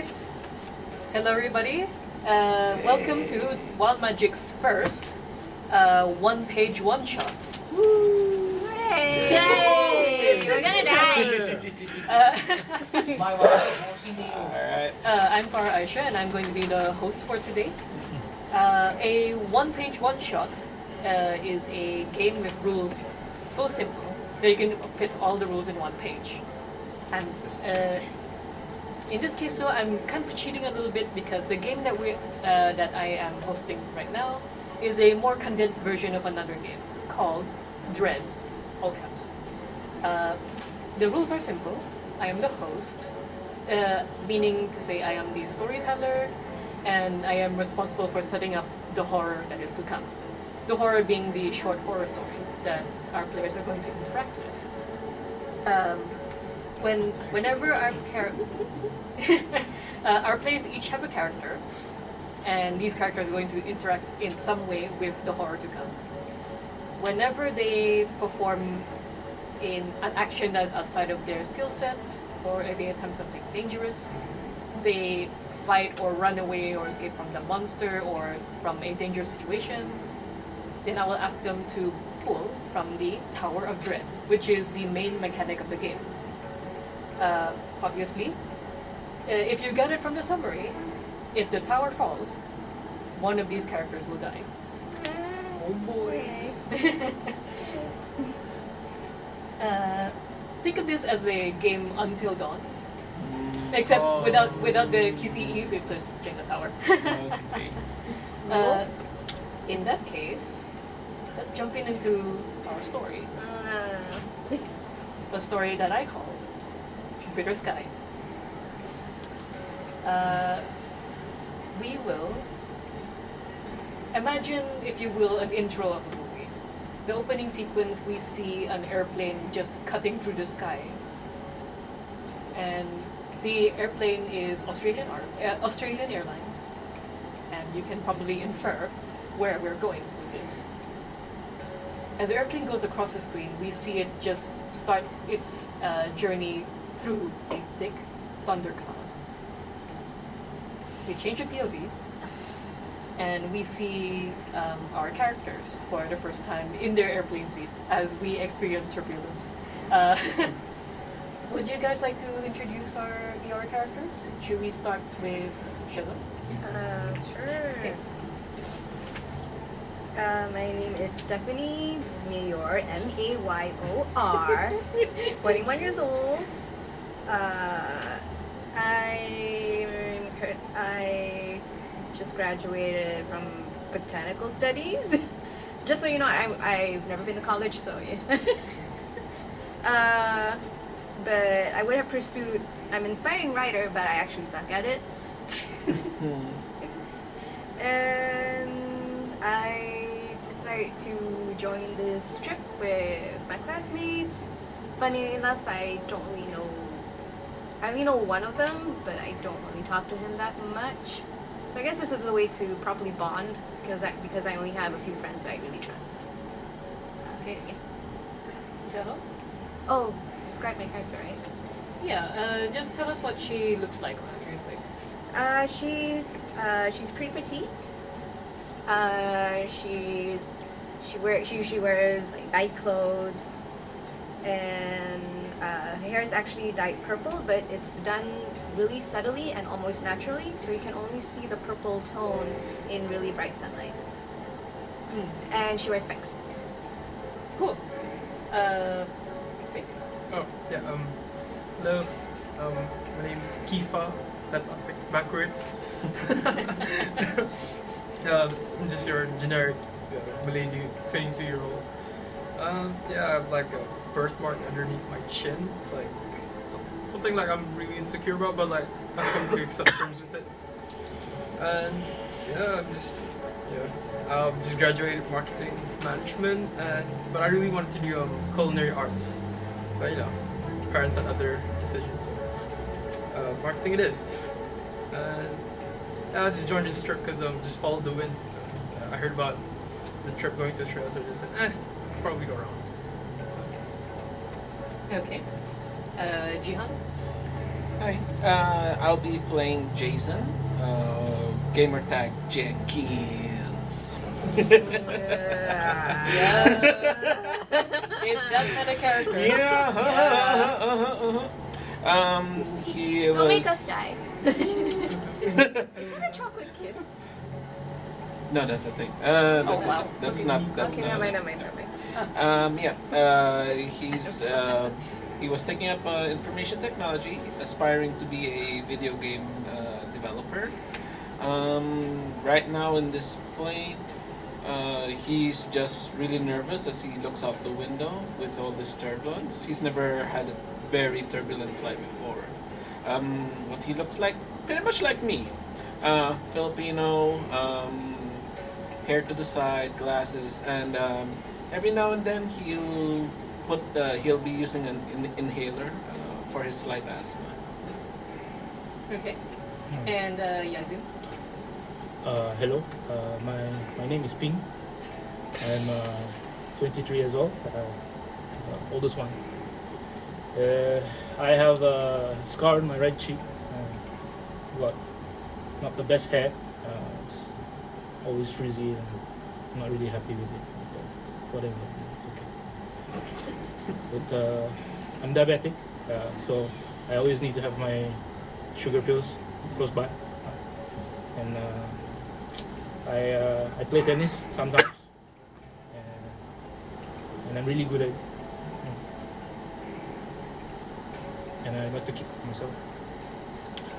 Alright. Hello everybody. Welcome to Wild Magic's first one-page one-shot. Woo! Yay! We're gonna die! Alright. I'm Farah Aisha and I'm going to be the host for today. A one-page one-shot is a game with rules so simple that you can fit all the rules in one page. And in this case, though, I'm kind of cheating a little bit because the game that I am hosting right now is a more condensed version of another game called Dread, all caps. The rules are simple. I am the host, meaning to say I am the storyteller, and I am responsible for setting up the horror that is to come. The horror being the short horror story that our players are going to interact with. Whenever our players each have a character, and these characters are going to interact in some way with the horror to come. Whenever they perform in an action that is outside of their skill set, or if they attempt something dangerous, they fight or run away or escape from the monster or from a dangerous situation, then I will ask them to pull from the Tower of Dread, which is the main mechanic of the game. Obviously, if you get it from the summary, if the tower falls, one of these characters will die. Oh boy. Think of this as a game until dawn, except without the QTEs. It's a Jenga tower. Okay. In that case, let's jump into our story. A story that I call Bitter Sky. We will imagine, if you will, an intro of a movie. The opening sequence, we see an airplane just cutting through the sky, and the airplane is Australian Airlines, and you can probably infer where we're going with this. As the airplane goes across the screen, we see it just start its journey through a thick thundercloud. We change the POV, and we see our characters for the first time in their airplane seats as we experience turbulence. Would you guys like to introduce your characters? Should we start with Shazam? Sure. Okay. My name is Stephanie Mayor, Mayor, 21 years old. I just graduated from botanical studies. Just so you know, I've never been to college, so yeah. But I would have pursued. I'm an inspiring writer, but I actually suck at it. And I decided to join this trip with my classmates. Funny enough, I don't really know. I only know one of them, but I don't really talk to him that much. So I guess this is a way to properly bond because I only have a few friends that I really trust. Okay. Is that all? Oh, describe my character, right? Yeah, just tell us what she looks like real quick. She's pretty petite. She usually wears like night clothes, and her hair is actually dyed purple, but it's done really subtly and almost naturally, so you can only see the purple tone in really bright sunlight. And she wears specs. Cool. Vic? Oh, yeah, hello, my name's Kifa, that's backwards. I'm just your generic Malay dude, 22-year-old. Yeah, I have like a birthmark underneath my chin, like something like I'm really insecure about, but like I've come to accept terms with it. And yeah, I'm just graduated marketing management, but I really wanted to do culinary arts, but you know, parents had other decisions. So, marketing it is. And yeah, I just joined this trip because just followed the wind. I heard about the trip going to Australia, so I just said, I'll probably go around. Okay. Jihan? Hi. I'll be playing Jason. Gamer tag Jenkins. Yeah. It's that kind of character. Yeah. Yeah. He Don't was. make us die. Is that a chocolate kiss? No, that's the thing. That's wow. it. That's not. That's Okay, not. never mind. He was taking up information technology, aspiring to be a video game developer. Right now in this plane, he's just really nervous as he looks out the window with all this turbulence. He's never had a very turbulent flight before. What he looks like, pretty much like me. Filipino, hair to the side, glasses, and every now and then he'll be using an inhaler for his slight asthma. Okay. And Yazin. Hello, my name is Ping. I'm 23 years old, oldest one. I have a scar on my right cheek. Got not the best hair. It's always frizzy, and I'm not really happy with it. But, whatever, it's okay. But I'm diabetic, so I always need to have my sugar pills close by. And I play tennis sometimes, and I'm really good at it. And I like to keep it for myself.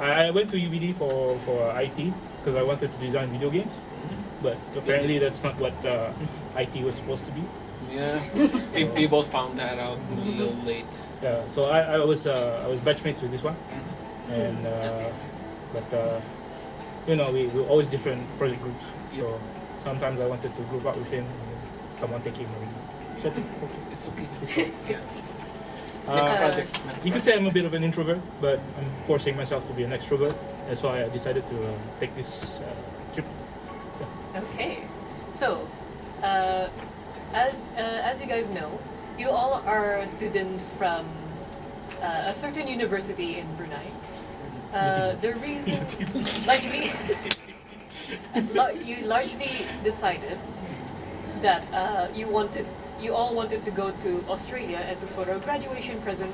I went to UBD for IT because I wanted to design video games, but apparently that's not what IT was supposed to be. Yeah, we both found that out a little late. Yeah, so I was batchmates with this one, and but you know, we're always different project groups. So sometimes I wanted to group up with him, and then someone take him already. So I think, okay. It's okay. It's okay. Yeah. Next project. Next You could say I'm a bit of an introvert, but I'm forcing myself to be an extrovert. That's why I decided to take this trip. Okay. So, as you guys know, you all are students from a certain university in Brunei. The reason, largely, you largely decided that you all wanted to go to Australia as a sort of graduation present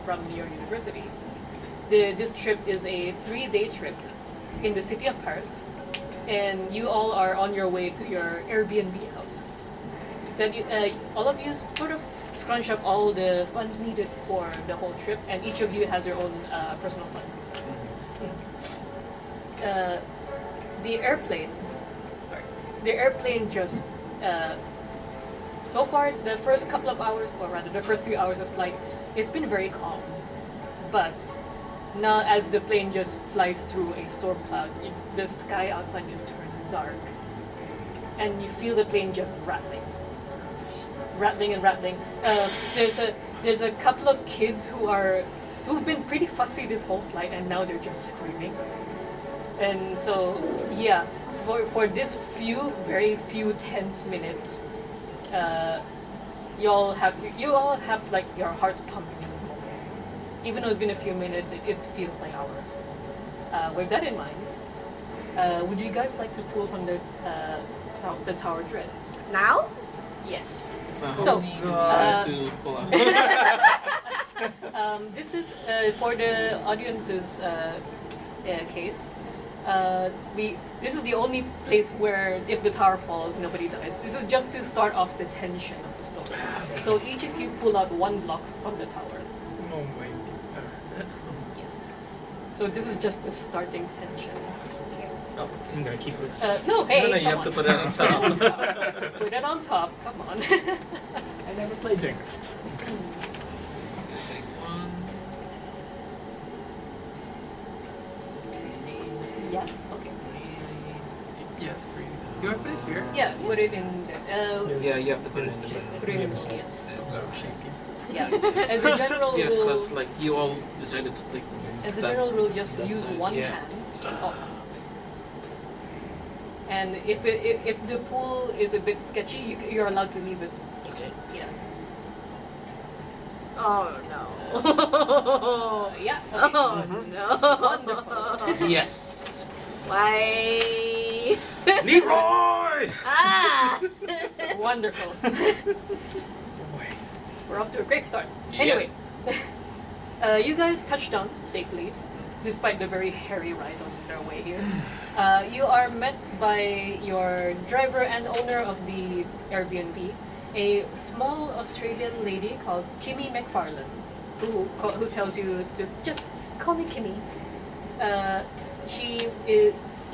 from your university. This trip is a 3-day trip in the city of Perth, and you all are on your way to your Airbnb house. Then all of you sort of scrunch up all the funds needed for the whole trip, and each of you has your own personal funds. The airplane just so far the first couple of hours, or rather the first few hours of flight, it's been very calm. But now as the plane just flies through a storm cloud, the sky outside just turns dark, and you feel the plane just rattling and rattling. There's a couple of kids who've been pretty fussy this whole flight, and now they're just screaming. And so yeah, for this very few tense minutes, you all have like your hearts pumping in this moment. Even though it's been a few minutes, it feels like hours. With that in mind, would you guys like to pull from the Tower Dread? Now? Yes. So, uh, to pull out. This is for the audience's case. This is the only place where if the tower falls, nobody dies. This is just to start off the tension of the story. So each of you pull out one block from the tower. Oh my god. Yes. So this is just the starting tension. Oh, I'm gonna keep this. No, hey, no, you come have to on. put it on top. Put it on top. Come on. I never played Jenga. You take one. Yeah. Okay. Yes, really. Do I put it here? Yeah. Put it in. Yeah, you have to put it in the Put it in. Yes. Yes. Oh, shaky. Yeah. As a general Yeah, rule. because like you all decided to take. As a that- general rule, just that use side, one yeah. hand. Oh. And if the pool is a bit sketchy, you're allowed to leave it. Okay. Yeah. Oh no. Yeah. Okay. Oh no. Wonderful. Yes. Why? Leroy! Ah! Wonderful. Boy. We're off to a great start. Yeah. Anyway, you guys touched down safely, despite the very hairy ride on their way here. You are met by your driver and owner of the Airbnb, a small Australian lady called Kimmy McFarlane, who tells you to just call me Kimmy. She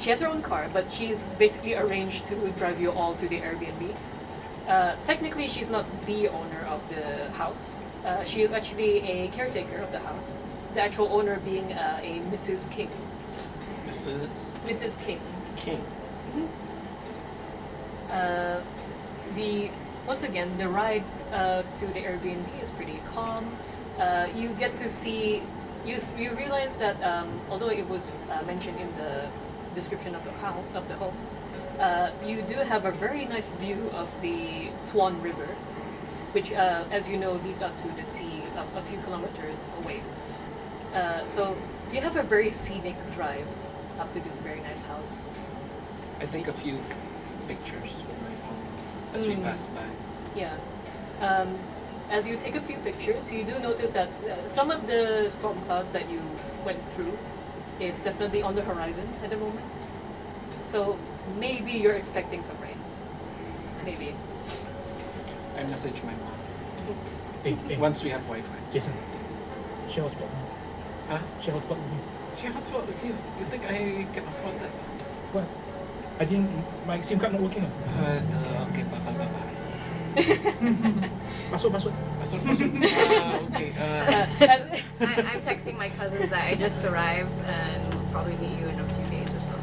has her own car, but she's basically arranged to drive you all to the Airbnb. Technically, she's not the owner of the house. She is actually a caretaker of the house. The actual owner being a Mrs. King. Mrs. King. King. Once again, the ride to the Airbnb is pretty calm. You get to see. You realize that although it was mentioned in the description of the home, you do have a very nice view of the Swan River, which, as you know, leads out to the sea a few kilometers away. So you have a very scenic drive up to this very nice house. I take a few pictures with my phone as we pass by. Yeah. As you take a few pictures, you do notice that some of the storm clouds that you went through is definitely on the horizon at the moment. So maybe you're expecting some rain. Maybe. I message my mom Hey, once we have Wi-Fi. Jason, share hotspot. Huh? Share hotspot with me. She hotspot with you. You think I can afford that? What? I didn't. My SIM card not working. Okay, bye. Password. Password. Okay. I'm texting my cousins that I just arrived and will probably meet you in a few days or so.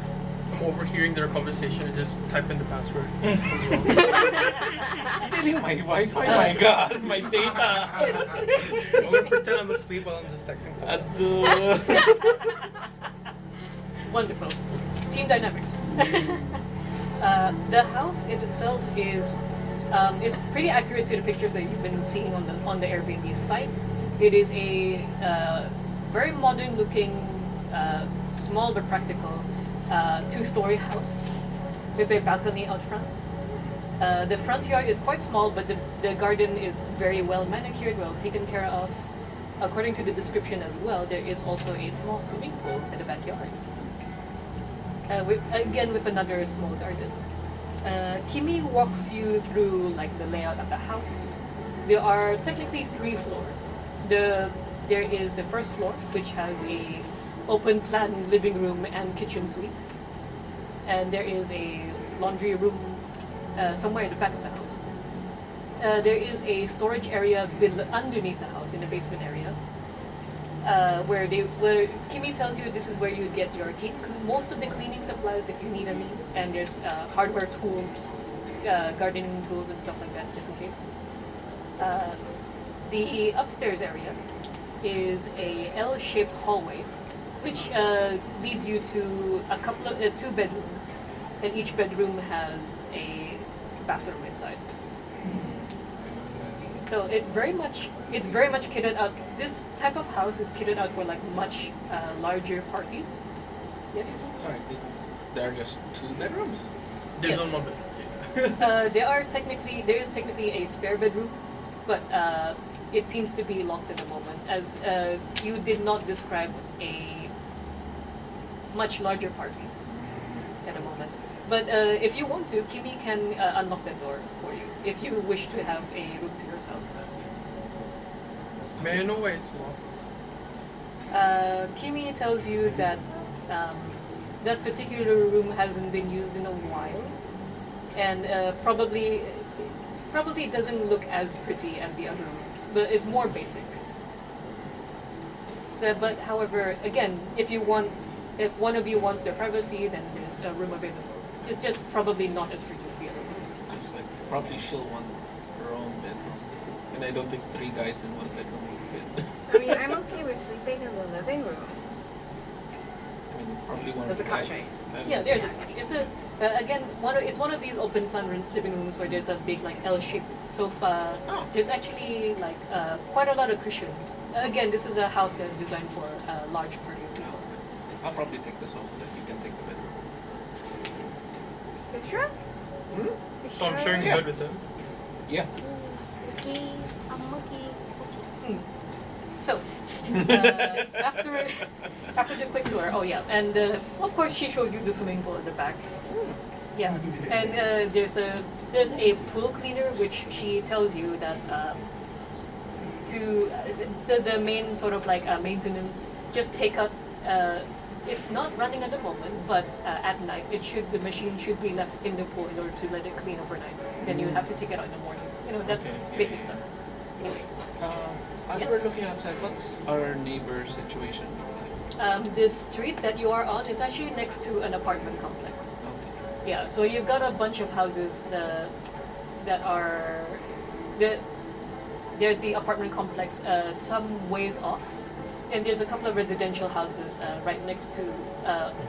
I'm overhearing their conversation and just type in the password as well. Stealing my Wi-Fi. My God, my data. I'm gonna pretend I'm asleep while I'm just texting someone. Wonderful. Team dynamics. The house in itself is pretty accurate to the pictures that you've been seeing on the Airbnb site. It is a very modern-looking, small but practical two-story house with a balcony out front. The front yard is quite small, but the garden is very well manicured, well taken care of. According to the description as well, there is also a small swimming pool in the backyard. With another small garden. Kimi walks you through like the layout of the house. There are technically 3 floors. There is the first floor, which has a open plan living room and kitchen suite, and there is a laundry room somewhere in the back of the house. There is a storage area underneath the house in the basement area, where Kimi tells you this is where you get your most of the cleaning supplies if you need any, and there's hardware tools, gardening tools and stuff like that, just in case. The upstairs area is a L-shaped hallway, which leads you to a couple of 2 bedrooms, and each bedroom has a bathroom inside. So it's very much kitted out. This type of house is kitted out for like much larger parties. Yes. Sorry, there are just 2 bedrooms. There's Yes. no bed. There is technically a spare bedroom, but it seems to be locked at the moment, as you did not describe a much larger party at the moment. But if you want to, Kimi can unlock the door for you if you wish to have a room to yourself. May I know why it's locked? Kimi tells you that that particular room hasn't been used in a while, and probably doesn't look as pretty as the other rooms, but it's more basic. So, but however, again, if one of you wants their privacy, then there's a room available. It's just probably not as pretty as the other rooms. Because like probably she'll want her own bedroom, and I don't think 3 guys in 1 bedroom would fit. I mean, I'm okay with sleeping in the living room. I mean, probably one. There's a guy. couch, right? Yeah, there's a couch. Again, it's one of these open plan living rooms where there's a big like L-shaped sofa. Oh. There's actually like quite a lot of cushions. Again, this is a house that's designed for a large party of people. I'll probably take the sofa, then you can take the bedroom. You sure? Hmm? You So I'm sure? sharing a Yeah. bed with him. Yeah. Okay, I'm okay. So after the quick tour, oh yeah, and of course she shows you the swimming pool at the back. Yeah, and there's a pool cleaner which she tells you that to the main sort of like maintenance, just take out. It's not running at the moment, but at night the machine should be left in the pool in order to let it clean overnight. Then you have to take it out in the morning. You know that Okay, yeah, basic yeah. stuff. Anyway. As Yes. we're looking outside, what's our neighbor situation like? The street that you are on is actually next to an apartment complex. Okay. Yeah, so you've got a bunch of houses that are there's the apartment complex some ways off, and there's a couple of residential houses right next to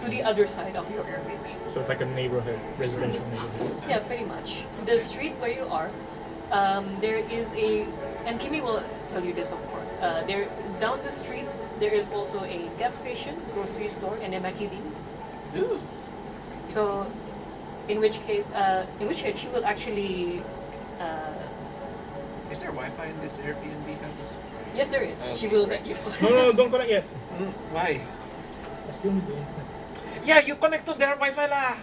the other side of your Airbnb. So it's like a neighborhood, residential neighborhood. Yeah, pretty much. Okay. The street where you are, there is and Kimmy will tell you this, of course. There down the street, there is also a gas station, grocery store, and a Mackie D's. Ooh. So, in which case she will actually. Is there Wi-Fi in this Airbnb house? Yes, there is. She Okay, will great. let you. No, don't connect yet. Why? I still need the internet. Yeah, you connect to their Wi-Fi lah.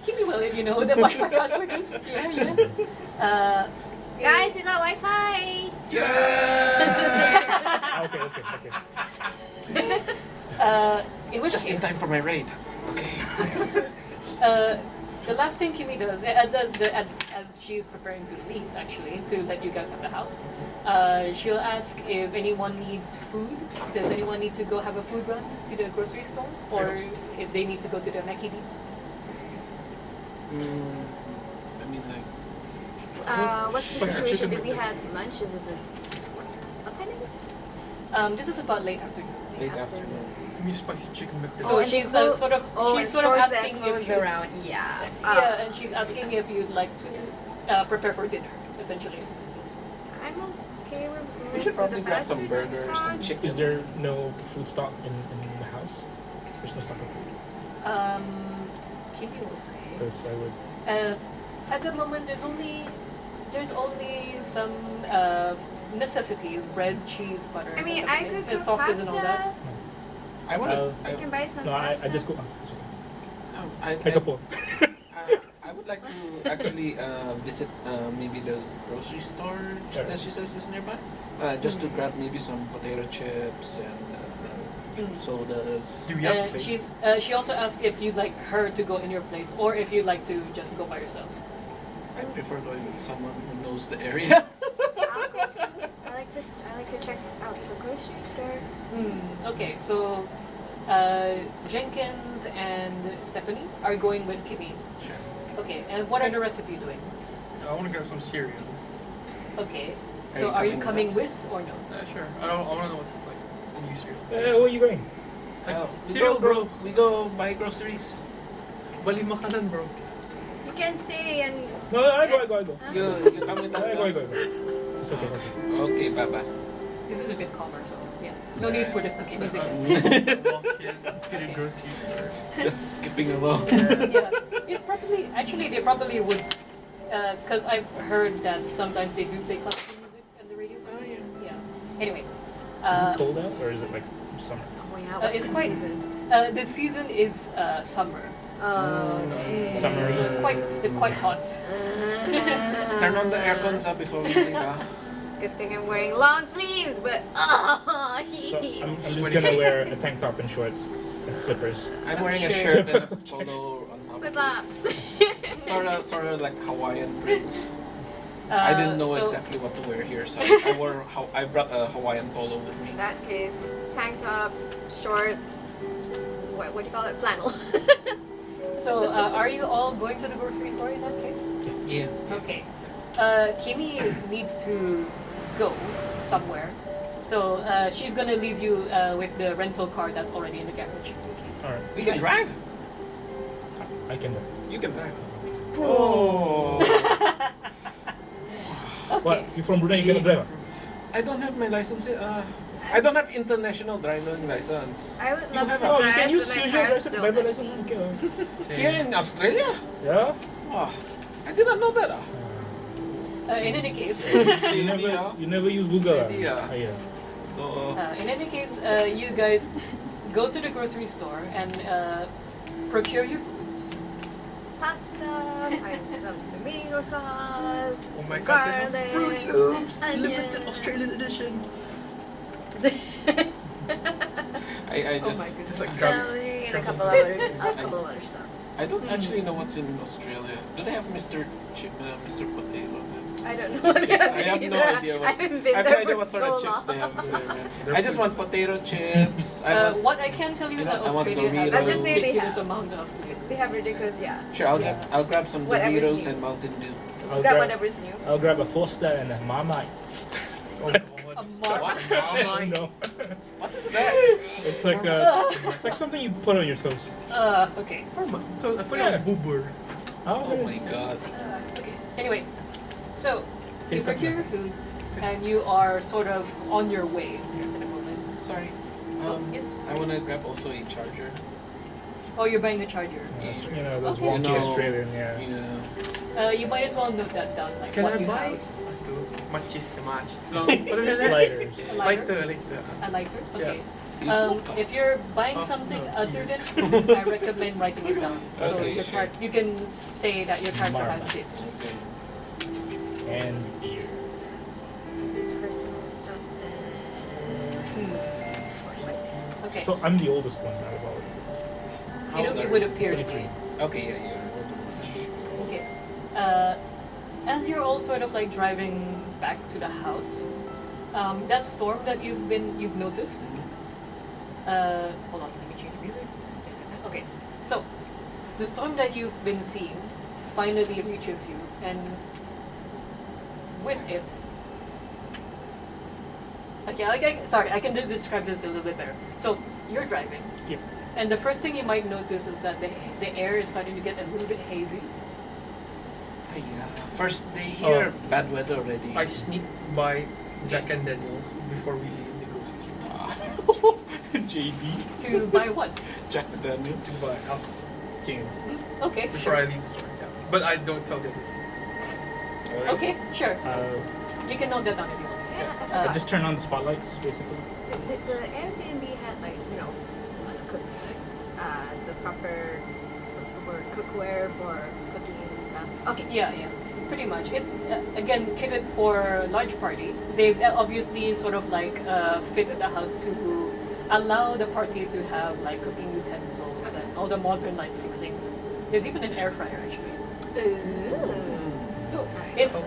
Kimmy will let you know the Wi-Fi password is. Yeah. Guys, you got Wi-Fi! Yes. Okay. In which Just in case, time for my raid. Okay. the last thing Kimmy does, as she's preparing to leave, actually, to let you guys have the house, she'll ask if anyone needs food. Does anyone need to go have a food run to the grocery store, or if they need to go to the Mackie D's? I mean, like, What's the Spicy situation? chicken Did we McNugget. have lunch? Is this what time is it? This is about late afternoon. late afternoon. Give me spicy chicken McNugget. So and they she's close- sort of Oh, she's and sort of stores that asking if close you, around. Yeah. yeah, and she's asking if you'd like to prepare for dinner, essentially. I'm okay with We should with probably the grab fast some food burgers restaurant. and chicken. Is there no food stock in the house? There's no stock of food. Kimmy will say. Because I would. At the moment, there's only some necessities: bread, cheese, butter. I mean, and I everything, could and cook sauces and all that. pasta. I want to. I can buy some No, pasta. I just go. It's okay. Make a poll. I would like to actually visit maybe the grocery store that she says is nearby, just to grab maybe some potato chips and sodas. Do we have plates? She also asked if you'd like her to go in your place, or if you'd like to just go by yourself. I prefer going with someone who knows the area. I'll go too. I like to check out the grocery store. Okay, so Jenkins and Stephanie are going with Kimmy. Sure. Okay, and what are the rest of you doing? I want to grab some cereal. Okay, Are so you are you coming coming with with or no? Sure. I want to know what's like the new cereal. Where are you going? We Cereal, go, bro. We go buy groceries. Bali makanan, bro. You can stay and. No, I go. Huh? You come with us. I go. It's okay. Okay, bye. This is a bit calmer, so yeah. No need for this cookie music. Walk in to the grocery store. Just skipping along. Yeah, it's probably actually they probably would, because I've heard that sometimes they do play classical music on the radio. Oh yeah. Yeah. Anyway, Is it cold out or is it like summer? Oh yeah, what's it's the quite- season? the season is summer. Okay. Summer. So it's quite hot. Turn on the aircons before we leave. Good thing I'm wearing long sleeves, but So I'm just gonna wear a tank top and shorts and slippers. I'm wearing a Sure. shirt and a polo on top. flip of it. flops. Sort of like Hawaiian print. I didn't know so, exactly what to wear here, so I brought a Hawaiian polo with me. In that case, tank tops, shorts. What do you call it? Flannel. So are you all going to the grocery store in that case? Yeah. Okay. Kimi needs to go somewhere. So she's gonna leave you with the rental car that's already in the garage. All right. We can drive. I can do. You can drive. Oh. What? You from Brunei? You cannot drive? I don't have my license. I don't have international driving license. I would You love have to a- Oh, drive, you can use but my usual parents license, don't driver let license. me. Okay. Here in Australia? Yeah. Oh, I did not know that. In any case, You never use Google. Stadia. Yeah. in any case, you guys go to the grocery store and procure your foods. Pasta, find some tomato sauce, Oh my some god, they have garlic, Fruit Loops, onions. limited Australian edition. I Oh just, my goodness. Just like grab celery, and a grab couple some- of other stuff. I don't actually know what's in Australia. Do they have Mr. Mr. Potato? I don't know. I have no idea I what. haven't been I have there no idea for what sort so of chips long. they have there. I just want potato chips. I want, What I can tell you that I want Australia has Doritos. Let's a just say they ridiculous have- amount of They have ridiculous, yeah. sure, I'll grab some Whatever's Doritos new. and Mountain Dew. Just grab whatever's new. I'll grab a Forster and a Marmite. Oh, A Marmite. No. What is that? It's like something you put on your toast. Okay. So I put it on boober. Oh my god. Okay. Anyway, so you Tastes like procure your foods and you are sort of on your way at the moment. Sorry. Yes. I want to grab also a charger. Oh, you're buying the charger. You know, those Okay. wonky No. Australian, yeah. Yeah. You might as well note that down. Like Can what I you buy? have. Matches. Lighters. A lighter? Later. A lighter? Okay. Use If you're buying Oh, something no, other you. than food, I recommend writing it down. So Okay, your sure. you can say that your character has Marmite. this. Okay. And beer. It's personal stuff. Okay. So I'm the oldest one out of all of you. How old it are would you? appear to 23. be. Okay, yeah, you're. Okay. As you're all sort of like driving back to the house, that storm that you've noticed. Hold on, let me change the music. Okay, so the storm that you've been seeing finally reaches you, and with it. Okay, sorry, I can just describe this a little bit better. So you're driving, Yep. and the first thing you might notice is that the air is starting to get a little bit hazy. Hey, first day here, bad weather already. I sneak by Jack and Daniels before we leave the grocery store. JD. To buy what? Jack Daniels. To buy alcohol James. Okay, before sure. I leave the store. Yeah. But I don't tell them. Okay, sure. Uh, You can note that down if you want. Yeah, I just turn on the spotlights, basically. the Airbnb had like, you know, the proper, what's the word, cookware for cooking and stuff. Okay. Yeah, pretty much. It's again kitted for a large party. They've obviously sort of like fitted the house to allow the party to have like cooking utensils and all the modern like fixings. There's even an air fryer actually. Ooh. So it's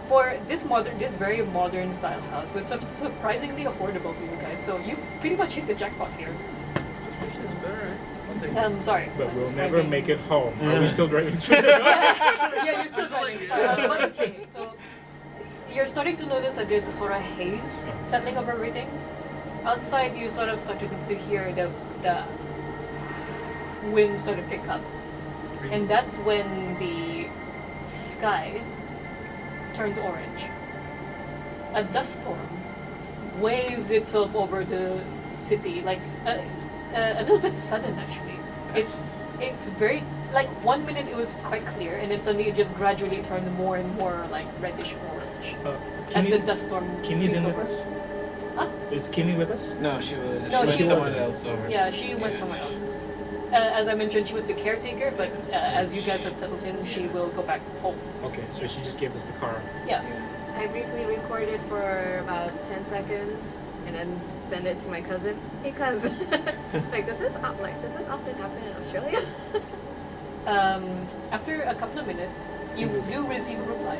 for this very modern style house, but surprisingly affordable for you guys. So you pretty much hit the jackpot here. Subscription is better. I'll take it. Sorry. But I was we'll describing- never make it home. Are we still driving? Yeah, you're still driving. Sorry, I was about to say. So you're starting to notice that there's a sort of haze settling over everything. Outside, you sort of started to hear the wind start to pick up, and that's when the sky turns orange. A dust storm waves itself over the city, like a little bit sudden actually. It's very like 1 minute it was quite clear, and then suddenly it just gradually turned more and more like reddish orange as the dust storm Kimmy's sweeps in with over. us? Huh? Is Kimmy with us? No, she was. No, she went she someone wasn't. else over. Yeah, she went Yeah. somewhere else. As I mentioned, she was the caretaker, but as you guys have settled in, she will go back home. Okay, so she just gave us the car. Yeah. I briefly recorded for about 10 seconds and then send it to my cousin. Hey, cuz, like, does this often happen in Australia? After a couple of minutes, you do receive a reply,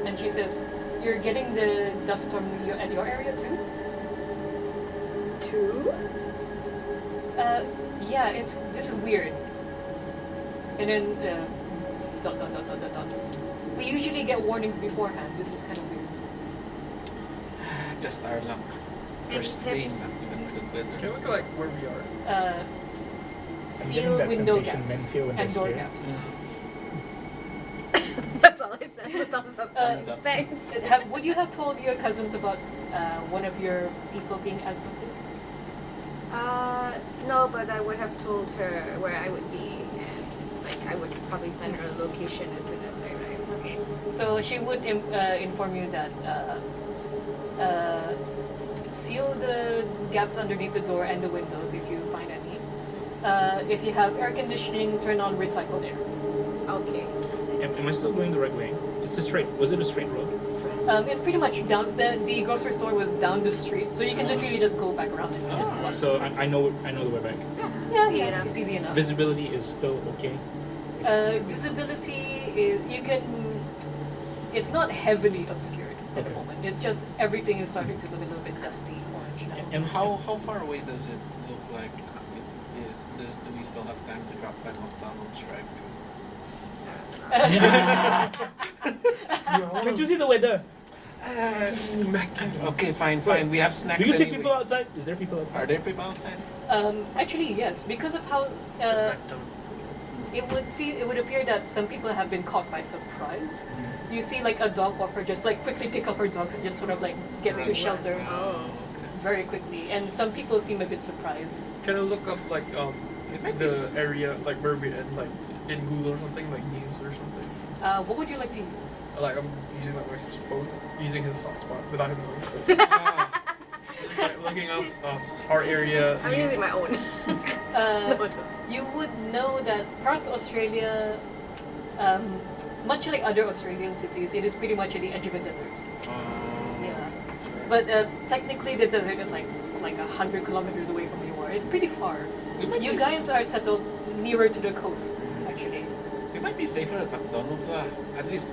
and she says, "You're getting the dust storm at your area too." Two? Yeah, this is weird. And then dot. We usually get warnings beforehand. This is kind of weird. Just our luck. Any First day, tips? not even good Can weather. we look like where we are? seal that window sensation gaps men feel when and they're door scared. gaps. That's all I said. Thumbs up. Thumbs up. Thanks. Would you have told your cousins about one of your people being asthmatic? No, but I would have told her where I would be, and like I would probably send her a location as soon as I arrive. Okay, so she would inform you that seal the gaps underneath the door and the windows if you find any. If you have air conditioning, turn on recycled air. Okay. Am I still going the right way? It's a straight. Was it a straight road? It's pretty much down. The grocery store was down the street, so you can literally just go back around it. Just walk. So I know the way back. Yeah, it's easy enough. Visibility is still okay. Visibility is you can. It's not heavily obscured at the Okay. moment. It's just everything is starting to look a little bit dusty orange now. And how far away does it look like it is? Do we still have time to drop by McDonald's drive-thru? Can't you see the weather? Okay, fine. We have snacks. Do you see anyway. people outside? Is there people Are outside? there people outside? Actually, yes, because of how it would appear that some people have been caught by surprise. You see, like a dog walker just like quickly pick up her dogs and just sort of like get to shelter Oh, very quickly, and some people seem a bit surprised. Can I look up like It might be the area like where we in like in Google or something like news or something? What would you like to use? Like I'm using like my phone, using his hotspot without him knowing. Just like looking up our area. I'm using my own. You would know that Perth, Australia, much like other Australian cities, it is pretty much at the edge of a desert. Yeah. But technically, the desert is like 100 kilometers away from where you are. It's pretty far. You guys are settled nearer to the coast, actually. It might be safer at McDonald's lah. At least,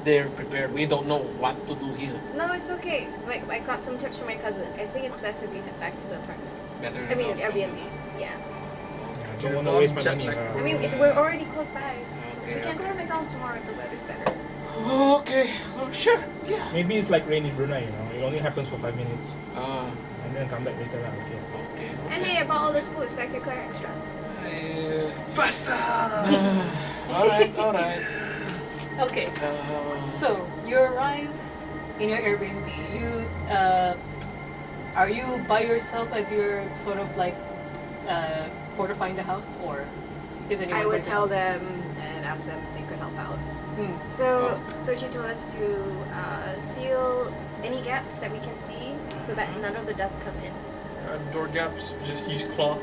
they're prepared. We don't know what to do here. No, it's okay. Like I got some tips from my cousin. I think it's best if we head back to the apartment. Better I mean off Airbnb. Yeah. I don't want to waste my money. I mean we're already close by. So Okay, we can go okay. to McDonald's tomorrow if the weather's better. Okay. Oh, sure. Yeah. Maybe it's like rain in Brunei. It only happens for 5 minutes, Uh, and then come back later. Okay. okay. And hey, I bought all this food so I could clear extra. Faster! Alright. Okay, so you arrive in your Airbnb. Are you by yourself as you're sort of like fortifying the house, or is anyone? I going would to tell help? them and ask them if they could help out. Hmm. So she told us to seal any gaps that we can see so that none of the dust come in. So Door gaps, just use cloth.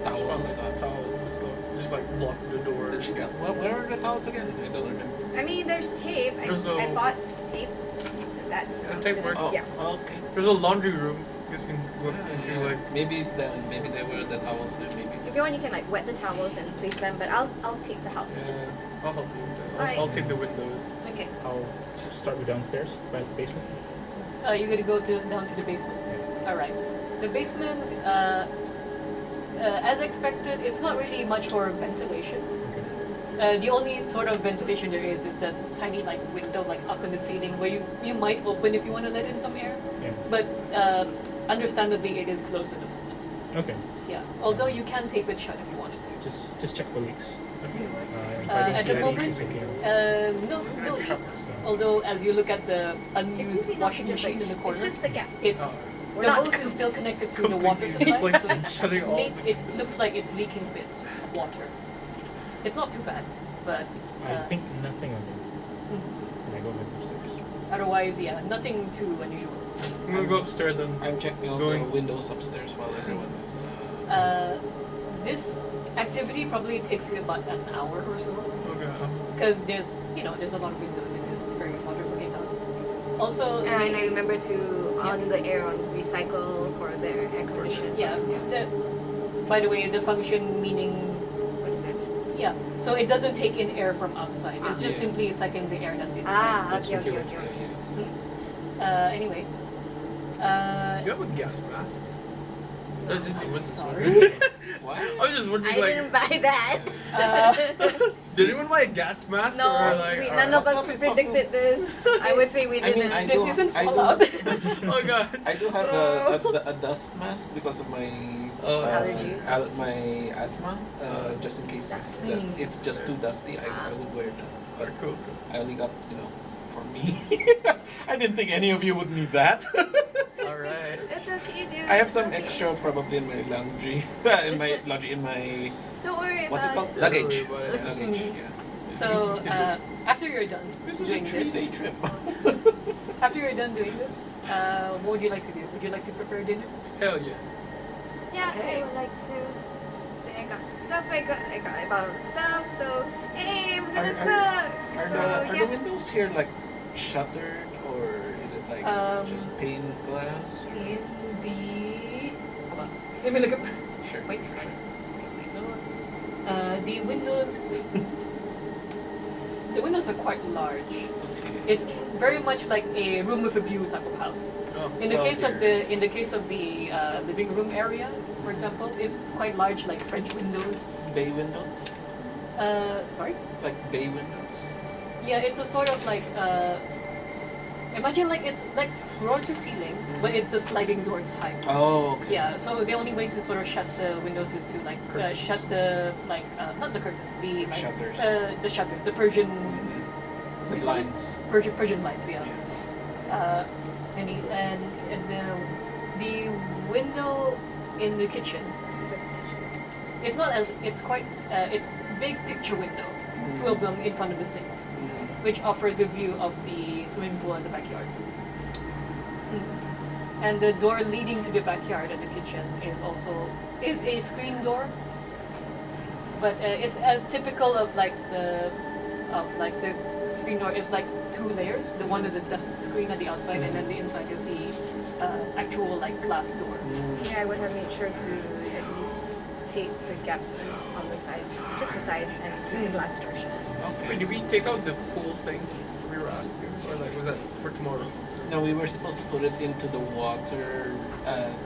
Just find, Towels. like, towels and stuff. Just like block the door. Did she get? Where are the towels again? I don't remember. I mean, there's tape. I bought tape. That tape works. Oh, Yeah. okay. There's a laundry room. You can look into like. Maybe they were the towels there. Maybe. If you want, you can like wet the towels and place them. But I'll tape the house. Just I'll help you with that. Alright. I'll take the windows. Okay. I'll start with downstairs by the basement. You're gonna go down to the basement. All right. The basement, as expected, it's not really much for ventilation. The only sort of ventilation there is that tiny like window like up in the ceiling where you might open if you want to let in some air. Yeah. But understandably, it is closed at the moment. Okay. Yeah. Although you can tape it shut if you wanted to. Just check for leaks. If I At don't see the any, moment, it's okay. no leaks. Although as you look at the it's unused easy not washing to just, machine in the It's corner, just the gap. it's We're the not hose is still connected to the water Completely supply, just, so like, it's shutting all it looks like it's leaking bits of water. It's not too bad, but I think nothing of it. mhm. And I go back upstairs. Otherwise, yeah, nothing too unusual. I'm gonna go upstairs and. I'm checking out Going. the windows upstairs while everyone is. This activity probably takes you about an hour or so, Okay. because there's a lot of windows in this very modern-looking house. Also, And I remember to on the air on recycle for their air conditioners. yeah. By the way, the function meaning. What is that? Yeah, so it doesn't take in air from outside. It's just Yeah. simply sucking the air that's inside. Ah, That's okay. what Anyway. Do you have a gas mask? That's just a Sorry. What? I was just wondering, I like, didn't buy that. did anyone buy a gas mask? No, or like, none of us predicted this. I would say we I mean, didn't. This isn't I do- Fallout. Oh god. I do have a dust mask because of my Allergies. my asthma, just in case if it's just too dusty, I would wear that. But Cool. I only got, for me. I didn't think any of you would need that. All right. It's okay, dude. I have it's some okay. extra probably in my laundry, in my Don't worry what's it about called? it. Luggage. Don't worry about it. Luggage. Yeah. So after you're done This is a doing 3-day this, trip. after you're done doing this, what would you like to do? Would you like to prepare dinner? Hell yeah. Yeah, Okay. I would like to say I got the stuff. I bought all the stuff. So hey, we're gonna cook. Are So the yeah. windows here like shuttered, or is it like just pane glass? Or? In the hold on, let me look up. Sure. Wait, sorry. My notes. The windows. The windows are quite large. Okay. It's very much like a room with a view type of house. Oh. In the Well, case of there. the living room area, for example, it's quite large, like French windows. Bay windows? Sorry. Like bay windows? Yeah, it's a sort of like imagine like it's like floor to ceiling, but it's a sliding door type. Oh, okay. Yeah, so the only way to sort of shut the windows is to like Curtains. shut the like not the curtains, the like, Shutters. the shutters, the Persian The blinds. Persian lights, yeah. And the window in the kitchen. It's not as it's quite it's big picture window, two of them in front of the sink, which offers a view of the swimming pool and the backyard. And the door leading to the backyard and the kitchen is a screen door, but it's typical of like the screen door is like two layers. The one is a dust screen at the outside, and then the inside is the actual like glass door. Yeah, I would have made sure to at least take the gaps on the sides, just the sides, and keep the glass door shut. Okay. Wait, did we take out the pool thing we were asked to? Or like, was that for tomorrow? No, we were supposed to put it into the water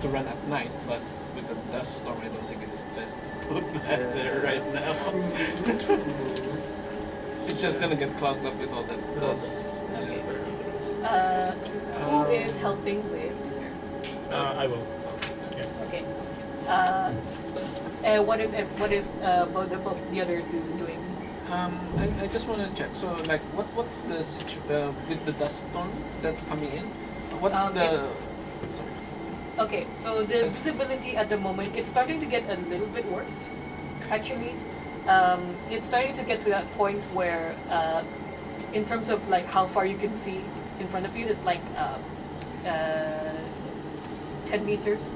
to run at night, but with the dust storm, I don't think it's best to put that there right now. It's just gonna get clogged up with all that dust. Okay. Who is helping with dinner? I will. Okay. What is both the other two doing? I just want to check. So, like, what's the with the dust storm that's coming in? What's the? Sorry. Okay, so the visibility at the moment it's starting to get a little bit worse. Actually, it's starting to get to that point where, in terms of like how far you can see in front of you, it's like 10 meters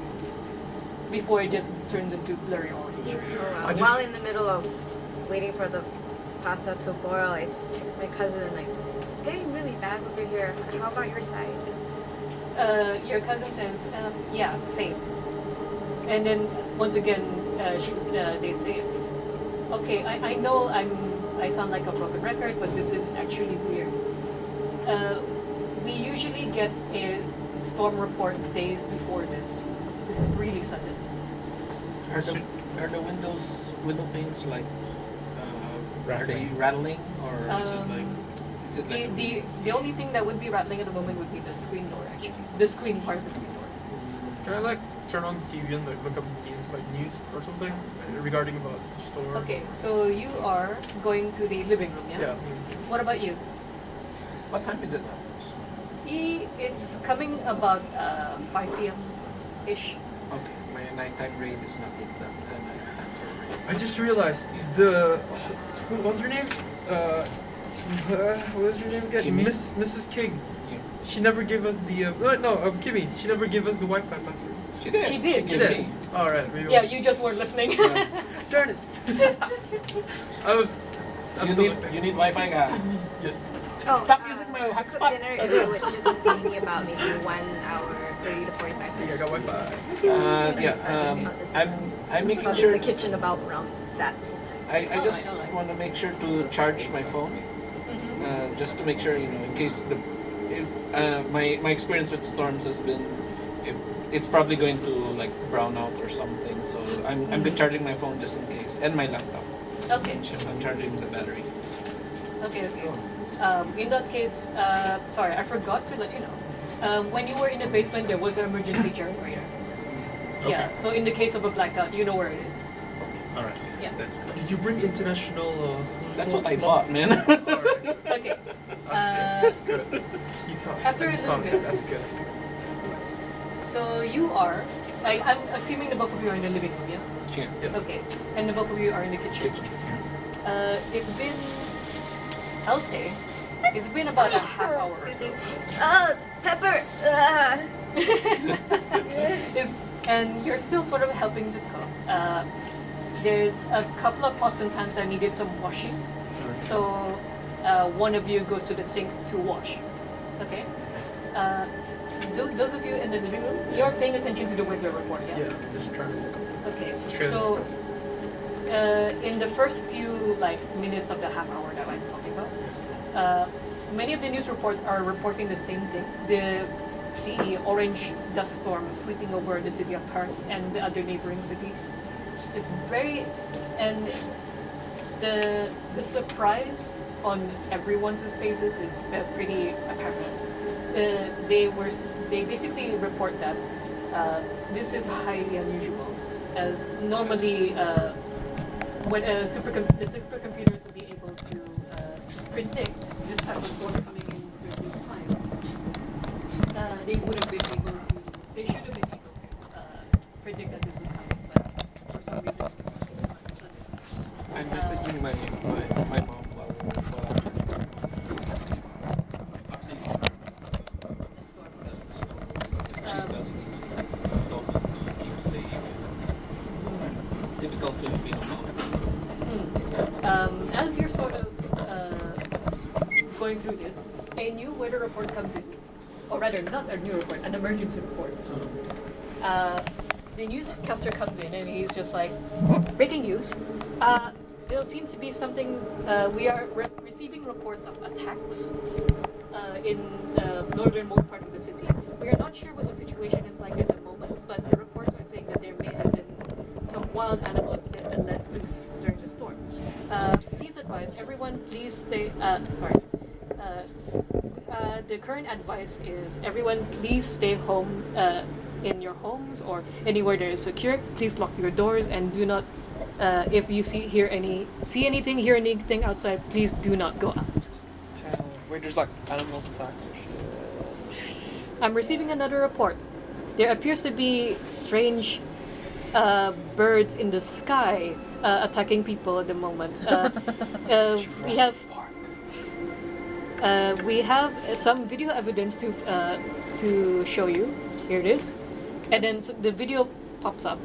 before it just turns into blurry orange. I just- While in the middle of waiting for the pasta to boil, I text my cousin and like, it's getting really bad over here. How about your side? Your cousin says, yeah, same. And then once again, they say, okay, I know I sound like a broken record, but this is actually weird. We usually get a storm report days before this. This is really sudden. Are the window panes like are they Rattling. rattling, or is it like The only thing that would be rattling at the moment would be the screen door, actually. The screen part of the screen door. Can I like turn on the TV and like look up like news or something regarding about the store? Okay, so you are going to the living room, yeah? Yeah. What about you? what time is it now? It's coming about 5 p.m. ish. Okay, my nighttime raid is not yet done. Nighttime for raid. I just realized the what's her name? What was her name again? Kimmy? Mrs. King. Yeah. She never gave us the Kimmy. She never gave us the Wi-Fi password. She did. She did. She She gave did. me. All right. Maybe Yeah, you just weren't listening. Yeah. Darn it. I was. I'm still like that. You need Wi-Fi, guys. Yes. Oh, Stop using my cook hotspot. dinner, it would just take me about maybe 1 hour, 30 to 45 Yeah, I minutes. got Wi-Fi. I'm making Probably sure. in the kitchen about around that whole time. I just Alright. want to make sure to charge my phone, just to make sure, in case my experience with storms has been, it's probably going to like brown out or something. So I'm good charging my phone just in case, and my laptop. Okay. I'm charging the battery. Okay. In that case, sorry, I forgot to let you know. When you were in the basement, there was an emergency generator. Yeah. So in the case of a blackout, you know where it is. All right. Yeah. That's good. Did you bring international? That's what I bought, man. Alright. Okay. That's good. You thought. After a you little thought bit. it. That's good. So you are. I'm assuming the both of you are in the living room, yeah? Yeah. Yeah. Okay. And the both of you are in the kitchen. It's been, I'll say, it's been about a half hour or so. Pepper. And you're still sort of helping to cook. There's a couple of pots and pans that needed some washing. So one of you goes to the sink to wash. Okay? Those of you in the living room, you're paying attention to the weather report, yeah? Yeah. Just trying to look up. Okay. Straight So in the first few minutes of the half hour that I'm talking about, many of the news reports are reporting the same thing. The orange dust storm sweeping over the city of Perth and the other neighboring cities. It's very, and the surprise on everyone's faces is pretty apparent. They basically report that this is highly unusual, as normally when the supercomputers would be able to predict this type of storm coming in during this time, they would have been able to, they should have been able to predict that this was coming, but for some reason it's not done. I'm messaging my mom while I'm trying That storm. That's the story. She's telling me told me to keep safe. Typical Filipino mom. As you're sort of going through this, a new weather report comes in, or rather, not a new report, an emergency report. The newscaster comes in and he's just like, breaking news. There seems to be something. We are receiving reports of attacks in the northernmost part of the city. We are not sure what the situation is like at the moment, but the reports are saying that there may have been some wild animals that let loose during the storm. Please advise everyone, please stay. The current advice is everyone, please stay home in your homes or anywhere that is secure. Please lock your doors and do not. If you see anything, hear anything outside, please do not go out. Where there's like animals attacked or shit. I'm receiving another report. There appears to be strange birds in the sky attacking people at the moment. We have some video evidence to show you. Here it is, and then the video pops up.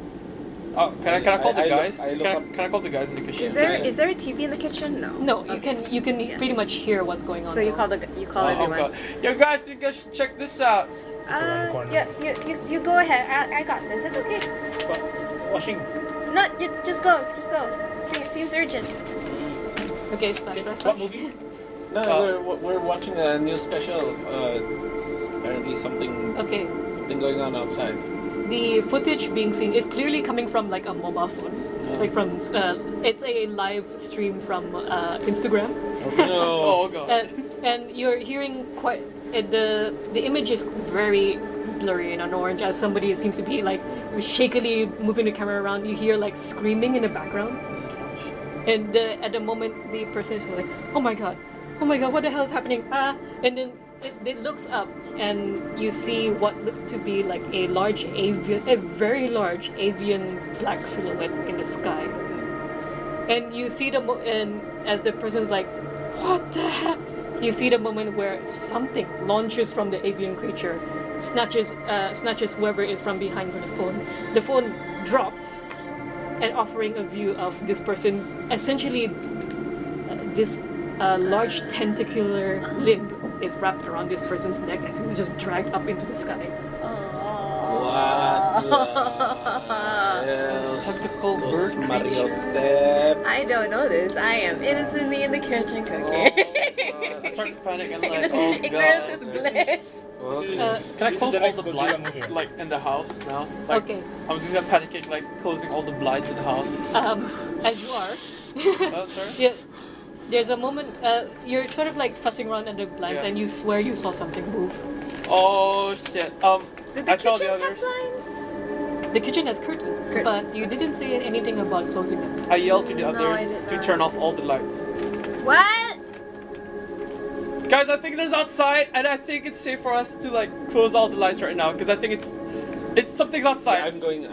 Oh, can I call the guys? I look Can I call the guys in the kitchen? Is there a TV in the kitchen? No. No, Okay. you can Yeah. pretty much hear what's going on. So you though. call Oh, everyone. God. Yo, guys, you guys should check this out. Yeah, you go ahead. I got this. It's okay. Washing. No, you just go. Seems urgent. Okay, splash. What movie? No, we're watching a new special. It's apparently something Okay, going on outside. the footage being seen is clearly coming from like a mobile phone, like from it's a live stream from Instagram. No. Oh, God. And you're hearing quite the image is very blurry and orange as somebody seems to be like shakily moving the camera around. You hear like screaming in the background, and at the moment the person is like, oh my god, what the hell is happening? And then it looks up and you see what looks to be like a very large avian black silhouette in the sky. And you see and as the person's like, what the heck? You see the moment where something launches from the avian creature, snatches whoever is from behind the phone. The phone drops, and offering a view of this person, essentially this large tentacular limb is wrapped around this person's neck and it's just dragged up into the sky. What the Tentacle hell? bird Mario creature. Sepp. I don't know this. I am innocently in the kitchen cooking. I start to panic and like, Innocent oh, ignorance God. is bliss. Okay. Can I This is close the all next the Godzilla blinds movie. like in the house now? Like, Okay. I'm just gonna panicking like closing all the blinds in the house. As you are, Sorry? yes, there's a moment you're sort of like fussing around under the blinds Yeah. and you swear you saw something move. Oh shit. Did the I tell the kitchens have others. blinds? The kitchen has curtains, but you didn't say anything about closing them. I yelled to the No, I others did to not. turn off all the lights. What? Guys, I think there's outside, and I think it's safe for us to like close all the lights right now because I think it's something's outside. I'm going.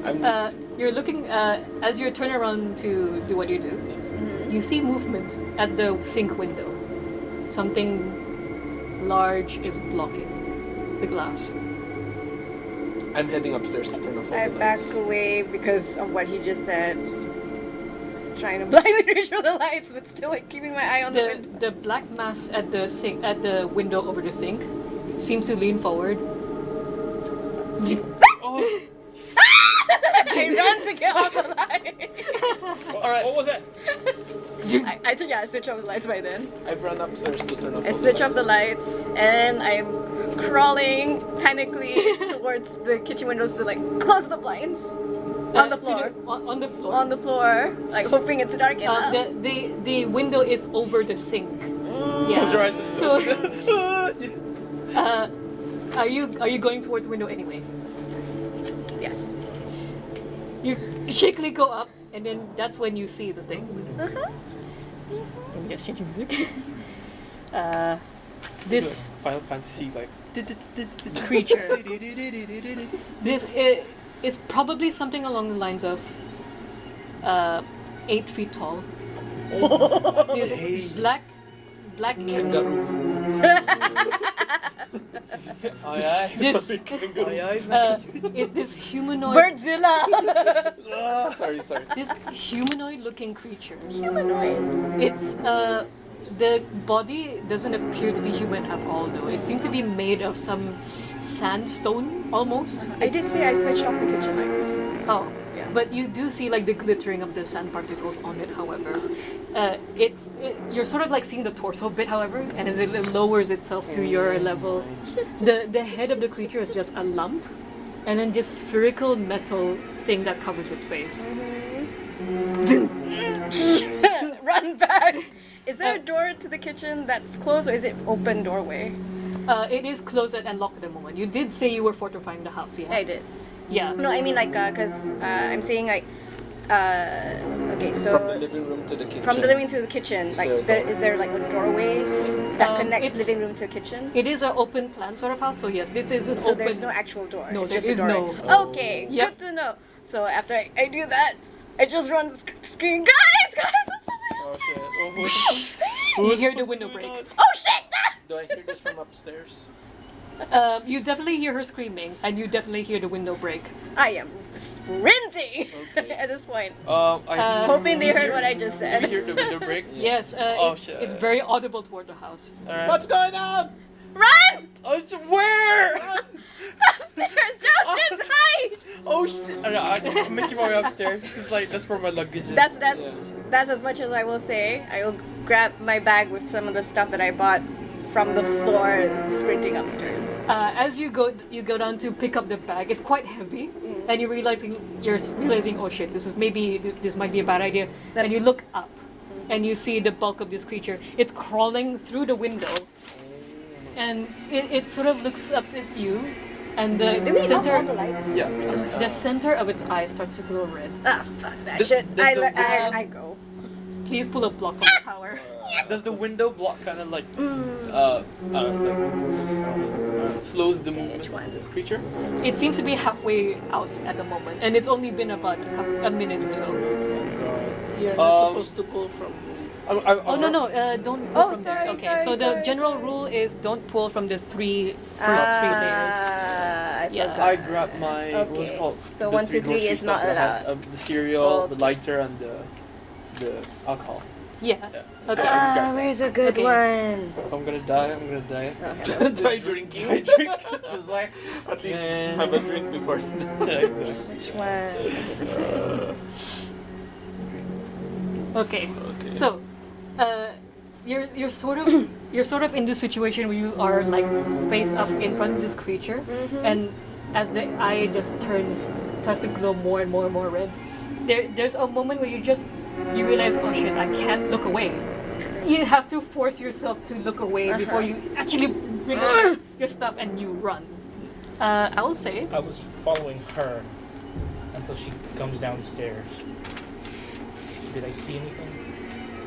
I'm You're looking as you turn around to do what you do. You see movement at the sink window. Something large is blocking the glass. I'm heading upstairs to turn off all I the back lights. away because of what he just said. Trying to blindly reach for the lights, but still like keeping my eye on the window. The black mass at the sink at the window over the sink seems to lean forward. Oh, I run to get off the light. all right. What was that? I switch off the lights by then. I've run upstairs to turn off. I all switch the off the lights and I'm crawling panically towards the kitchen windows to like close the blinds on the floor. On the floor. On the floor, like hoping it's dark enough. The window is over the sink. Yeah. Close your eyes. And So, yeah. are you going towards the window anyway? Yes. You shakily go up, and then that's when you see the thing. Let me just change the music. This Final Fantasy like. creature. This is probably something along the lines of 8 feet tall. This black Kangaroo. Aye aye. this Aye aye. this humanoid Birdzilla! Sorry. this humanoid looking creature. Humanoid. It's the body doesn't appear to be human at all though. It seems to be made of some sandstone almost. I did say I switched off the kitchen lights. Oh, Yeah. but you do see like the glittering of the sand particles on it. However, you're sort of like seeing the torso bit. However, and as it lowers itself to your level, the head of the creature is just a lump, and then this spherical metal thing that covers its face. Run back! Is there a door to the kitchen that's closed or is it open doorway? It is closed and locked at the moment. You did say you were fortifying the house, yeah? I did. Yeah. No, I mean like, cause I'm saying like, okay, so From the living room to the kitchen. from the living to the kitchen, Is like there a door? is there like a doorway that connects it's- living room to kitchen? It is an open plan sort of house, so yes, it is an So open. there's no actual door. No, it's there just a is doorway. no- Okay, Yep. good to know. So after I do that, I just run scream, guys, there's something Oh else. shit. Oh, You hear the window break. Oh shit! Do I hear this from upstairs? You definitely hear her screaming, and you definitely hear the window break. I am sprinting Okay. at this point, I hoping they heard what I just Did you said. hear the window break? Yes, Oh, it's, shit. it's very audible toward the house. Alright. What's going on? Run! Oh, it's where? Upstairs, downstairs, hide! Oh shit! I'm making my way upstairs because like that's where my luggage is. That's Yeah. that's as much as I will say. I will grab my bag with some of the stuff that I bought from the floor, sprinting upstairs. As you go down to pick up the bag. It's quite heavy, and you're realizing oh shit, this might be a bad idea. Then- And you look up, and you see the bulk of this creature. It's crawling through the window, and it sort of looks up at you, and Did we off all the lights? Yeah. the center of its eye starts to glow red. Ah, fuck that Does- shit. does the- I go. Please pull a block from the tower. Does the window block kind of like slows the movement one? of the creature? It seems to be halfway out at the moment, and it's only been about a minute or so. You're not Um, supposed to pull from. Oh no, don't pull Oh, from sorry, there. Okay, sorry, so the sorry, general sorry. rule is don't pull from the first three layers. I Yeah. forgot. I grabbed my what's it Okay. called? So the 1, 2, 3 grocery is stuff not that I had, allowed. the cereal, the Okay. lighter, and the alcohol. Yeah. Yeah. Okay. So I just grabbed Where's a good Okay. one? If I'm gonna die, I'm gonna die. Okay. Die drinking. I drink. Just like At least Man. have a drink before you die. yeah, exactly. Which one? Okay, the same. Okay. Okay. So, you're sort of in this situation where you are like face up in front of this creature, and as the eye just starts to glow more and more and more red, there's a moment where you realize, oh shit, I can't look away. You have to force yourself to look away before you actually bring up your stuff and you run. I will say. I was following her until she comes down the stairs. Did I see anything?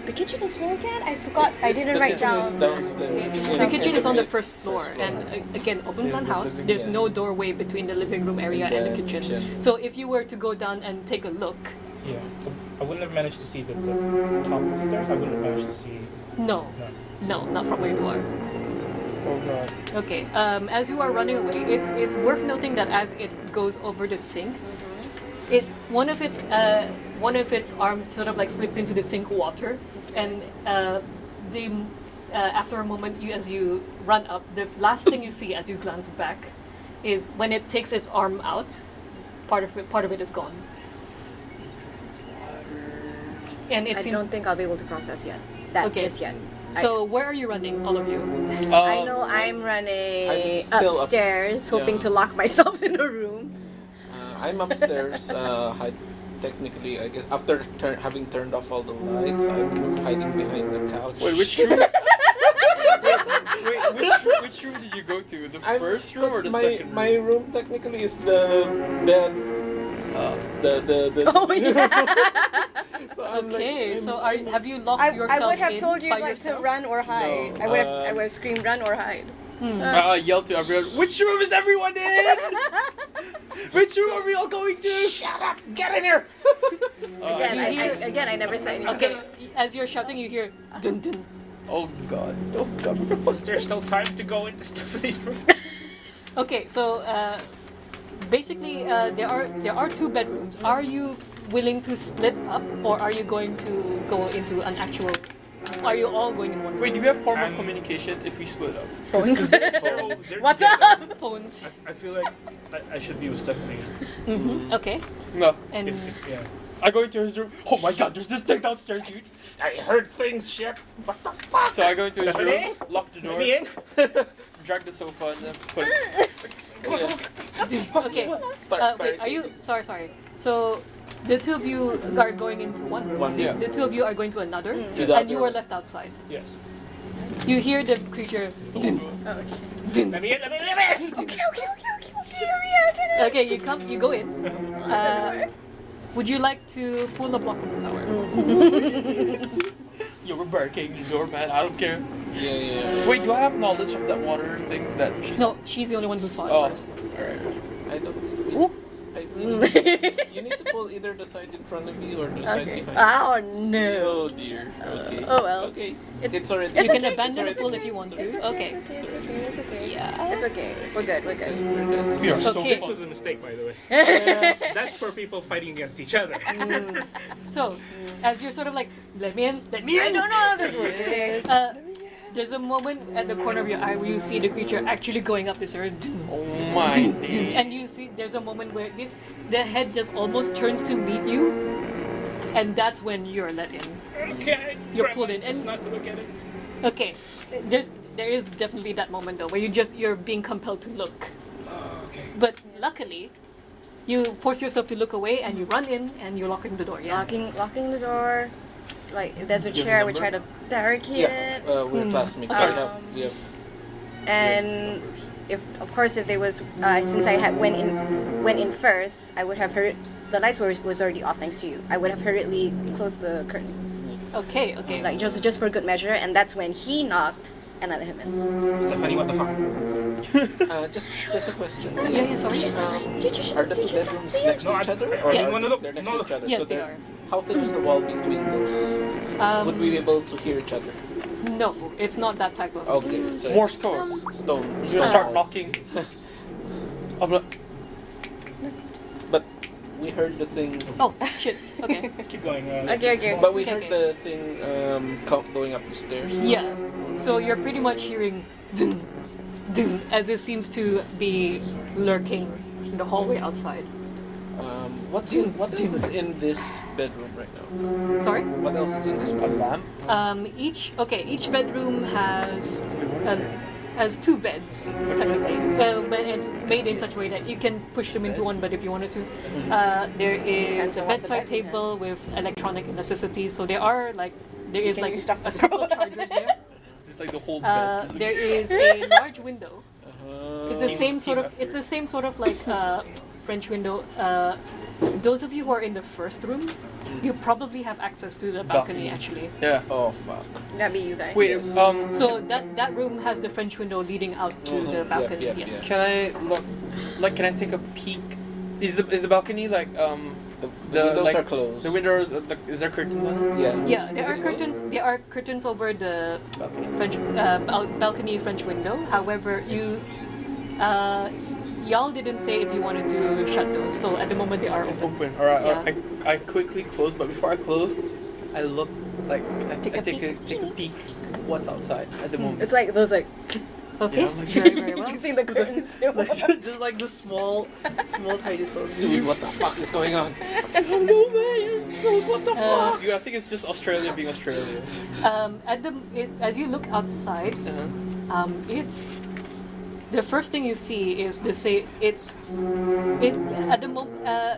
The kitchen is where again? I forgot. I didn't The write kitchen is down. downstairs. The kitchen is on the first floor, First and again, open plan house. living- There's yeah. no doorway between the living room area and the kitchen. So if you were to go down and take a look, Yeah. I wouldn't have managed to see the top of the stairs. I wouldn't have managed to see. no, not from where you are. Oh god. Okay. As you are running away, it's worth noting that as it goes over the sink, one of its arms sort of like slips into the sink water, and after a moment, as you run up, the last thing you see as you glance back is when it takes its arm out, part of it is gone, and I it's don't think I'll be able to process that Okay. just yet. So where are you running, all of you? I know I'm running I'm still upstairs, hoping yeah. to lock myself in a room. I'm upstairs. Technically, I guess after having turned off all the lights, I'm hiding behind the couch. Wait, which room? Which room did you go to? The first room or the second room? My room technically is the bed. The Oh yeah. So I'm Okay, like, so have you locked I yourself would have in told you by like yourself? to run or hide. No, I would have screamed run or hide. I yelled to everyone, which room is everyone in? Which room are we all going to? shut up! Get in here! Again, I never said anything. Okay, as you're shouting, you hear dun dun. Oh god. Oh god, what the fuck? Is there still time to go into Stephanie's room? Okay, so basically, there are two bedrooms. Are you willing to split up, or are you going to go into an actual? Are you all going in one room? Wait, do we have form of communication if we split up? Phones. They're What's together. up? Phones. I feel like I should be with Stephanie. Okay, No. and Yeah. I go into his room. Oh my god, there's this thing downstairs, dude. I heard things, shit. What the fuck? So I go into his room, Stephanie? lock the door, Let me in. drag the sofa, and then put it. okay. Start Wait, are you sorry? So the two of you are going into one room. One Yeah. room. The two of you are going to another, To the and you other are one. left outside. Yes. You hear the creature. Dun, Oh, shit. dun. Let me in. Let me in. Let me in. Okay. Okay, you go in. Would you like to pull a block on the tower? Yo, we're barricading the door, man. I don't care. Yeah. Wait, do I have knowledge of that water thing that she's No, she's the only one who saw it Oh. first. I don't think we, Ooh. you need to pull either the side in front of you or the side Okay. behind. Oh no. Oh dear. Okay. Oh, well. Okay. It- It's already. You It's can okay, abandon it's the pool okay, if you want to. It's okay. Okay. It's okay. It's okay. Yeah. It's okay. We're good. We're good. We are so Okay. This was a mistake, by the way. Yeah. That's for people fighting against each other. So, as you're sort of like, let me in, let me I in. don't know how this works. Okay. There's a moment at the corner of your eye where you see the creature actually going up the stairs. Oh my day. And you see there's a moment where the head just almost turns to meet you, and that's when you're let in. Okay. You're Try pulled my in, and- best not to look at it. Okay, there is definitely that moment though where you're being compelled to look, Okay. but luckily, you force yourself to look away and you run in and you're locking the door. Yeah. Locking the door. Like if there's a Do you chair, have a we try to barricade Yeah. it. We're classmates. So we have. And if of course if there was since I had went in first, I would have heard the lights was already off thanks to you. I would have hurriedly closed the curtains, Okay. like just for good measure. And that's when he knocked, and I let him in. Stephanie, what the fuck? Just a question. Yeah, sorry. Are the two bedrooms next to each other, or Yes. are No, no, no. they're next No, to each other? Yes, so they they're- are. How thin is the wall between those? Would we be able to hear each other? No, it's not that type of. Okay. So Morse it's code. Stone. I'm gonna start knocking. I'm like, But we heard the thing. Oh shit. Okay. Keep going. Okay. But we Okay, heard okay. the thing going up the stairs. Yeah. So you're pretty much hearing dun, dun, as it seems to be lurking in the hallway outside. What else is in this bedroom right now? Sorry. What else is in this a bedroom? lamp? Each bedroom has two beds technically, but it's made in such a way that you can push them into one bed if you wanted to. There is Depends a on what the bedside bedroom table has. with electronic necessities. So there is Can like you stuff a the couple of chargers there. It's like the whole bed. There is a large window It's the same sort of. It's the same sort of like French window. Those of you who are in the first room, you probably have access to the balcony actually. Yeah. Oh fuck. That'd be you guys. Wait. So that room has the French window leading out to the balcony. yep, Yes. Can I look? Like, can I take a peek? Is the balcony like The windows like, are closed. The windows. Is there curtains on it? Yeah. Yeah, Is there are it curtains. closed? There are curtains over the Balcony. French balcony French window. However, y'all didn't say if you wanted to shut those. So at the moment they are open. Open. All right. Yeah. I quickly close, but before I close, I look like I Take a take a peek. What's outside at the moment? It's like those like Okay. Yeah, like- very very well. you see the curtains. Like, just like the small tiny photo. Dude, what the fuck is going on? I don't know, man. Dude, what the Uh, fuck? Dude, I think it's just Australia being Australia. As you look outside, it's the first thing you see is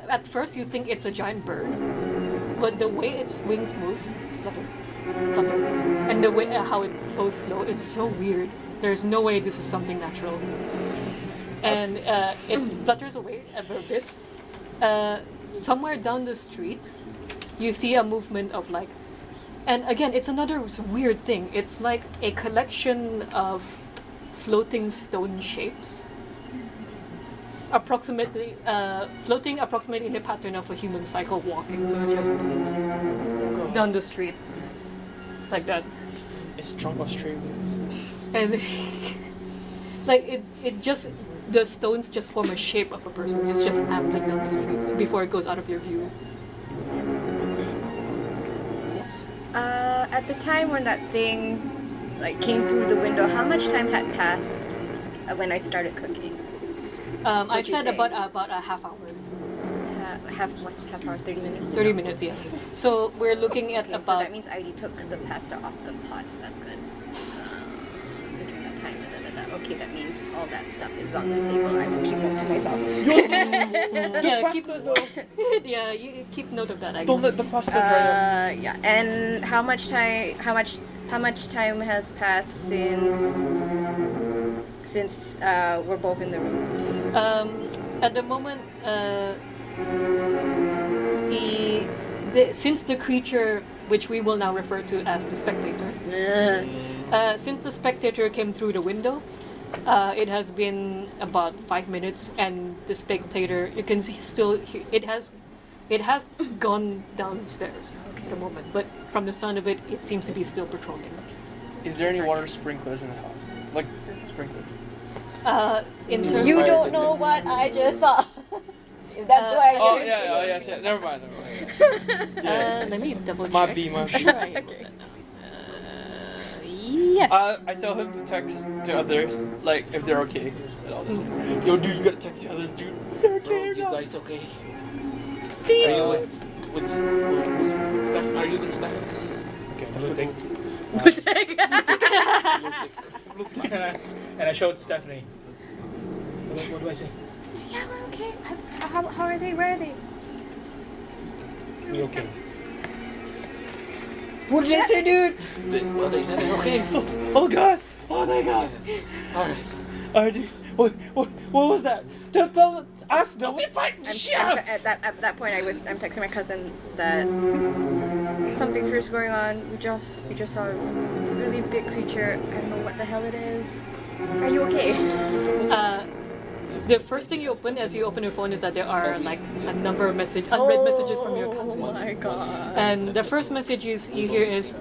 at first you think it's a giant bird, but the way its wings move, flutter, flutter, and the way how it's so slow, it's so weird. There's no way this is something natural, and it flutters away a bit. Somewhere down the street, you see a movement of like, and again, it's another weird thing. It's like a collection of floating stone shapes, floating approximately in the pattern of a human cycle walking. So it's just down the street, like that, It's drunk Australians. and like it just the stones just form a shape of a person. It's just ambling down the street before it goes out of your view. Yes. At the time when that thing like came through the window, how much time had passed when I started cooking? I What'd you said say? about a half hour. Half hour, 30 minutes? 30 minutes, yes. So we're looking at Okay, about. so that means I already took the pasta off the pot, so that's good. So during that time, okay, that means all that stuff is on the table. I will keep note to myself. Yeah, keep, Pasta though. yeah, you keep note of that. I Don't guess. let the pasta dry up. Yeah, and how much time has passed since we're both in the room? At the moment, since the creature, which we will now refer to as the spectator, since the spectator came through the window, it has been about 5 minutes, and the spectator, you can see still it has gone downstairs at the moment, but from the sound of it, it seems to be still patrolling. Is there any water sprinklers in the house? Like sprinklers? In terms, You don't know what I just saw. That's why I Oh didn't yeah, say oh it. yeah, shit. Never mind. let me double check. My B, my B. Sure, I will then. Yes. I tell him to text the others, like if they're okay. And all this. Yo, dude, you gotta text the others, dude. They're okay or You not? guys okay? Are you with Steph? Are you with Steph? Looting. And I showed Stephanie. What do I say? Yeah, we're okay. How are they? Where are they? We okay. What did they say, dude? Well, they said they're okay. Oh god! Oh my god! Alright. Alright, dude. What was that? Tell us. Don't be fighting. At that point, I'm texting my cousin that something fierce going on. We just saw a really big creature. I don't know what the hell it is. Are you okay? The first thing you open as you open your phone is that there are like a number of unread messages from your cousin. Oh my god. And the first message you hear is,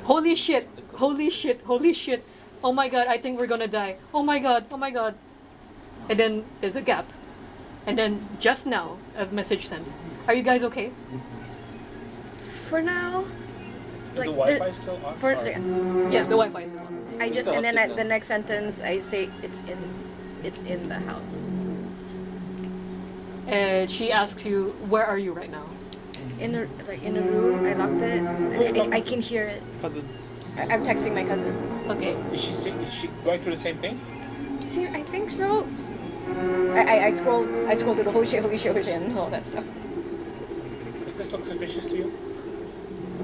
"Holy shit! Holy shit! Holy shit! Oh my god! I think we're gonna die! Oh my god! Oh my god!" And then there's a gap, and then just now a message sent. Are you guys okay? For now, Is the Wi-Fi still on? for, Sorry. Yes, the Wi-Fi is on. I just still and have then signal. the next sentence I say it's in the house. And she asks you, "Where are you right now?" In a room. I locked it. I can hear it. Cousin. I'm texting my cousin. Okay. Is she going through the same thing? See, I think so. I scroll through the holy shit, and all that stuff. Does this look suspicious to you?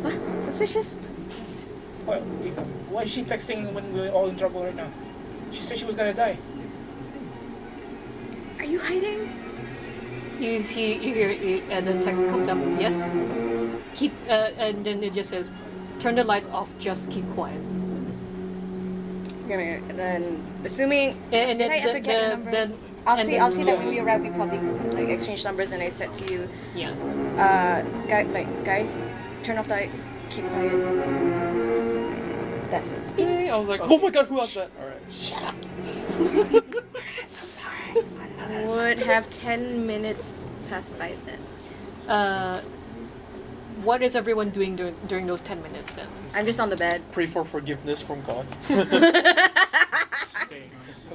What? Suspicious? Why is she texting when we're all in trouble right now? She said she was gonna die. you hiding? You hear, and the text comes up. Yes. Keep, and then it just says, "Turn the lights off. Just keep quiet." And then, assuming And did then I ever get your number? I'll and see. then- I'll see that when we arrive, we probably like exchange numbers, and I said to you, Yeah. guys, turn off the lights, keep quiet. That's it. Ding. I was like, oh my god, who was that? Alright. Shut up. I'm sorry. Would have 10 minutes pass by then. What is everyone doing during those 10 minutes then? I'm just on the bed. Pray for forgiveness from God.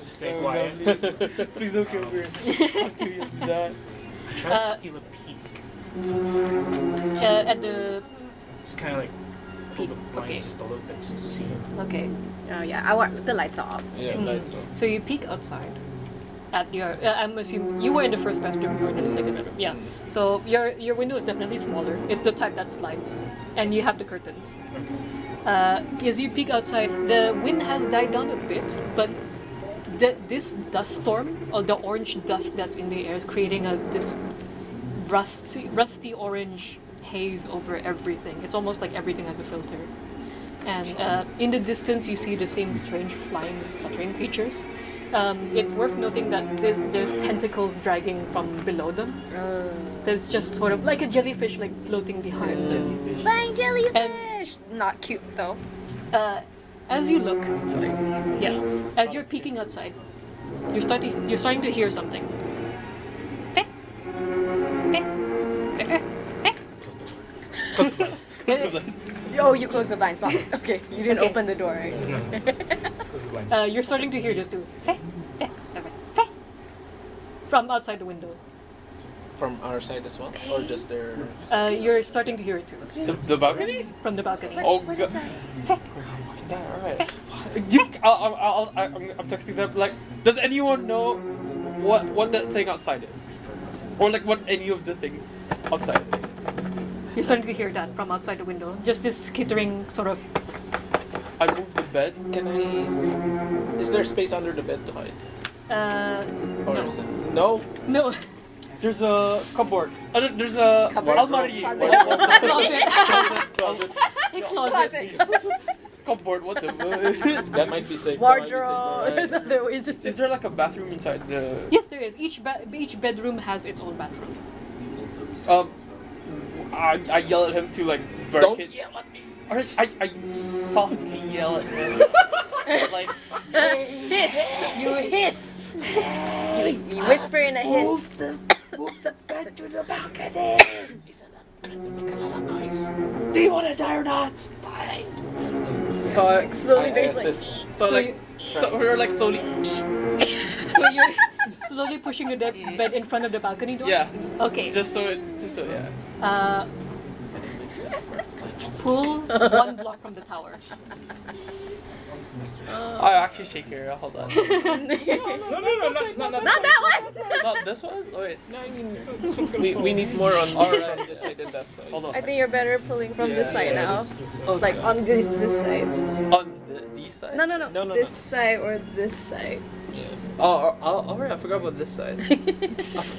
Stay quiet. Please don't kill me. I'm too used to that. I tried to steal a peek. At the Just kind of like pull the blinds Okay. just a little bit just to see him. okay. Oh yeah, I want the lights are off. Yeah, lights on. So you peek outside. At your, I'm assuming you were in the first bedroom. You were in the second bedroom. Yeah. So your window is definitely smaller. It's the type that slides, and you have the curtains. As you peek outside, the wind has died down a bit, but this dust storm, or the orange dust that's in the air, is creating this rusty orange haze over everything. It's almost like everything has a filter. And in the distance, you see the same strange fluttering creatures. It's worth noting that there's tentacles dragging from below them. There's just sort of like a jellyfish like floating behind. Flying jellyfish! Not cute though. As you look, as you're peeking outside, you're starting to hear something. Close the blinds. Oh, you closed the blinds. Not okay. You didn't Okay. open the door, right? Close the blinds. You're starting to hear this too. From outside the window. From our side as well, or just their? You're starting to hear it too. The balcony? From the balcony. Oh What god. is that? Alright. I'm texting them like, does anyone know what that thing outside is? Or like what any of the things outside? You're starting to hear that from outside the window. Just this skittering sort of. I moved the bed. Can I? Is there space under the bed to hide? Or No. is it? No. No. There's a cupboard. There's a Cupboard? almari. Closet. Closet. A closet. Cupboard. What the? That might be safe. Wardrobe. There's other ways to Is there like a bathroom inside the? Yes, there is. Each bedroom has its own bathroom. I yell at him to like bark Don't it. yell at me. Or I softly yell at him. Like hiss. You hiss. You whisper in a hiss. Move the bed to the balcony. It's gonna make a lot of noise. do you want to die or not? Fine. So Slowly, I there's like. assist. so like so we're like slowly. So you're slowly pushing the bed in front of the balcony door? Yeah. Okay. Just so yeah. Uh, pull 1 block from the tower. I actually shake here. Hold on. No, Not Not that one. Not this one. Oh, wait. No, I mean, we need more on Alright. from this side and that side. Hold on. I think you're better pulling from this side now. Oh, Like on this sides. on these sides. No. No, no, This no. side or this side. Yeah. Oh, alright. I forgot about this side. I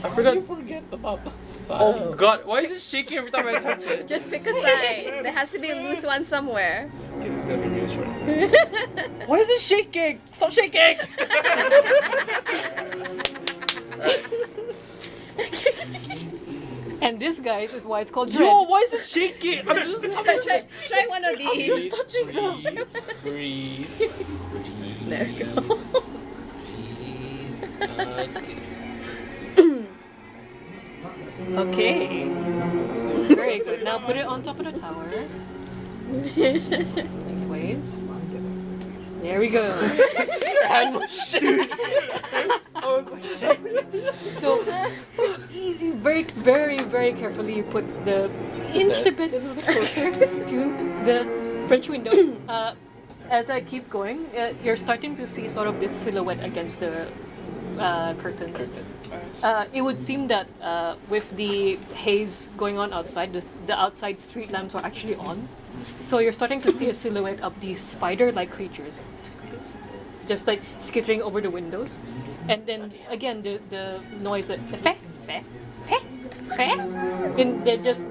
How forgot. do you forget about the side? Oh God! Why is it shaking every time I touch it? Just pick a side. There has to be a loose one somewhere. Okay, this is gonna be really short. Why is it shaking? Stop shaking! And this, guys, is why it's called Yo, dread. why is it shaking? I'm just Try one of these. just touching them. Breathe. There we go. Okay. Very good. Now put it on top of the tower. Lengthways. There we go. Hand was shaking. So, very, very, very carefully you put inch the bed a little bit closer to the French window. As that keeps going, you're starting to see sort of this silhouette against the curtains. It would seem that with the haze going on outside, the outside street lamps are actually on. So you're starting to see a silhouette of these spider-like creatures, just like skittering over the windows. and then again the noise of the fe fe fe fe, and they're just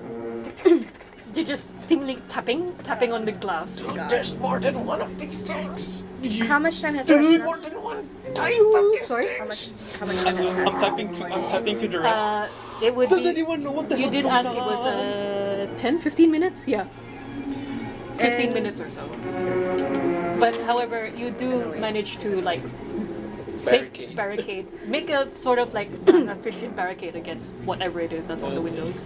tapping on the glass. There's more than one of these tanks. How much time has There's passed? more than one type of Sorry? How much time has passed? I'm typing to the rest. It would Does be. anyone know what the You hell's did going ask it was 10, 15 minutes? Yeah. 15 And- minutes or so. But however, you do manage to like safe barricade. Make a sort of like efficient barricade against whatever it is that's on the windows.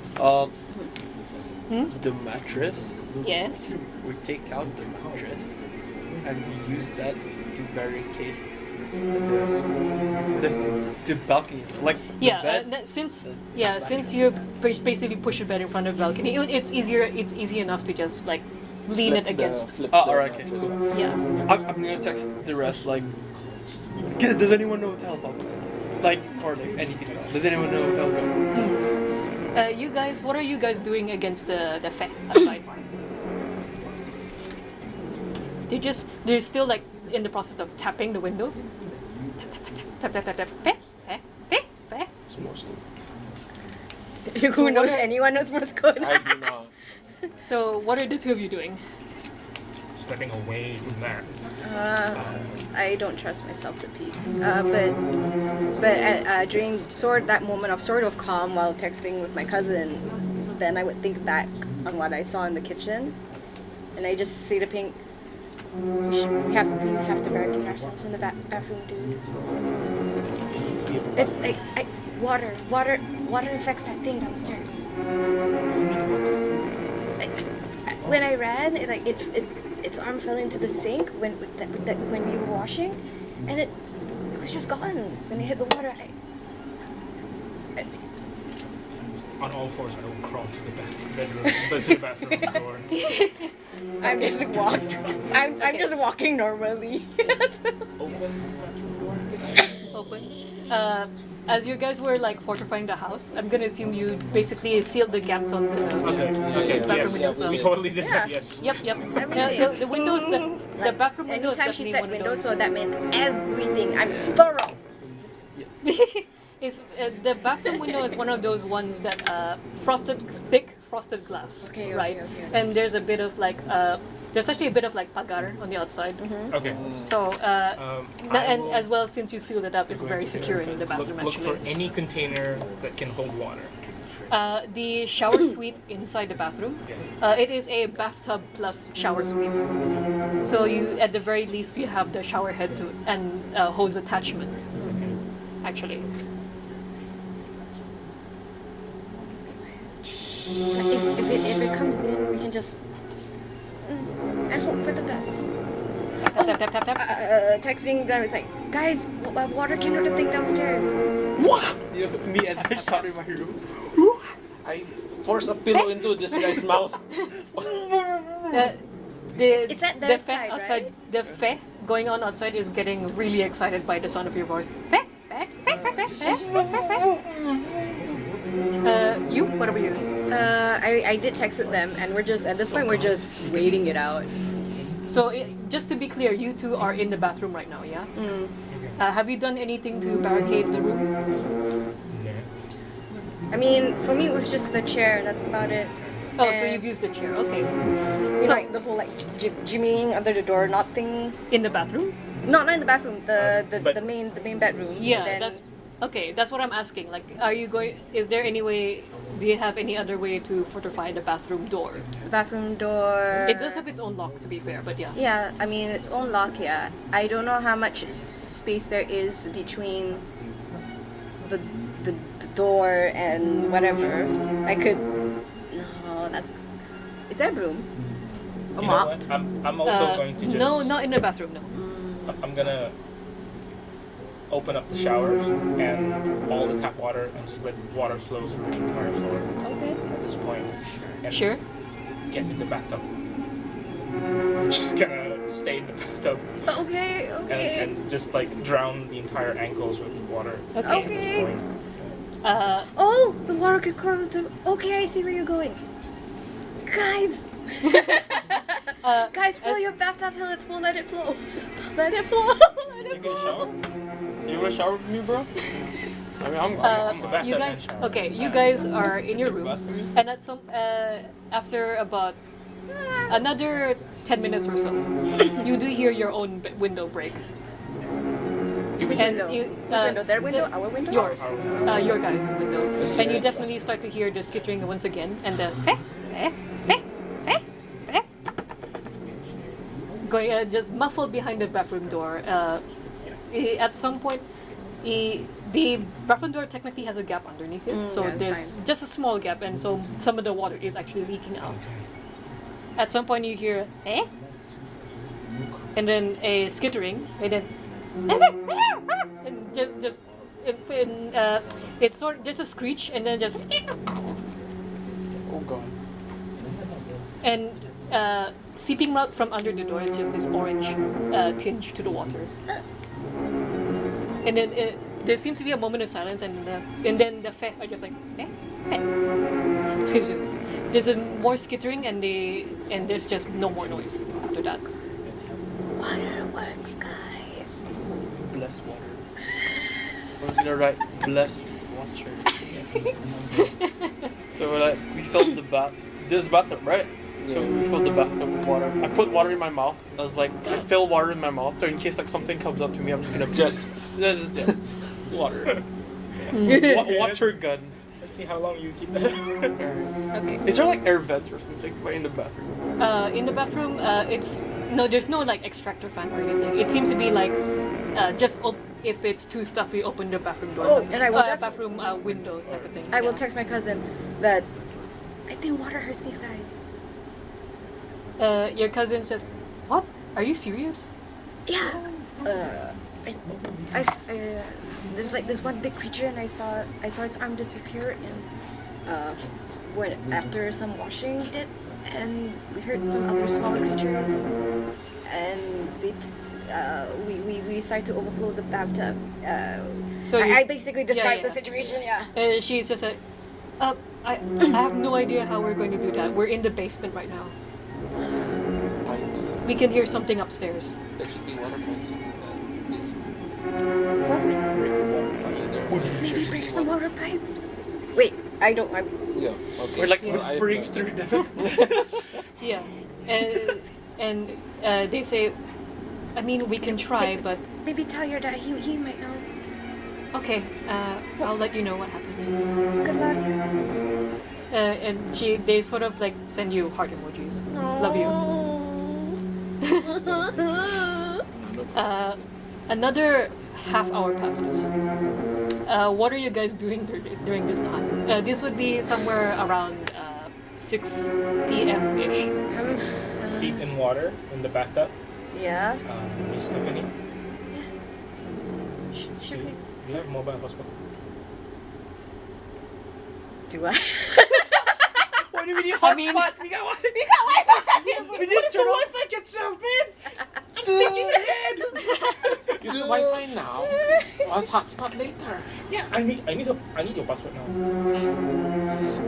The mattress. Yes. We take out the mattress and we use that to barricade the balconies. Like Yeah, the bed. since you basically push the bed in front of the balcony, it's easier. It's easy enough to just like lean it against. Alright, okay. Yeah. I'm gonna text the rest. Like, does anyone know what the hell's outside? Like, or like anything at all? Does anyone know what the hell's going on? You guys, what are you guys doing against the fe outside? They're still like in the process of tapping the window. Tap tap tap tap tap. Fe fe fe fe. It's Morse code. Who knows? Anyone knows Morse code? I do not. So what are the two of you doing? Stepping away from that. I don't trust myself to pee. But during that moment of sort of calm while texting with my cousin, then I would think back on what I saw in the kitchen, and I just say to Pink, we have to barricade ourselves in the bathroom, dude. It's water affects that thing downstairs. When I ran, its arm fell into the sink when we were washing, and it was just gone when it hit the water. On all fours, I will crawl to the bathroom door. I'm just walking normally. Open. As you guys were like fortifying the house, I'm gonna assume you basically sealed the gaps on the Okay, bathroom yes. window as well. We totally did that, Yeah. yes. Yep. The windows, the bathroom windows. Anytime she definitely said one of windows, those. so that meant everything. I'm thorough. Is the bathroom window is one of those ones that thick frosted glass, Okay, right? okay. And there's a bit of like there's actually a bit of like pagar on the outside. Okay. So I and will- as well, since you sealed it up, it's Going very to secure in the bathroom. look for Actually, any container that can hold water. the shower suite inside the bathroom, it is a bathtub plus shower suite. So you, at the very least, you have the shower head to and hose attachment. Actually. If it comes in, we can just and hope for the best. Tap, tap, tap, tap, tap. Texting them, it's like, guys, water came to the thing downstairs. Me as I shot in my room. I force a pillow into this guy's mouth. It's at their the side, outside. right? The fe going on outside is getting really excited by the sound of your voice. Fe, fe, fe, fe, fe, fe, fe, fe. You? What about you? I did text them, and we're just at this point we're just waiting it out. So just to be clear, you two are in the bathroom right now, yeah? Have you done anything to barricade the room? I mean, for me it was just the chair. That's about it. Oh, so And, you've used the chair. Okay. so like the whole like jimmying under the door knot thing. In the bathroom? Not in the bathroom. The But- main bedroom. Yeah, Then- that's okay. That's what I'm asking. Like, are you going? Is there any way? Do you have any other way to fortify the bathroom door? the bathroom door. It does have its own lock, to be fair, but yeah. Yeah, I mean its own lock. Yeah, I don't know how much space there is between the door and whatever. I could. No, that's. Is there a broom? A You know mop? what? I'm also going to just. No, not in the bathroom. No. I'm gonna open up the showers and all the tap water and just let water flow through the entire floor Okay. at this point. And Sure. Get in the bathtub. I'm just gonna stay in the bathtub Okay. Okay. and just like drown the entire ankles with water. Okay. Okay. Uh, Oh, the water could cover the. Okay, I see where you're going. Guys! Guys, fill as- your bathtub till it's full, let it flow. Let it flow. Let You it get a shower? flow. You wanna shower with me, bro? I mean, I'm It's a bathtub, You guys, man. okay, you guys are in your room, and at some after about another 10 minutes or so, you do hear your own window break. Which And window? you, Which window? Their window? Our window? Yours, your guys' window, This and you way. definitely start to hear the skittering once again, and the "Feh, feh, feh, feh, feh," going just muffled behind the bathroom door. At some point, the bathroom door technically has a gap underneath it, so yeah, it's there's fine. just a small gap, and so some of the water is actually leaking out. At some point, you hear "Eh," and then a skittering, and then and just it's sort of just a screech, and then just Oh god. and seeping out from under the door is just this orange tinge to the water. And then there seems to be a moment of silence, and then the feh are just like eh, feh. Excuse me. There's a more skittering, and there's just no more noise after that. Waterworks, guys. Bless water. I was gonna write bless water. So like we filled the bath. There's a bathtub, right? So we filled the bathtub with water. I put water in my mouth. I was like, fill water in my mouth. So in case like something comes up to me, I'm just gonna Just yeah, water. Water gun. Let's see how long you keep that. Okay. Is there like air vents or something like in the bathroom? In the bathroom, there's no like extractor fan or anything. It seems to be like just if it's too stuffy, open the bathroom door. Oh, and I will bathroom windows type of thing. I will yeah. text my cousin that I think water hurts these guys. Your cousin says, "What? Are you serious?" Yeah. There's like this one big creature, and I saw its arm disappear, and when after some washing we did, and we heard some other smaller creatures, and we decided to overflow the bathtub. So I basically described yeah. the situation. Yeah. She's just like, I have no idea how we're going to do that. We're in the basement right now. pipes. We can hear something upstairs. There should be water pipes in this. Maybe break some water pipes. Wait, I don't. Yeah. Okay. We're like Well, whispering I- through them. Yeah, and they say, I mean, we can try, but Maybe tell your dad. He might know. okay. I'll let you know what happens. Good luck. And they sort of like send you heart emojis. Love you. Another half hour passes. What are you guys doing during this time? This would be somewhere around 6 p.m. ish. Feet in water in the bathtub. Yeah. Miss Stephanie, Should do we? you have mobile hotspot? Do I? What do we need I mean- hotspot? We got Wi-Fi. We didn't turn off. Wi-Fi gets out, man. I'm thinking ahead. Use the Wi-Fi now. I'll hotspot later. Yeah, I need your password now.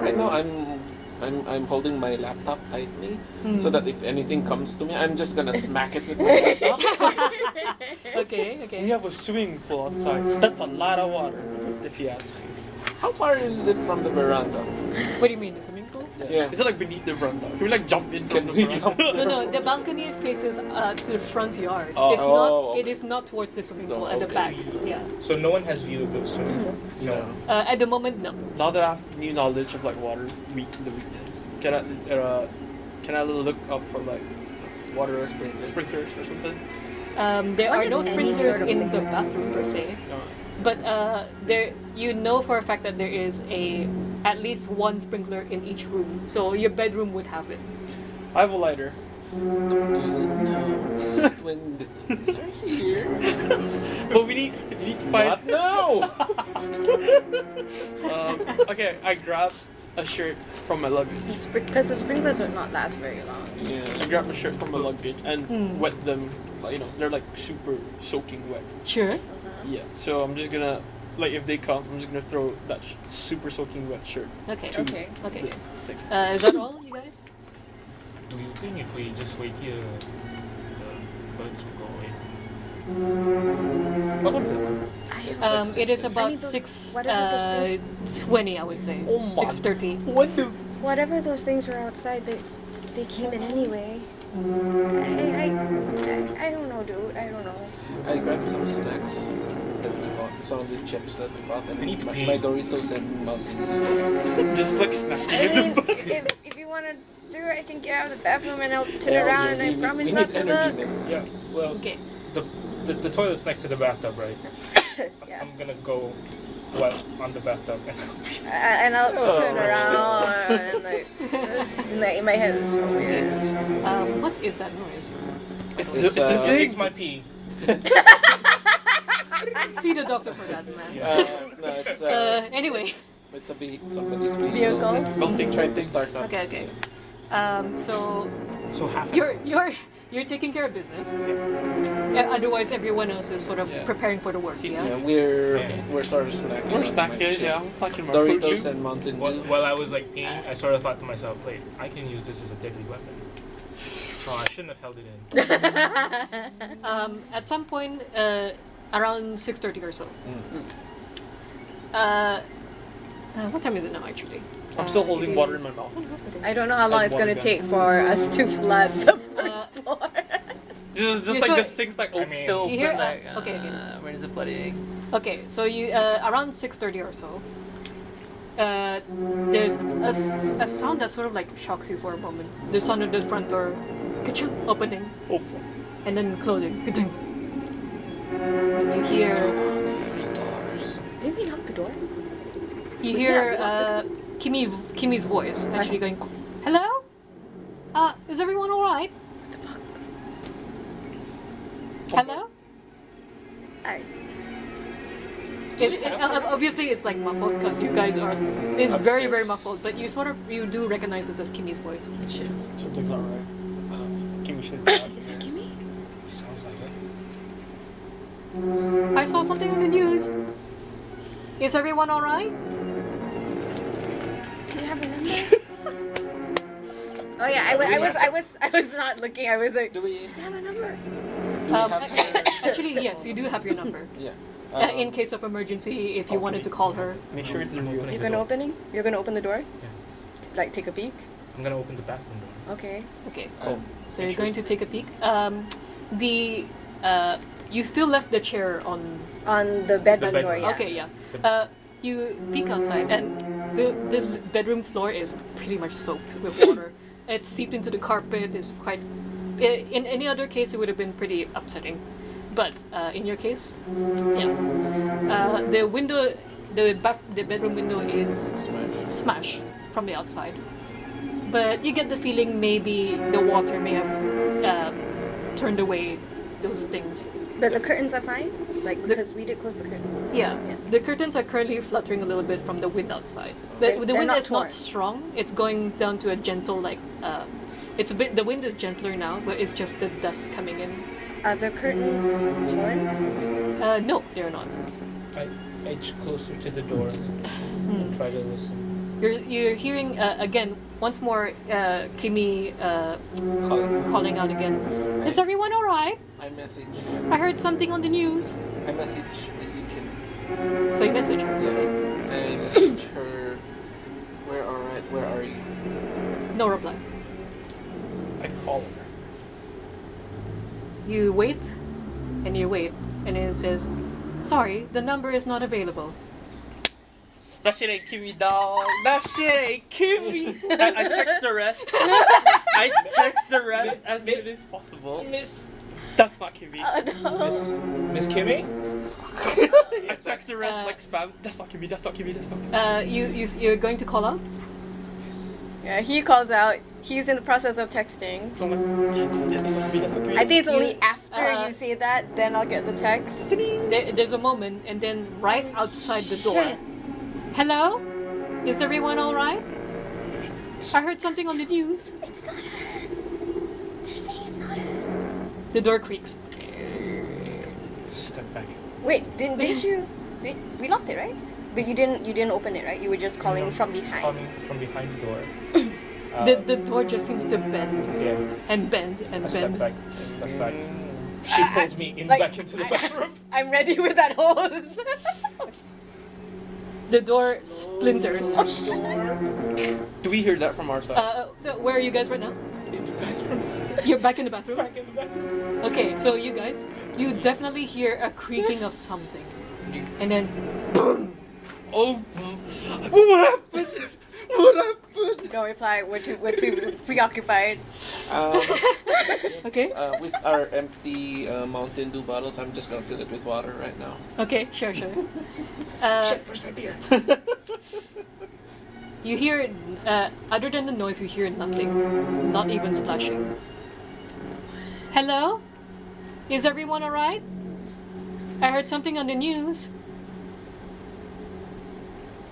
Right now, I'm holding my laptop tightly so that if anything comes to me, I'm just gonna smack it with my laptop. Okay. We have a swimming pool outside. That's a lot of water, if you ask me. How far is it from the veranda? What do you mean, the swimming pool? Yeah. Is it like beneath the veranda? Can we like jump in from Can the we veranda? jump? No, the balcony faces to the front yard. Oh. It's Oh, not. okay. It is not towards the swimming pool No, at the okay. back. Yeah. So no one has view of those swimming pool. No. At the moment, no. Now that I have new knowledge of like water, the weakness, can I look up for like water sprinklers or something? There What are if no any sprinklers sort of in the liquid bathroom per se, No. but you know for a fact that there is at least one sprinkler in each room. So your bedroom would have it. I have a lighter. Use it now. Use it when the things are here. But we need to find. Not now. Okay, I grabbed a shirt from my luggage. Because the sprinklers would not last very long. Yeah. I grabbed a shirt from my luggage and wet them. Like, you know, they're like super soaking wet. Sure. Yeah. So I'm just gonna like if they come, I'm just gonna throw that super soaking wet shirt. Okay. to Okay. Okay. the thing. Is that all, you guys? Do you think if we just wait here, the birds will go away? What time is it? It is I about need those- 6 whatever those things- 20, I would say. Oh my. 6:30. What the? Whatever those things were outside, they came in anyway. I don't know, dude. I don't know. I grabbed some snacks that we bought, some of the chips that we bought, and I need to pee. my Doritos and Mountain Dew. Just like snacking I in the mean, butt. if you want to do it, I can get out of the bathroom and I'll turn Yeah, around we and I need- promise we not need to energy, look. man. Yeah. Well, Okay. the toilet's next to the bathtub, right? Yeah. I'm gonna go on the bathtub and And I'll Oh. turn around and like my head is so weird. What is that noise? It's It's, the it's thing. my pee. See the doctor for that, man. No, it's Anyway. it's a somebody's Vehicle? Building. Trying to start up. Okay. So So half. you're taking care of business. Yeah, otherwise, everyone else is sort of Yeah. preparing for the worst. Yeah, Yeah. we're sort of snacking. We're on my snacking, chips. yeah. I'm snacking my fruit Doritos juice. and Mountain Dew. While I was like peeing, I sort of thought to myself, wait, I can use this as a deadly weapon. Oh, I shouldn't have held it in. At some point, around 6:30 or so. What time is it now, actually? I'm still holding water in my mouth. I don't know how long And it's gonna water take for us to flood the first floor. Just You like saw the it. sinks like I mean- still You hear- open like okay. when is it flooding? Okay, so you around 6:30 or so. There's a sound that sort of like shocks you for a moment. The sound of the front door, ka-chung, opening Oh. and then closing. Ka-chung. And you hear Did we lock the door? you Yeah, hear we locked Kimmy's voice actually going, "Hello? Is everyone all right? Hello?" I Obviously, it's like muffled because you guys are. It's very, very Upstairs. muffled, but you do recognize this as Kimmy's voice. shit. Something's not right. Give me shit. Is it Kimmy? Sounds like it. I saw something on the news. Is everyone all right? Do you have a number? Oh yeah, I was not looking. I was like, Do we do you have a number? have her? Actually, yes, you do have your number. Yeah. In case of emergency, if you wanted to call her. Make sure it's the real. You're gonna open the door? Yeah. Like take a peek? I'm gonna open the bathroom door. Okay. Okay, Oh, so you're going to take a peek. You still left the chair on. On the bedroom The door, bedroom. yeah. Okay, yeah. You peek outside, and the bedroom floor is pretty much soaked with water. It's seeped into the carpet. It's quite. In any other case, it would have been pretty upsetting, but in your case, yeah. The window, the bedroom window is smash. smashed from the outside, but you get the feeling maybe the water may have turned away those things. But the curtains are fine? Like, because we did close the curtains. Yeah. The curtains are currently fluttering a little bit from the wind outside. The They're wind not is torn. not strong. It's going down to a gentle it's a bit. The wind is gentler now, but it's just the dust coming in. Are the curtains torn? No, they're not. I edge closer to the door and try to listen. You're hearing again once more. Kimmy calling out again. Is everyone all right? I message I heard something on the news. Miss Kimmy. So you message her. Yeah. Okay. I message her. Where are you? No reply. I call her. You wait, and it says, "Sorry, the number is not available." That shit ain't Kimmy, dog. That shit ain't Kimmy. I text the rest. I text the rest as soon as possible. Miss. That's not Kimmy. Miss Kimmy? I text the rest like spam. That's not Kimmy. That's not Kimmy. That's not Kimmy. You're going to call out? Yeah, he calls out. He's in the process of texting. I'm like, that's not Kimmy. That's not Kimmy. I think it's only You- after you say that, then I'll get the text. There's a moment, and then right outside the door. Shit. Hello? Is everyone all right? I heard something on the news. It's not her. They're saying it's not her. The door creaks. Step back. Wait, didn't you? We locked it, right? But you didn't open it, right? You were just calling No, from behind. Calling from behind the door. The door just seems to bend Yeah. and bend and I step bend. back. I step back. She pulls me back into the bathroom. I'm ready with that hose. The door splinters. Do we hear that from our side? So where are you guys right now? In the bathroom. You're back in the bathroom? Back in the bathroom. Okay, so you guys, you definitely hear a creaking of something. And then, Oh, what happened? What happened? Don't reply. We're too preoccupied. okay, With our empty Mountain Dew bottles, I'm just gonna fill it with water right now. okay, sure. Shit, where's my beer? You hear, other than the noise, you hear nothing. Not even splashing. Hello? Is everyone alright? I heard something on the news.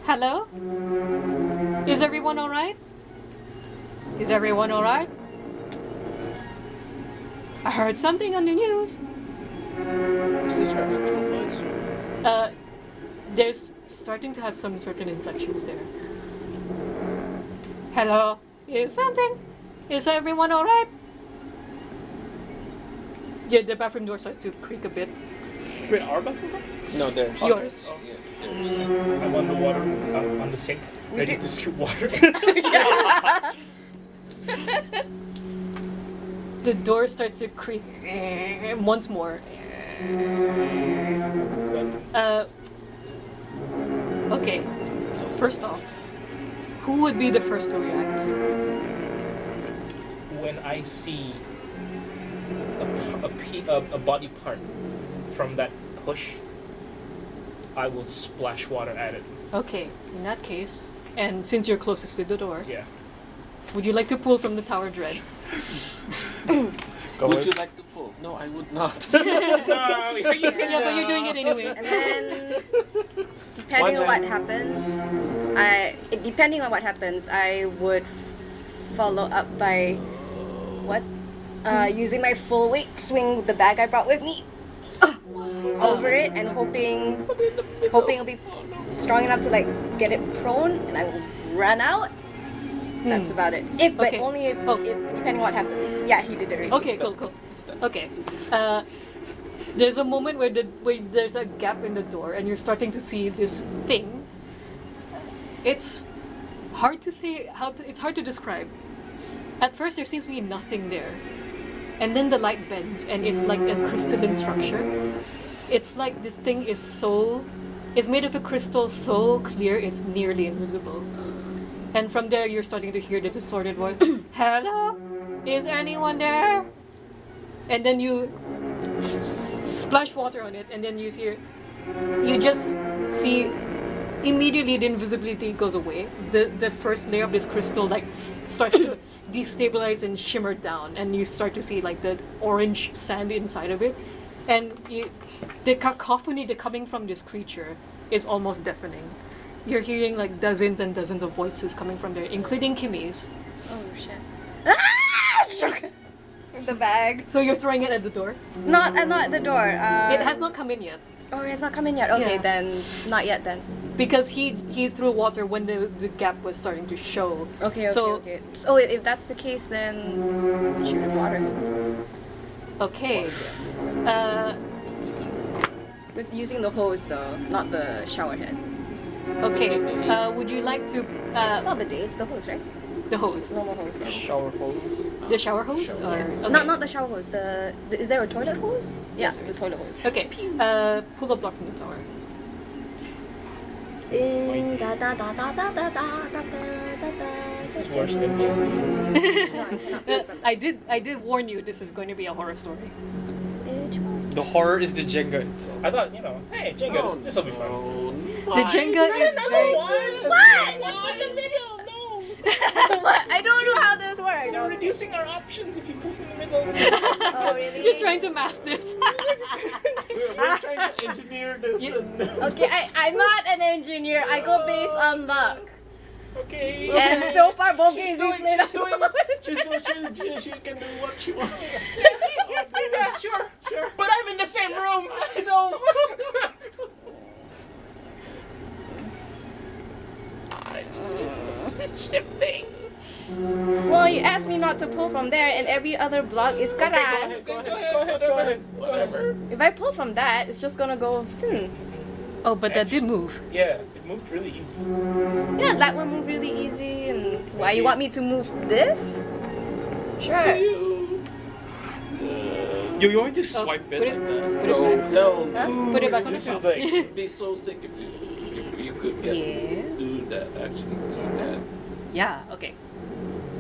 Hello? Is everyone alright? Is everyone alright? I heard something on the news. Is this her actual voice? There's starting to have some certain inflections there. Hello? Is everyone alright? Yeah, the bathroom door starts to creak a bit. Wait, our bathroom? No, there's Yours. Yeah, there's. I'm on the water, on the sink, ready to scoop water. The door starts to creak once more. Okay, so first off, who would be the first to react? When I see a body part from that push, I will splash water at it. Okay, in that case, and since you're closest to the door, Yeah. would you like to pull from the tower dread? Would you like to pull? No, I would not. Yeah, but you're doing it anyway. And then, depending on what happens, I would follow up by what? Using my full weight, swing the bag I brought with me over it, and hoping it'll be strong enough to like get it prone, and I will run out. That's about it. But Okay. only if depending on what happens. Yeah, he did it already. Okay, cool. Okay. There's a moment where there's a gap in the door, and you're starting to see this thing. It's hard to say it's hard to describe. At first, there seems to be nothing there, and then the light bends, and it's like a crystalline structure. It's like this thing it's made of a crystal so clear it's nearly invisible. And from there, you're starting to hear the distorted voice. Hello? Is anyone there? And then you splash water on it, and then you just see immediately the invisibility goes away. The first layer of this crystal like starts to destabilize and shimmer down, and you start to see like the orange sand inside of it. And the cacophony coming from this creature is almost deafening. You're hearing like dozens and dozens of voices coming from there, including Kimmy's. Oh shit! The bag. So you're throwing it at the door? Not at the door. It has not come in yet. Oh, it has not come in yet. Okay, Yeah. then not yet then. Because he threw water when the gap was starting to show. Okay. So- So if that's the case, then shoot with water. Okay. With using the hose though, not the shower head. Okay. Would you like to It's not the day, it's the hose, right? the hose? Normal hose. Yeah. Shower hose. The shower hose? Or, okay. Not the shower hose. Is there a toilet hose? Yeah, Yes, there the is. toilet hose. Okay. Pull a block from the tower. This is worse than me. No, I cannot. do it from I did warn you this is going to be a horror story. Which one? The horror is the Jenga itself. I thought, hey, Jenga, this will be fun. The Jenga is very What? the video, no. What? I don't know how this works. We're reducing our options if you move in the middle. Oh, really? You're trying to math this. We're trying to engineer this. Okay, I'm not an engineer. I go based on luck. Okay. And so far, both games doing- we played she's doing- she can do what she wants. Yeah, sure. But I'm in the same room. I know. It's shifting. Well, you asked me not to pull from there, and every other block is kara. Go ahead. Whatever. If I pull from that, it's just gonna go. Oh, but that did move. Yeah, it moved really easy. Yeah, that one moved really easy. And why you want me to move this? Sure. You want me to swipe it put it- like that? Put it No, back. hell, Huh? dude. Put it back on the This is shelf. like- It'd be so sick if you could get Yes. do that. Actually, do that. Yeah. Okay.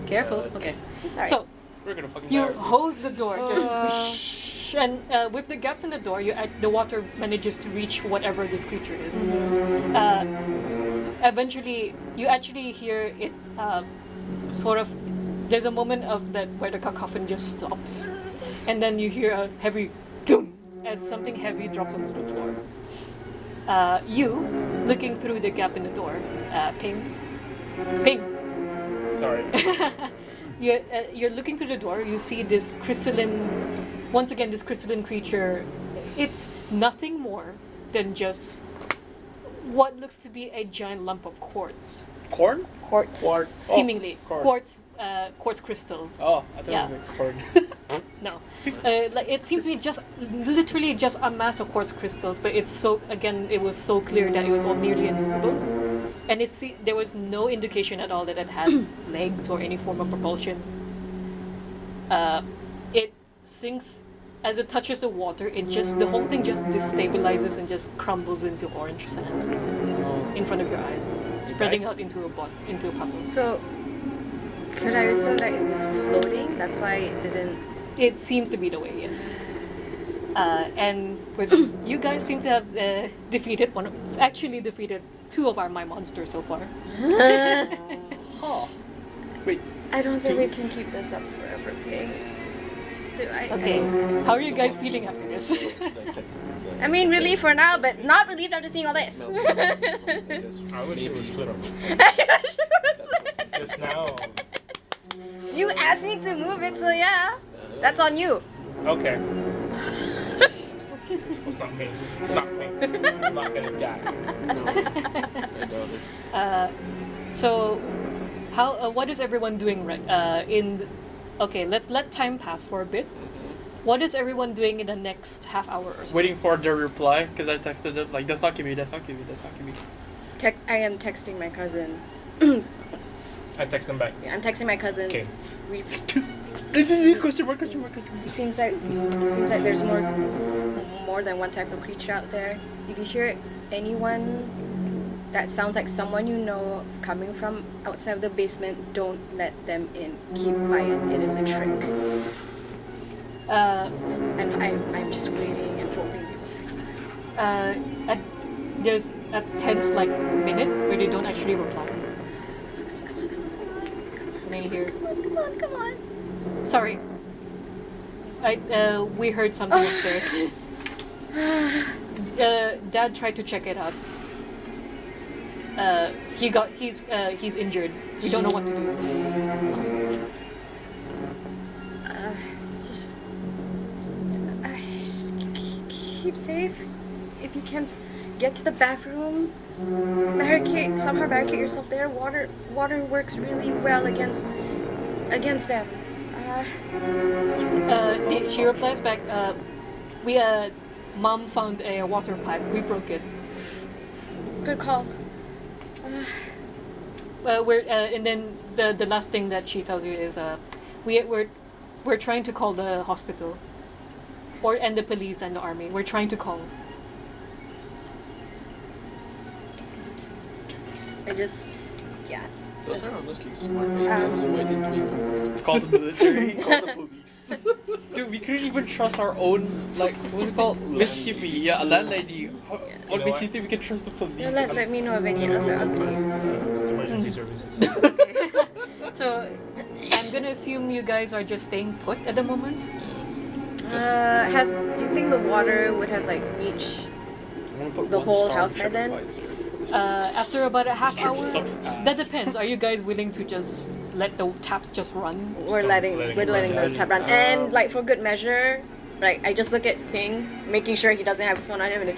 Careful. Okay. Okay. Sorry. So We're gonna fucking you die. hose the door, just and with the gaps in the door, the water manages to reach whatever this creature is. Eventually, you actually hear it sort of. There's a moment of that where the cacophony just stops, and then you hear a heavy doom as something heavy drops onto the floor. You, looking through the gap in the door, ping. Sorry. You're looking through the door. You see this crystalline, once again, this crystalline creature. It's nothing more than just what looks to be a giant lump of quartz, Corn? Quartz. seemingly quartz. quartz crystal. Oh, I thought Yeah. it was like corn. No, like it seems to be just literally just a mass of quartz crystals. But it's so again, it was so clear that it was all nearly invisible, and there was no indication at all that it had legs or any form of propulsion. It sinks as it touches the water. The whole thing just destabilizes and just crumbles into orange sand in front of your eyes, spreading out into a puddle. So, could I assume that it was floating? That's why it didn't. It seems to be the way, yes. And you guys seem to have defeated defeated two of my monsters so far. Huh. Wait, I don't think we can keep this up forever, Ping. Do I? Okay, how are you guys feeling after this? I mean, relief for now, but not relieved after seeing all this. No, I guess I wish it maybe was flip. Just now. You asked me to move it, so yeah. That's on you. Okay. It's not me. It's not me. I'm not gonna die. No, I doubt it. So, what is everyone doing right? Okay, let's let time pass for a bit. What is everyone doing in the next half hour or so? waiting for the reply because I texted it like that's not Kimmy, that's not Kimmy, that's not Kimmy. I am texting my cousin. I text them back. Yeah, I'm texting my cousin. Okay. Question mark. Seems like there's more than one type of creature out there. If you hear anyone that sounds like someone you know coming from outside of the basement, don't let them in. Keep quiet. It is a trick. And I'm just waiting and hoping they will text back. There's a tense minute where they don't actually reply. And then you hear, Come on. sorry. We heard something upstairs. Dad tried to check it out. He's injured. We don't know what to do. Just keep safe. If you can, get to the bathroom. Somehow barricade yourself there. Water works really well against them. She replies back. Mom found a water pipe. We broke it. Good call. And then the last thing that she tells you is we're trying to call the hospital, and the police and the army. We're trying to call. Those are honestly smart ideas. Why didn't we Call the military. call the police? Dude, we couldn't even trust our own what's it called? Miss Kimmy, yeah, a landlady. What makes you think we can trust the police? Let me know of any other updates. Emergency services. So I'm gonna assume you guys are just staying put at the moment. Do you think the water would have reached? I'm gonna put the one whole star house on by then? TripAdvisor. After about a half This trip hour. sucks ass. That depends. Are you guys willing to just let the taps just run? We're letting the tap run, and for good measure, Right, I just look at Ping, making sure he doesn't have his phone on him, and then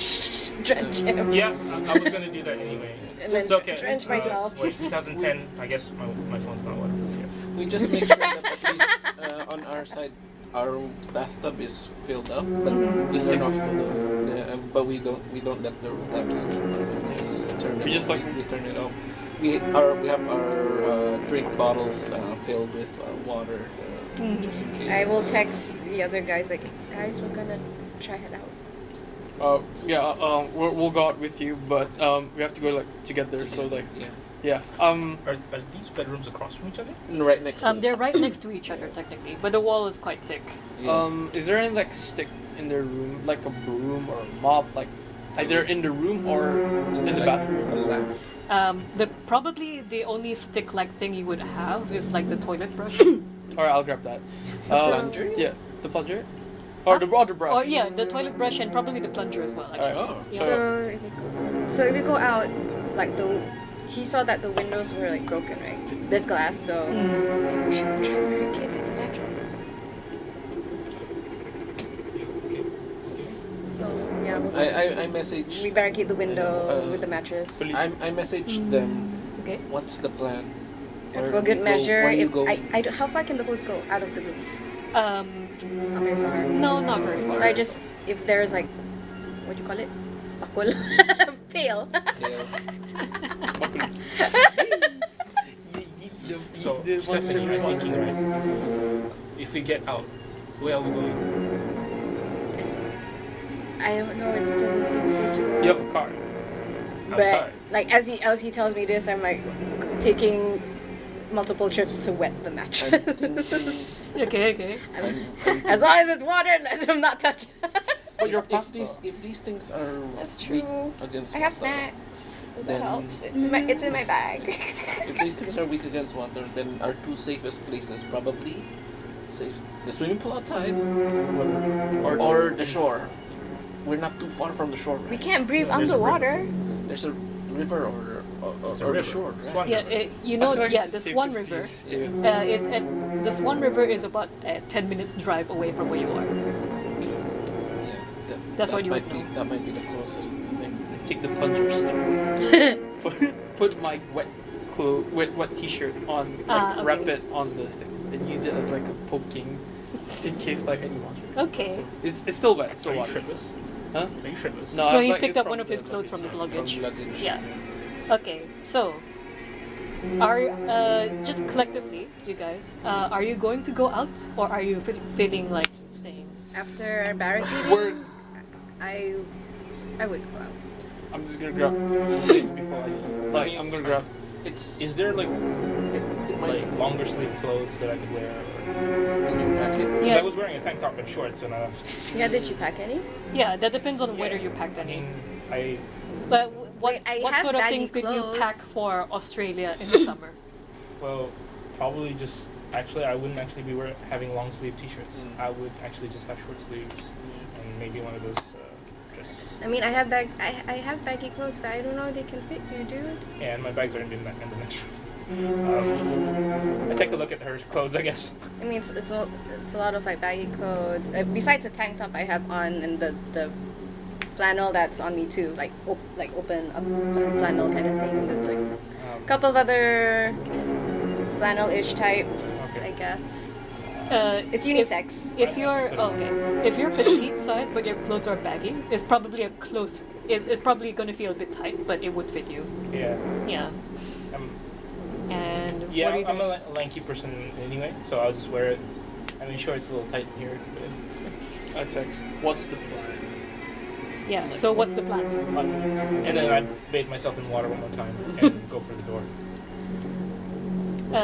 drench him. Yeah, I was gonna do that anyway. And It's then okay. drench myself. Wait, 2010. I guess my phone's not waterproof yet. We just make sure that at least on our side, our bathtub is filled up, but The sink is not- filled up. but we don't let the taps keep running. We just turn it. We just, like- we turn it off. We have our drink bottles filled with water, just in case. I will text the other guys like, guys, we're gonna try it out. We'll go out with you, but we have to go like together. So like, yeah, Are these bedrooms across from each other? right next. to They're right next to each other technically, but the wall is quite thick. yeah. is there any like stick in their room, like a broom or a mop, like either in the room or in the bathroom? A lamp. Probably the only stick-like thing you would have is like the toilet brush. Alright, I'll grab that. The plunger? Yeah, the plunger, or the brush. Or yeah, the toilet brush and probably the plunger as well. Actually. Oh, Yeah. So if we go out, like he saw that the windows were like broken, right? This glass, so maybe we should try barricade with the bathrooms. So yeah, I message. we barricade the window Uh, with the mattress. I messaged them. Okay. What's the plan? And Where for good you go- measure, where you if going? how far can the hose go out of the room? Not very far. No, not very far. So I just, if there's like, what do you call it? Bakul. Pail. So Stephanie, I'm thinking, right? If we get out, where are we going? I don't know, it doesn't seem safe to go. You have a car. But Outside. like as he tells me this, I'm like taking multiple trips to wet the mattress. Okay. As long as it's water, let him not touch. But your if pasta. if these things are That's weak true. against I have water, snacks. That Then- helps. It's in my bag. if these things are weak against water, then our two safest places probably the swimming pool outside or the shore. We're not too far from the shore. We Right? can't breathe There's a underwater. There's a river or the shore. Right? Swan Yeah, River. you know, I feel like yeah, it's the the Swan safest to River. just do it. The Swan River is about 10 minutes drive away from where you are. Okay. Yeah, That's that what you might would be. know. That might be the closest thing. Take the plunger stick. put my wet t-shirt on, like wrap okay. it on the stick, and use it as like a poking, in case like any monster. Okay. So it's still wet. It's Are still you water. shirtless? Huh? Are you shirtless? No, No, I'm he like, picked it's up from one of his the clothes from the From luggage. luggage. Yeah. Okay, so are just collectively, you guys, are you going to go out or are you feeling like staying? After barricading, We're- I would go out. I'm just gonna grab things before I leave. Like I'm gonna grab. It's Is there like it might like longer sleeve clothes that I could wear? did you pack it? Because Yeah. I was wearing a tank top and shorts when I left. Yeah, did you pack any? Yeah, that depends on whether Yeah. you packed I any. mean, I But what Wait, I what have sort of baggy things did you pack clothes. for Australia in the summer? well probably just actually I wouldn't actually be having long sleeve t-shirts. Mm. I would actually just have short sleeves and maybe one of those dress. I mean, I have baggy clothes, but I don't know if they can fit you, dude. Yeah, and my bags are in the next room. I take a look at her clothes, I guess. I mean, it's a lot of like baggy clothes. Besides the tank top I have on and the flannel that's on me too, like open up flannel kind of thing. That's like a couple of other flannel-ish types, Okay. I guess. It's If- unisex. If you're if you're petite size but your clothes are baggy, it's probably it's probably going to feel a bit tight, but it would fit you. Yeah. Yeah. I'm, And yeah, what do you I'm guys? a lanky person anyway, so I'll just wear it. I mean, sure, it's a little tight here, but I text. What's the plan? Yeah. So what's the plan? and then I bathe myself in water one more time and go for the door.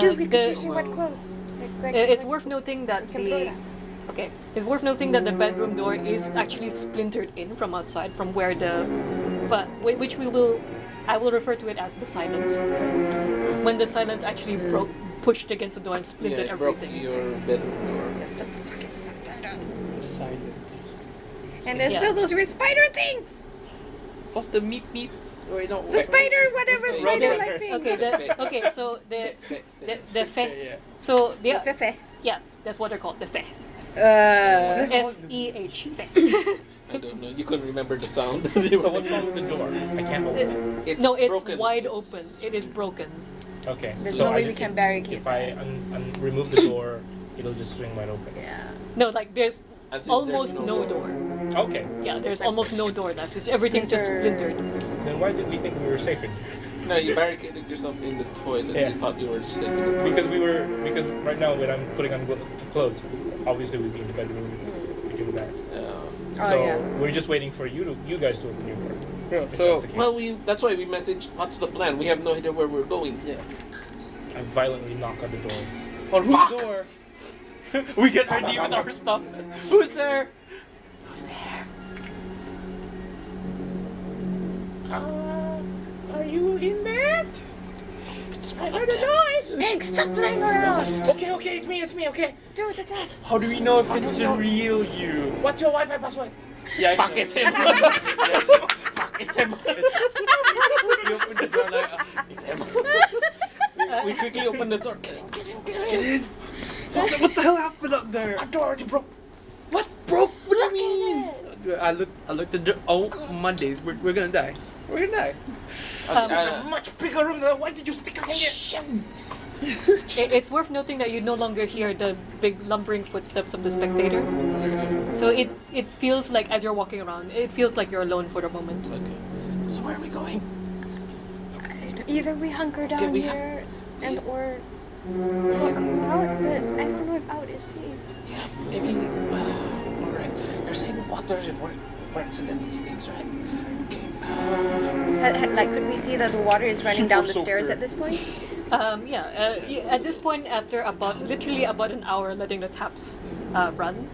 Dude, we could the- use your wet clothes. it's worth noting that we can throw the that. okay. It's worth noting that the bedroom door is actually splintered in from outside, from where the, but which I will refer to it as the silence. When the silence actually pushed against the door and splintered Yeah, it broke everything. your bedroom door. Just to fucking smack that up. The silence. And there's Yeah. still those weird spider things. What's the meep meep? Wait, no. The wait. spider, whatever Okay. spider-like thing. Okay, so the fe, Yeah. so The yeah, fefe. yeah, that's what they're called, the fe. F-E-H. I don't know. You couldn't remember the sound. So what's wrong with the door? I can't open it. It's No, it's broken. wide It's- open. It is broken. Okay. There's so no way I- we can if- barricade If I remove the door, it'll just swing wide open. Yeah. No, like there's As in almost there's no door. Okay. Yeah, there's almost no door left. Everything's just Splintered. splintered. Then why did we think we were safe in here? No, you barricaded yourself in the toilet. Yeah. You thought you were safe in the toilet. Because right now when I'm putting on clothes, obviously we'd be in the bedroom. We do that. Oh, So yeah. we're just waiting for you guys to open your door. Yeah, If so- that's the case. Well, that's why we messaged. What's the plan? We have no idea where we're going. Yeah. I violently knock on the door. On Fuck! whose door? We get ready with our stuff. Who's there? Who's there? Are you in there? I heard a noise. Nick, stop playing around! Okay, it's me, okay. Do it to death! How do we know if it's the real you? What's your Wi-Fi password? Yeah, Fuck, it's him. Fuck, it's him. You open the door like, It's him. We quickly opened the door. Get in. get in. What the hell happened up there? Our door already broke. What broke? What do you mean? I looked at the. Oh, Mondays. We're gonna die. We're gonna die. Um, This is a much bigger room. Why did you stick us in here? It's worth noting that you no longer hear the big lumbering footsteps of the spectator. So it feels like as you're walking around, it feels like you're alone for the moment. Okay. So where are we going? Either we hunker down Okay, we here and yeah. or walk out, but I don't know if out is safe. Yeah, maybe. All right. You're saying water works against these things, right? Okay. Like, could we see that the water is running Super down the stairs soaker. at this point? At this point, after literally about an hour letting the taps run,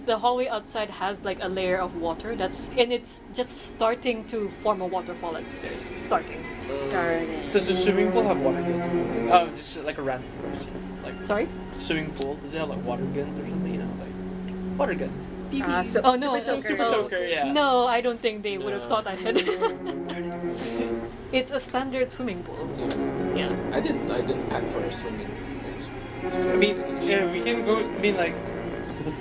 the hallway outside has like a layer of water it's just starting to form a waterfall at the stairs. Starting. Starting. Does the swimming pool have water guns? Oh, just like a random question. Like Sorry? swimming pool, does it have like water guns or something? You know, like water guns. Oh no, Super soaker, yeah. No, I don't think they would have No. thought ahead. It's a standard swimming pool. Yeah. I didn't pack for swimming. It's. I mean, yeah, we can go. I mean, like,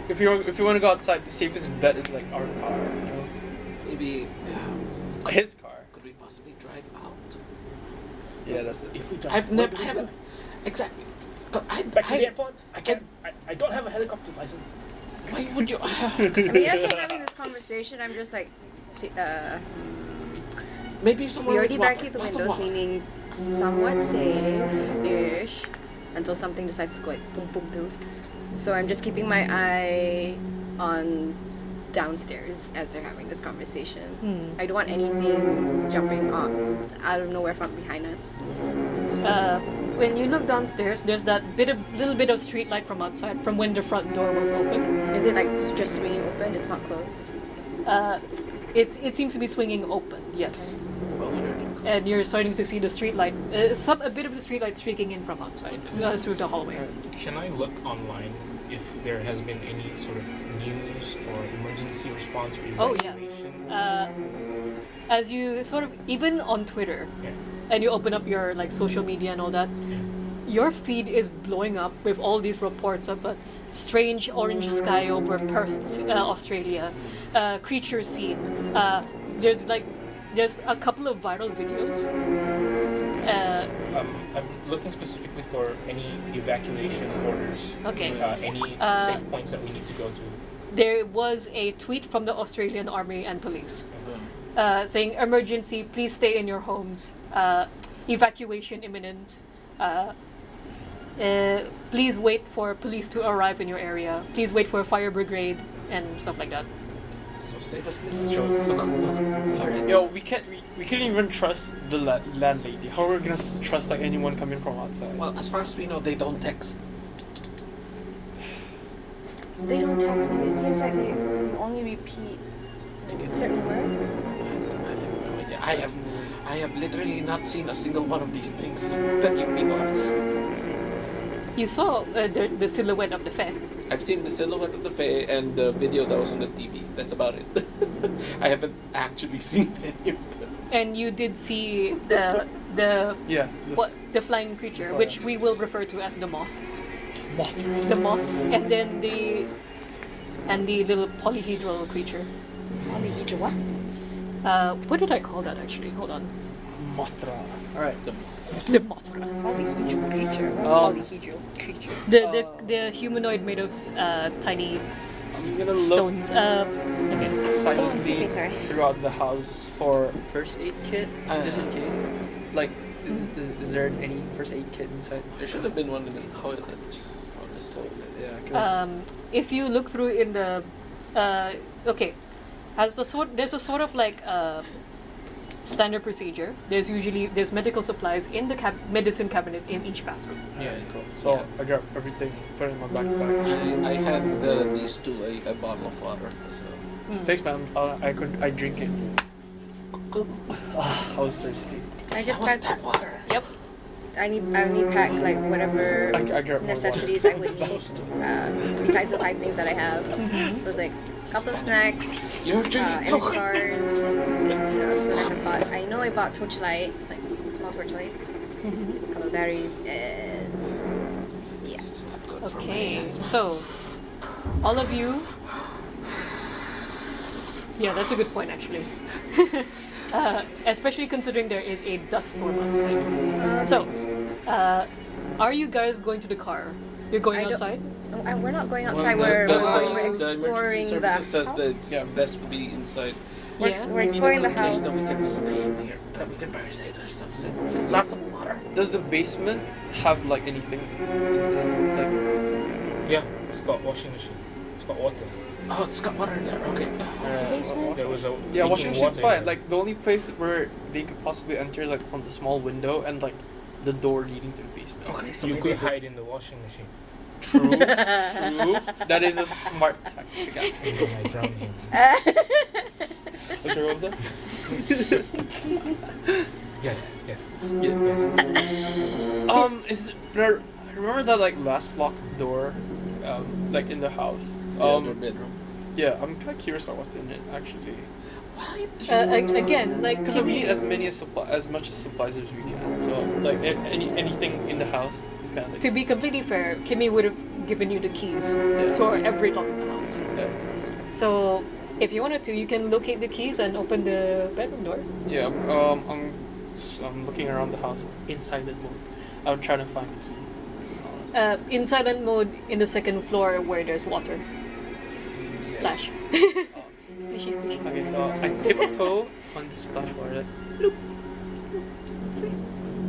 if you want to go outside, the safest bet is like our car. You know, Maybe. his car. Could we possibly drive out? Yeah, that's it. If we drive, I where do we haven't. go? Exactly. Back to the airport. I don't have a helicopter's license. Why would you? I mean, as we're having this conversation, I'm just like, Maybe we somewhere. already with water. barricaded the Lots of windows, water. meaning somewhat safe-ish, until something decides to go like boom, boom, boom. So I'm just keeping my eye on downstairs as they're having this conversation. I don't want anything jumping out of nowhere from behind us. When you look downstairs, there's that little bit of street light from outside, from when the front door was open. Is it like just swinging open? It's not closed. It seems to be swinging open, yes. Well, we already. And you're starting to see the street light, a bit of the street light streaking in from outside through the hallway. Can I look online if there has been any sort of news or emergency response or Oh, yeah. evacuation? As you sort of even on Twitter, Yeah. and you open up your like social media and all that, your feed is blowing up with all these reports of a strange orange sky over Perth, Australia, creature seen. There's a couple of viral videos. I'm looking specifically for any evacuation orders. Okay. Any safe points that we need to go to. There was a tweet from the Australian Army and Police saying, "Emergency, please stay in your homes. Evacuation imminent. Please wait for police to arrive in your area. Please wait for a fire brigade," and stuff like that. So save us, please. Look. All right. Yo, we can't even trust the landlady. How are we gonna trust like anyone coming from outside? Well, as far as we know, they don't text. They don't text me. It seems like they only repeat certain words. I have no idea. I have literally not seen a single one of these things that you people have seen. You saw the silhouette of the fair. I've seen the silhouette of the Fae and the video that was on the TV. That's about it. I haven't actually seen any of them. And you did see the Yeah. flying creature, flying which we will refer to as the moth. the moth, and then the little polyhedral creature. Polyhedra what? What did I call that actually? Hold on. Mothra. Alright. The Mothra. Polyhedral creature. Oh. Polyhedral creature. The humanoid made of tiny I'm gonna look stones. Okay. Oh, excuse me, silently sorry. throughout the house for first aid kit, just in Uh. case. Like, is there any first aid kit inside? There should have been one in the toilet. Or this toilet. Yeah. Can I- If you look through in the, okay, there's a sort of like standard procedure. There's medical supplies in the medicine cabinet in each bathroom. Yeah, cool. So I grab everything, put it in my backpack. I had these two, a bottle of water. So. Thanks, ma'am. I drink it. I was thirsty. I just That was had. tap water. Yep. I need pack like whatever I grab more necessities I would need besides the 5 things that I have. So it's like a couple of snacks, You're drinking energy Coke. bars. So I know I bought torchlight, like a small torchlight, a couple of berries, and yeah. This is not good for me. Okay. So, all of you. Yeah, that's a good point actually. Especially considering there is a dust storm outside. So, are you guys going to the car? You're going I don't- outside? No, we're not going outside. Well, we're the exploring emergency the services says house. that it's Yeah. best to be inside. We're, Yeah. we're We need a exploring the good place house. that we can stay in here. That we can barricade ourselves in. Lots of water. Does the basement have like anything? Like, Yeah, it's got washing machine. It's got water. Oh, it's got water in there. Okay. There was a yeah, washing leaking machine's water fine. in Like the only place where they could possibly enter, like from the small window and like the door leading to the basement. Okay, so you maybe could the- hide in the washing machine. True. True. That is a smart tactic. Actually. And then I drowned him. What's your what was that? Yes, yes. Yes. Is there? Remember that like last locked door, like in the house. The other bedroom. Yeah, I'm kind of curious on what's in it actually. Why do Again, like Because we need as much as supplies as we can. So like anything in the house is kind of like. to be completely fair, Kimmy would have given you the keys for every lock in the house. Yeah. So if you wanted to, you can locate the keys and open the bedroom door. Yeah. I'm looking around the house in silent mode. I'm trying to find the key. In silent mode in the second floor where there's water. Splash. Splishy, splishy. Okay, so I tiptoe on the splash water, like, bloop,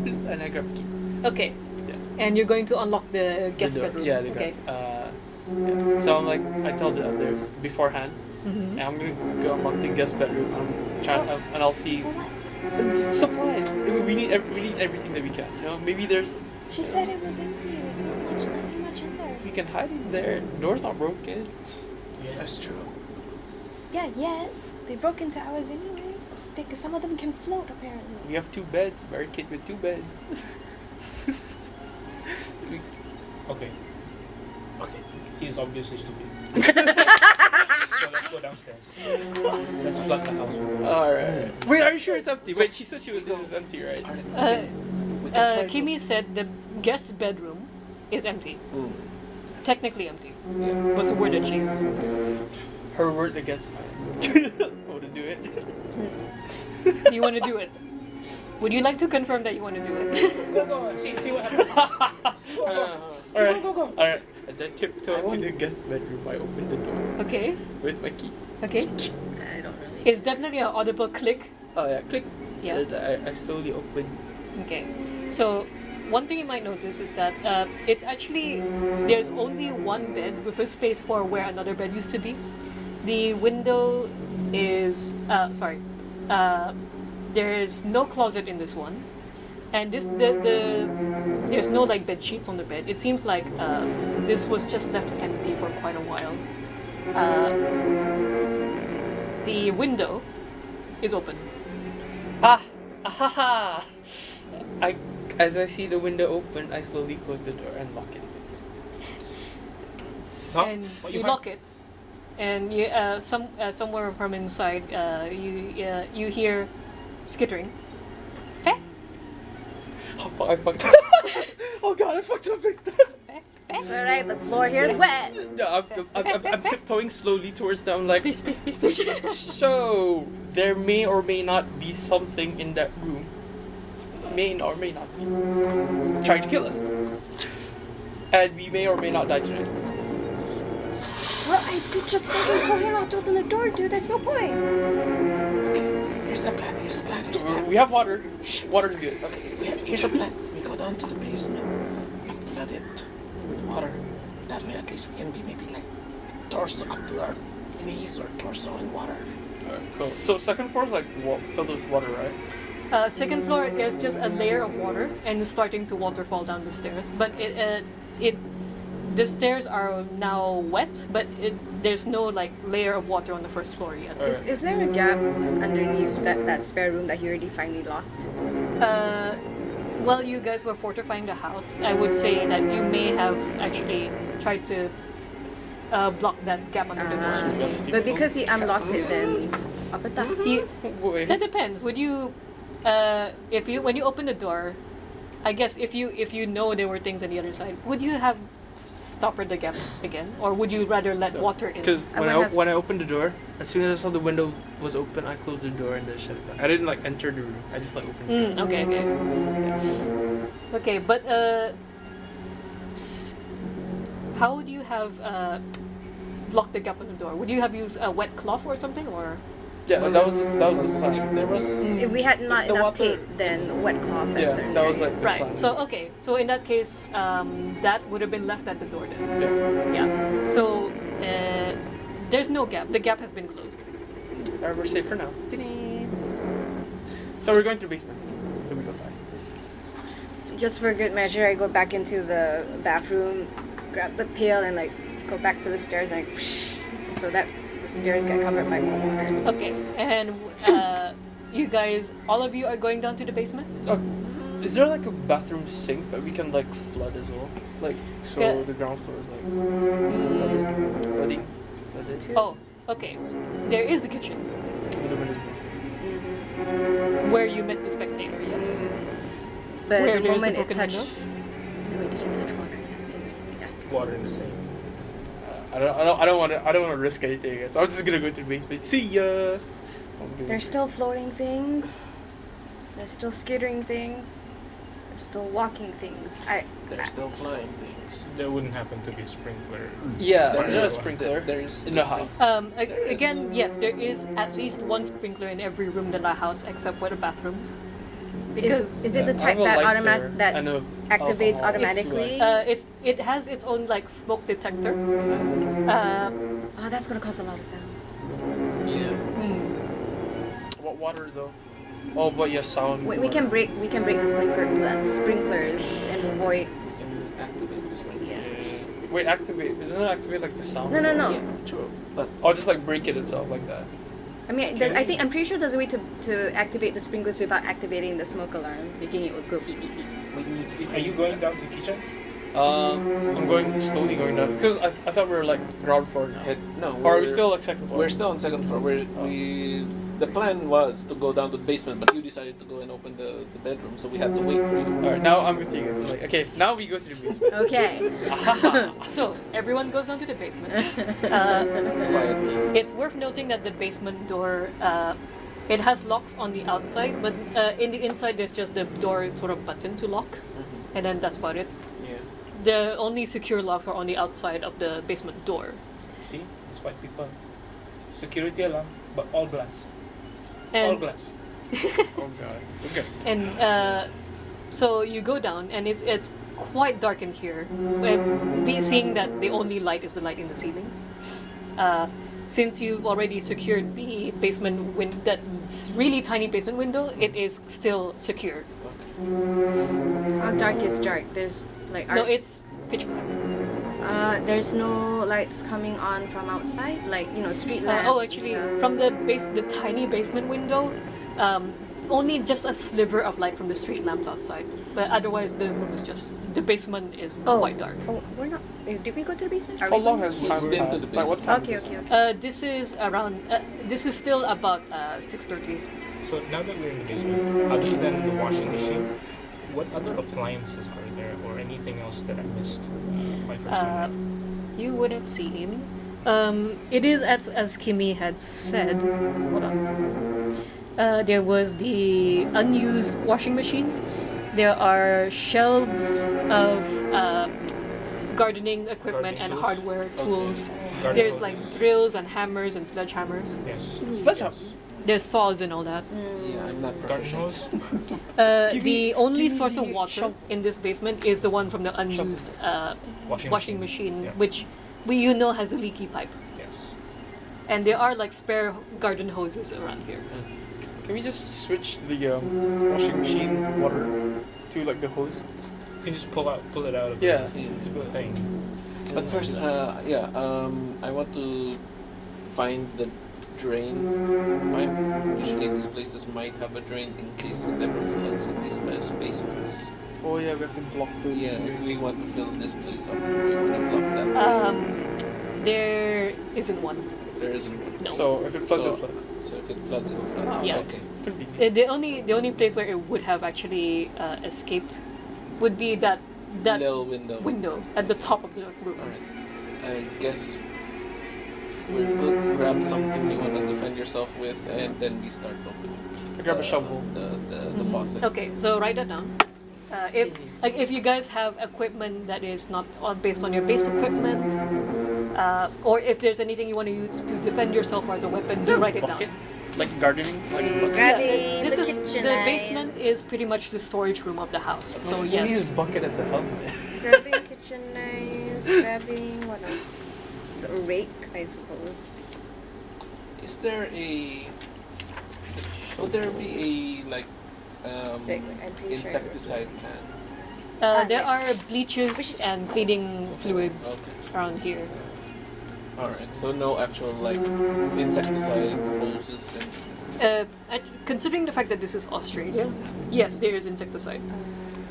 bloop, and I grab the key. Okay. Yeah. And you're going to unlock the guest door. bedroom. Yeah, the okay. guest. Yeah. So I'm like, I tell the others beforehand, Mhm. and I'm gonna go unlock the guest bedroom. I'm trying, and I'll see supplies. We need everything that we can. You know, maybe there's She said it was empty. There's nothing much in there. we can hide in there. Door's not broken. That's true. Yeah. They broke into ours anyway. Some of them can float apparently. We have 2 beds, barricade with 2 beds. Okay, Okay. he's obviously stupid. So let's go downstairs. Let's flood the house with water. Alright. Wait, are you sure it's empty? Wait, she said it was empty, right? Alright. Uh, We can try Kimmy said the guest bedroom is empty. Mm. Technically empty. Yeah. Was the word that she used. Her word against mine. I want to do it. You want to do it? Would you like to confirm that you want to do it? Go. See what happens. Alright. Go. Alright. As I I tiptoe to want- the guest bedroom, I open the door Okay. with my keys. Okay. I don't really. It's definitely an audible click. Oh yeah, click. Yeah. And I slowly open. Okay. So, one thing you might notice is that it's actually there's only one bed with a space for where another bed used to be. The window is there is no closet in this one, and there's no like bed sheets on the bed. It seems like this was just left empty for quite a while. The window is open. Ahaha! As I see the window open, I slowly close the door and lock it. Huh? And What you you lock it, and you somewhere from inside you hear skittering. Fe, Oh fuck! I fucked up. Oh god! I fucked up big time. fe, Alright, the floor here is wet. Yeah, I'm tiptoeing slowly towards them, like. Please, please, please, please. So there may or may not be something in that room. May or may not be trying to kill us, and we may or may not die tonight. Well, I just fucking told you not to open the door, dude. There's no point. Here's the plan. Here's the plan. Here's the plan. We have water. Water is good. Okay, here's the plan. We go down to the basement. We flood it with water. That way, at least we can be maybe like torso up to our knees or torso in water. Alright, cool. So second floor is like filled with water, right? Second floor is just a layer of water and it's starting to waterfall down the stairs. But the stairs are now wet, but there's no like layer of water on the first floor yet. Is there a gap underneath that spare room that you already finally locked? While you guys were fortifying the house, I would say that you may have actually tried to block that gap under the door. But because he unlocked it, then apa tak? Wait. That depends. Would you, when you open the door, I guess if you know there were things on the other side, would you have stoppered the gap again, or would you rather let water in? Because I would have- when I opened the door, as soon as I saw the window was open, I closed the door and then shut it back. I didn't like enter the room. I just like opened the door. Okay. Okay, but how would you have blocked the gap on the door? Would you have used a wet cloth or something, or? Yeah, that was the plan. If there was If we had not If the enough water- tape, then wet cloth and Yeah, certain that was like areas. the Right. plan. So okay. So in that case, that would have been left at the door then. Yeah. Yeah. So there's no gap. The gap has been closed. Alright, we're safe for now. So we're going to the basement. So we go fine. Just for good measure, I go back into the bathroom, grab the pail, and like go back to the stairs, and so that the stairs get covered by more water. Okay. And you guys, all of you are going down to the basement. Is there like a bathroom sink that we can like flood as well? Like so Yeah. the ground floor is like flooded. Oh, okay. There is a kitchen With the windows broken. where you met the spectator. Yes. But Where the there's the moment it broken touched, window? no, it didn't touch water. Yeah. Water in the sink. I don't want to risk anything. So I'm just gonna go to the basement. See ya. There's still floating things. There's still skittering things. There's still walking things. There's still flying things. There wouldn't happen to be a sprinkler. Yeah, There's there's a a- sprinkler. There's in the house. Again, yes, there is at least one sprinkler in every room in the house except for the bathrooms. Because Is it the I have type a that lighter that and a activates alcohol. automatically? it has its own like smoke detector. Oh, that's gonna cause a lot of sound. Yeah. What water though? Oh, but yes, sound. We can break the sprinklers and avoid. We can activate this one. Wait, activate. Doesn't it activate like the sound? No. Yeah, true. But Or just like break it itself like that. I mean, I'm pretty sure there's a way to activate the sprinklers without activating the smoke alarm, making it would go beep beep beep. we need to Are you going down to the kitchen? I'm slowly going down because I thought we were like ground floor now. No. Or are we still like second floor? We're still on second floor. The plan was to go down to the basement, but you decided to go and open the bedroom, so we had to wait for you. Alright, now I'm with you. Like, okay, now we go to the basement. Okay. So everyone goes down to the basement. Quietly. It's worth noting that the basement door, it has locks on the outside, but in the inside there's just the door sort of button to lock, and then that's about it. Yeah. The only secure locks are on the outside of the basement door. See, it's white people. Security alarm, but all glass. All And glass. Oh god. Okay. and so you go down, and it's quite dark in here. Seeing that the only light is the light in the ceiling. Since you've already secured the basement that really tiny basement window, it is still secure. How dark is dark? There's like No, it's pitch black. there's no lights coming on from outside, like street lamps. Actually, and stuff. from the tiny basement window, only just a sliver of light from the street lamps outside. But otherwise, the room is the basement is quite dark. Oh, we're not. Did we go to the basement? Are How we long going? has We've time been to passed? the Like what time? Okay, is it? okay. This is around. This is still about 6:30. So now that we're in the basement, other than the washing machine, What other appliances are there, or anything else that I missed? My first time. You would have seen. It is as Kimmy had said. Hold on. There was the unused washing machine. There are shelves of gardening equipment Gardening and tools? hardware tools. Garden There's hoses. like drills and hammers and sledgehammers. Yes. Sledgehammer. There's saws and all that. Yeah, I'm not Garden proficient. hose. Give The me- only give me source of the water shovel. in this basement is the one from the unused washing machine, Yeah. which has a leaky pipe. Yes. And there are like spare garden hoses around here. Can we just switch the washing machine water to like the hose? You can just pull it out of Yeah. the thing. But first, I want to find the drain pipe. Usually these places might have a drain in case it ever floods in these basements. Oh yeah, we have to block the. Yeah, if we want to fill this place up, we want to block that drain. There isn't one. There isn't one. No. So if it floods, So- it floods. So if it floods, it'll flood. Yeah. Okay. Convenient. The only place where it would have actually escaped would be that Little window. window at the top of the room. Alright. I guess if we're good, grab something you want to defend yourself with, and then we start opening. I grab a shovel. The faucet. Okay, so write that down. If you guys have equipment that is not based on your base equipment, or if there's anything you want to use to defend yourself or as a weapon, do write it down. Bucket? Like gardening? Like bucket? Grabbing This the is kitchen the basement knives. is pretty much the storage room of the house. So We use yes, bucket as a helmet. Grabbing kitchen knives, grabbing what else? A rake, I suppose. Is there a? Would there be a like I'm pretty sure insecticide can? there Okay. are bleaches and cleaning fluids Okay. around here. Alright. So no actual like insecticide hoses and. Considering the fact that this is Australia, yes, there is insecticide.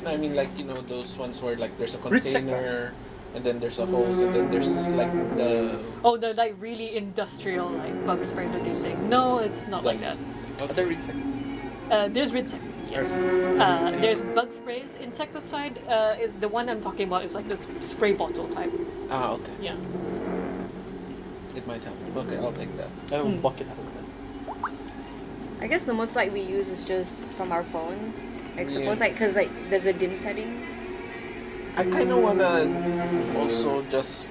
I mean, like those ones where like there's a Root container, and then there's a hose, and then there's like the. Oh, the like really industrial like bug spray looking thing. No, it's not like that. Other insect. There's rid. Yes. There's bug sprays. Insecticide. The one I'm talking about is like this spray bottle type. Ah, okay. Yeah. It might help. Okay, I'll take that. I have a bucket. I guess the most like we use is just from our phones. I suppose Yeah. like because like there's a dim setting. I kind of wanna also just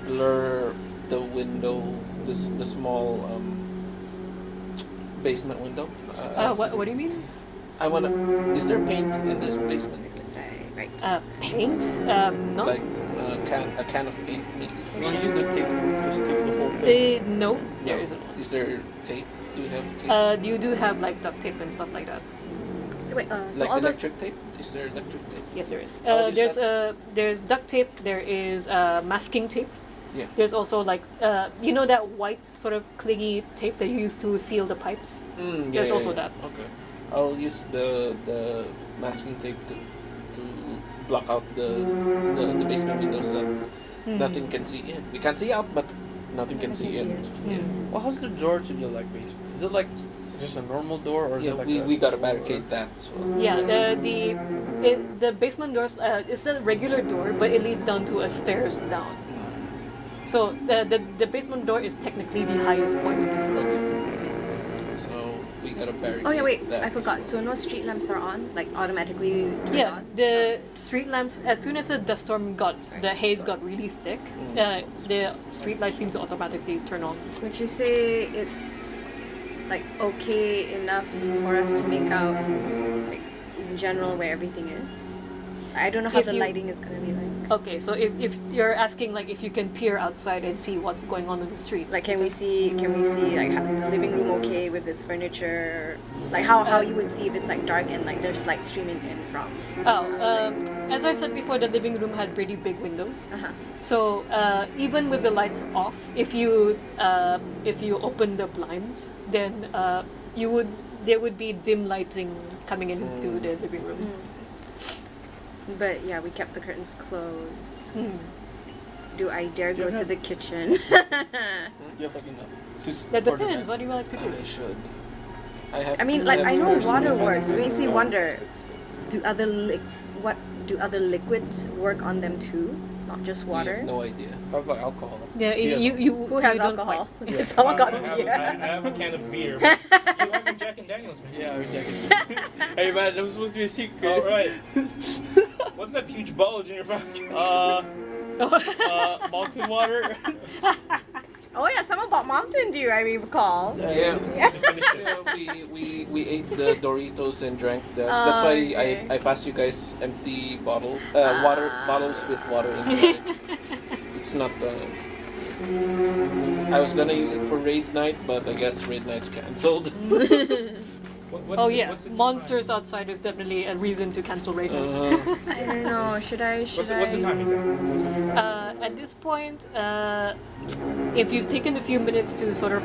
blur the window, the small basement window. What do you mean? I wanna. Is there paint in this basement? Right. Paint? No. Like a can of paint, maybe. You want to use the tape? Just tape the whole thing. No, there isn't one. Is there tape? Do you have tape? You do have like duct tape and stuff like that. So wait. So Like all electric those. tape? Is there electric tape? Yes, there is. I'll use There's duct tape. There is masking tape. Yeah. There's also like that white sort of clingy tape that you use to seal the pipes. There's also that. Okay. I'll use the masking tape to block out the basement window so that nothing can see in. We can see out, but nothing can see in. Yeah. Well, how's the door to the like basement? Is it like just a normal door, or is Yeah, it like we gotta barricade that as well. Yeah, the basement doors. It's a regular door, but it leads down to a stairs down. So the basement door is technically the highest point of this building. So we gotta barricade. Oh yeah, wait. that I as forgot. well. So no street lamps are on, like automatically turned Yeah, on. the street lamps. As soon as the dust storm the haze got really thick, the street lights seem to automatically turn on. Would you say it's like okay enough for us to make out, like in general, where everything is? I don't know how If the you- lighting is gonna be like. Okay, so if you're asking like if you can peer outside and see what's going on in the street, Like, can we see like the living room okay with its furniture? Like how you would see if it's like dark and like there's light streaming in from. as I said before, the living room had pretty big windows. Uh huh. So even with the lights off, if you open the blinds, then there would be dim lighting coming into the living room. But yeah, we kept the curtains closed. Mm. Do I dare go Yeah. to the kitchen? You have like enough. That depends. What do you like to do? I should. I have. I mean, I like have I know spares water in my works. family. We see wonder. do other liquids work on them too? Not just We water. have no idea. I have like alcohol. Yeah, Yeah. you Who has you don't alcohol? quite- Someone got I have, beer. I have a can of beer. But you like my Jack and Daniels, man? Yeah, we're checking. Hey man, that was supposed to be a secret. All right. What's that huge bulge in your pocket? Mountain water. Oh yeah, someone bought Mountain Dew. I recall. Yeah. Yeah. We ate the Doritos and drank that. That's why okay. I passed you guys empty water bottles with water inside. It's not I was gonna use it for raid night, but I guess raid night's cancelled. Oh yeah, monsters outside is definitely a reason to cancel raid. I don't know. Should I? What's the time exactly? At this point, if you've taken a few minutes to sort of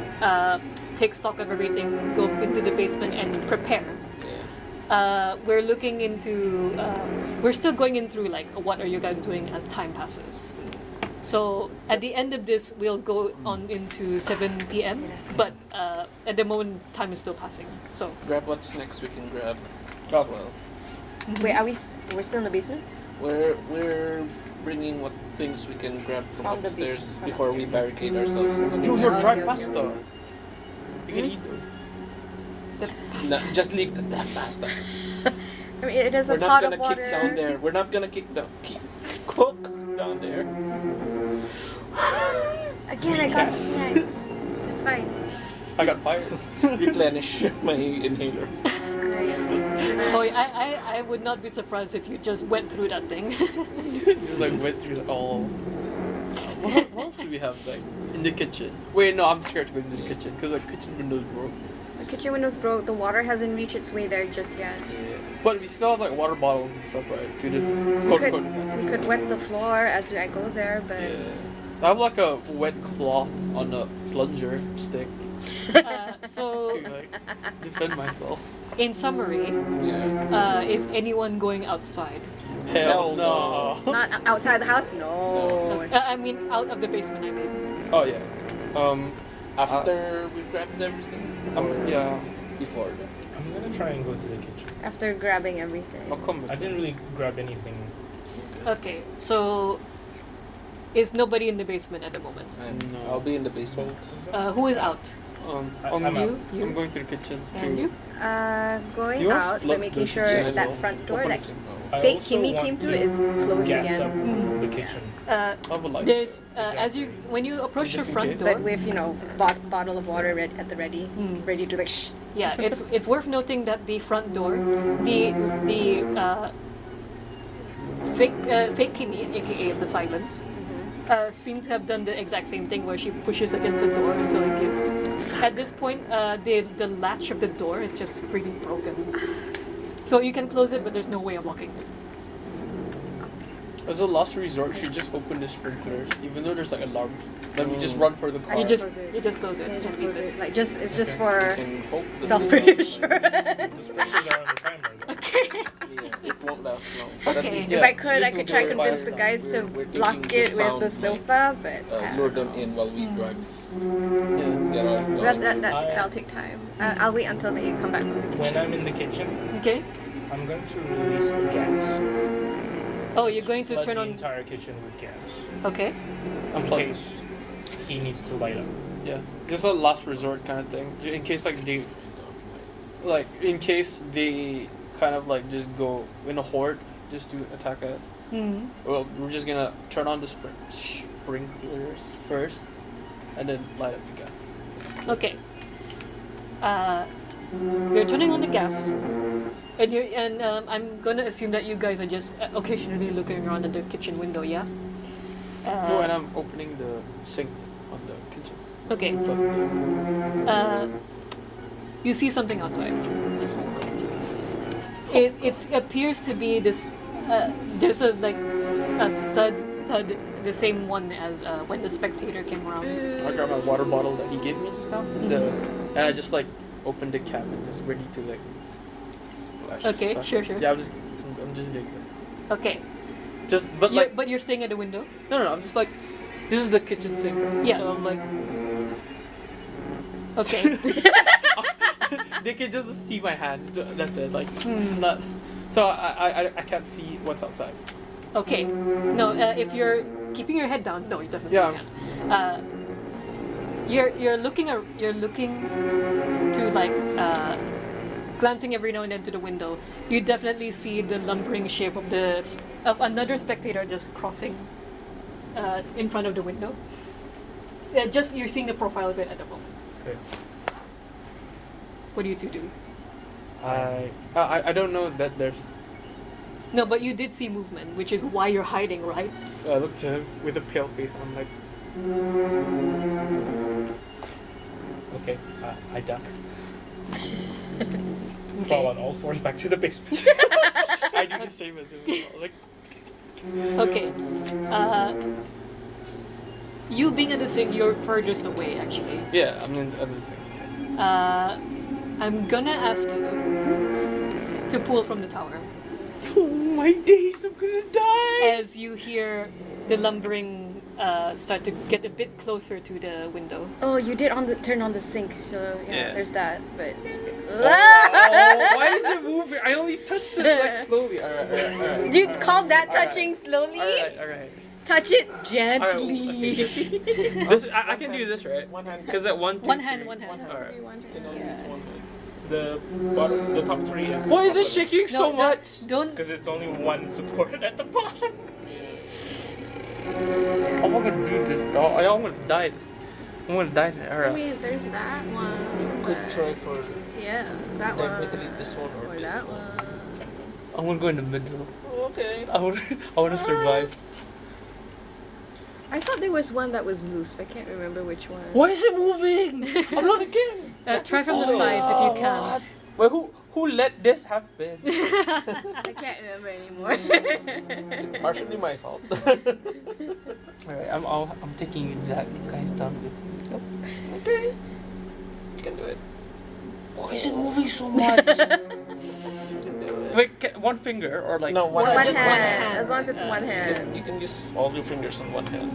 take stock of everything, go into the basement and prepare. Yeah. We're looking into. We're still going in through like what are you guys doing as time passes. So at the end of this, we'll go on into 7 p.m. But at the moment, time is still passing. So Grab what's next we can grab Oh. as well. Wait, are we? We're still in the basement. We're bringing what things we can grab from On the upstairs from before we upstairs. barricade ourselves in the Yo, basement. your Okay, dry okay, pasta. okay. You can eat them. the No, just leave the damn pasta. I mean, it is a We're not pot gonna of water. kick down there. We're not gonna cook down there. Again, I got snacks. It's fine. I got fired. Replenish my inhaler. Oh, I would not be surprised if you just went through that thing. Just like went through all. What else do we have like in the kitchen? Wait, no, I'm scared to go into the kitchen because the kitchen window's broke. The kitchen windows broke. The water hasn't reached its way there just yet. Yeah. But we still have like water bottles and stuff, right? To the We quote could, unquote. we could wet the floor as I go there, but Yeah. I have like a wet cloth on a plunger stick So to like defend myself. in summary, Yeah. is anyone going outside? Hell Hell no. not outside the house. No. I mean, out of the basement. I mean. Oh yeah. After we've grabbed everything? Or Yeah. before that? I'm gonna try and go to the kitchen. After grabbing everything. I'll come with I didn't really grab anything. Okay, so is nobody in the basement at the moment? No. I'll be in the basement. Who is out? I'm I'm You? You? I'm going to the kitchen And too. you? Going You wanna out, flood but making the sure kitchen as that well? front door Open that it. I fake also Kimmy want came to through is closed gas again. up the kitchen. I would like. There's as you when you approach the Just in front case. door. But with bottle of water at the ready, ready to like shh. Yeah, it's worth noting that the front door, the fake Kimmy, aka the silence, seem to have done the exact same thing where she pushes against the door until it gives. At this point, the latch of the door is just freaking broken. So you can close it, but there's no way of locking it. As a last resort, you should just open the sprinklers, even though there's like alarms. Then we just run for the car. I You just just close it. you just close it. Can you just and leave close it. it? Like it's just You for can hope that self this- reassurance. The sprinklers are on the timer though. Yeah, it won't last long. But at Okay. least, Yeah, If I could, I this could will try go convince by the guys to We're block thinking it the with the sound sofa, but I lure don't them know. in while we drive. Yeah. Get out. That'll take time. I'll wait until they come back from the When kitchen. I'm in the kitchen, Okay. I'm going to release the gas. Oh, you're going to Flood turn the on. entire kitchen with gas. Okay. I'm In flooding. case he needs to light up. Yeah, just a last resort kind of thing. In case in case they kind of like just go in a horde just to attack us. Hmm. Well, we're just gonna turn on the sprinklers first, and then light up the gas. Okay. You're turning on the gas, and I'm gonna assume that you guys are just occasionally looking around at the kitchen window, yeah? Oh, and I'm opening the sink on the kitchen. Okay. You see something outside. It appears to be this. There's a thud, the same one as when the spectator came around. I got my water bottle that he gave me just now, and I just like opened the cap and just ready to like. Splash. Okay, sure. Yeah, I'm just doing this. Okay, But like, but you're staying at the window. no, I'm just like, this is the kitchen sink, right? Yeah. So I'm like, Okay. they can just see my hands. That's it. Like, Hmm. not. So I can't see what's outside. Okay. No, if you're keeping your head down, no, you definitely Yeah. can't. You're looking to like glancing every now and then to the window. You definitely see the lumbering shape of another spectator just crossing in front of the window. Just you're seeing the profile of it at the moment. Okay. What do you two do? I don't know that there's. No, but you did see movement, which is why you're hiding, right? I look to him with a pale face and I'm like, Okay. I duck. Crawl on all fours back to the basement. I do the same as him. Like, Okay. You being at the sink, you're furthest away actually. yeah, I'm the same. I'm gonna ask you to pull from the tower Oh my days, I'm gonna die! as you hear the lumbering start to get a bit closer to the window. Oh, you did turn on the sink, so Yeah. there's that. But Oh, why is it moving? I only touched it like slowly. Alright. you call that touching slowly? Alright. Touch it Alright, gently. okay. This, I can do this, right? One hand. Because at one Hand. Alright. You can only use one hand. The top three is. Why is it shaking so much? Don't. Because it's only one support at the bottom. I'm not gonna do this, dog. I'm gonna die. I'm gonna die. I Alright. mean, there's that one. Could but- try for Yeah, that one. technically this one or Or this that one. one. I'm gonna go in the middle. Okay. I wanna survive. I thought there was one that was loose, but I can't remember which one. Why is it moving? I'm not again. Try from the sides if you can't. Wait, who let this happen? I can't remember anymore. Partially my fault. Alright, I'm taking you that guys down with me. Okay. You can do it. Why is it moving so much? You can do it. Wait, one finger or like No, one One hand. just hand. one hand. As long as it's one Just- hand. you can use all your fingers on one hand.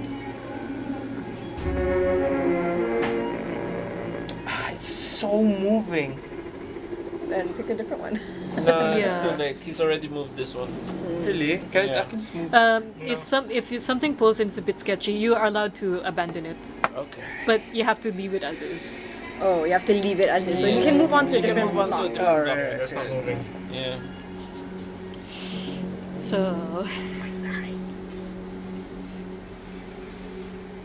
It's so moving. Then pick a different one. No, it's Yeah. too late. He's already moved this one. Really? I Yeah. can smooth. If something pulls and it's a bit sketchy, you are allowed to abandon it, Okay. but you have to leave it as is. Oh, you have to leave it as is. So you can move on to a You can different move on to a block. different Alright. block. That's not moving. Yeah. So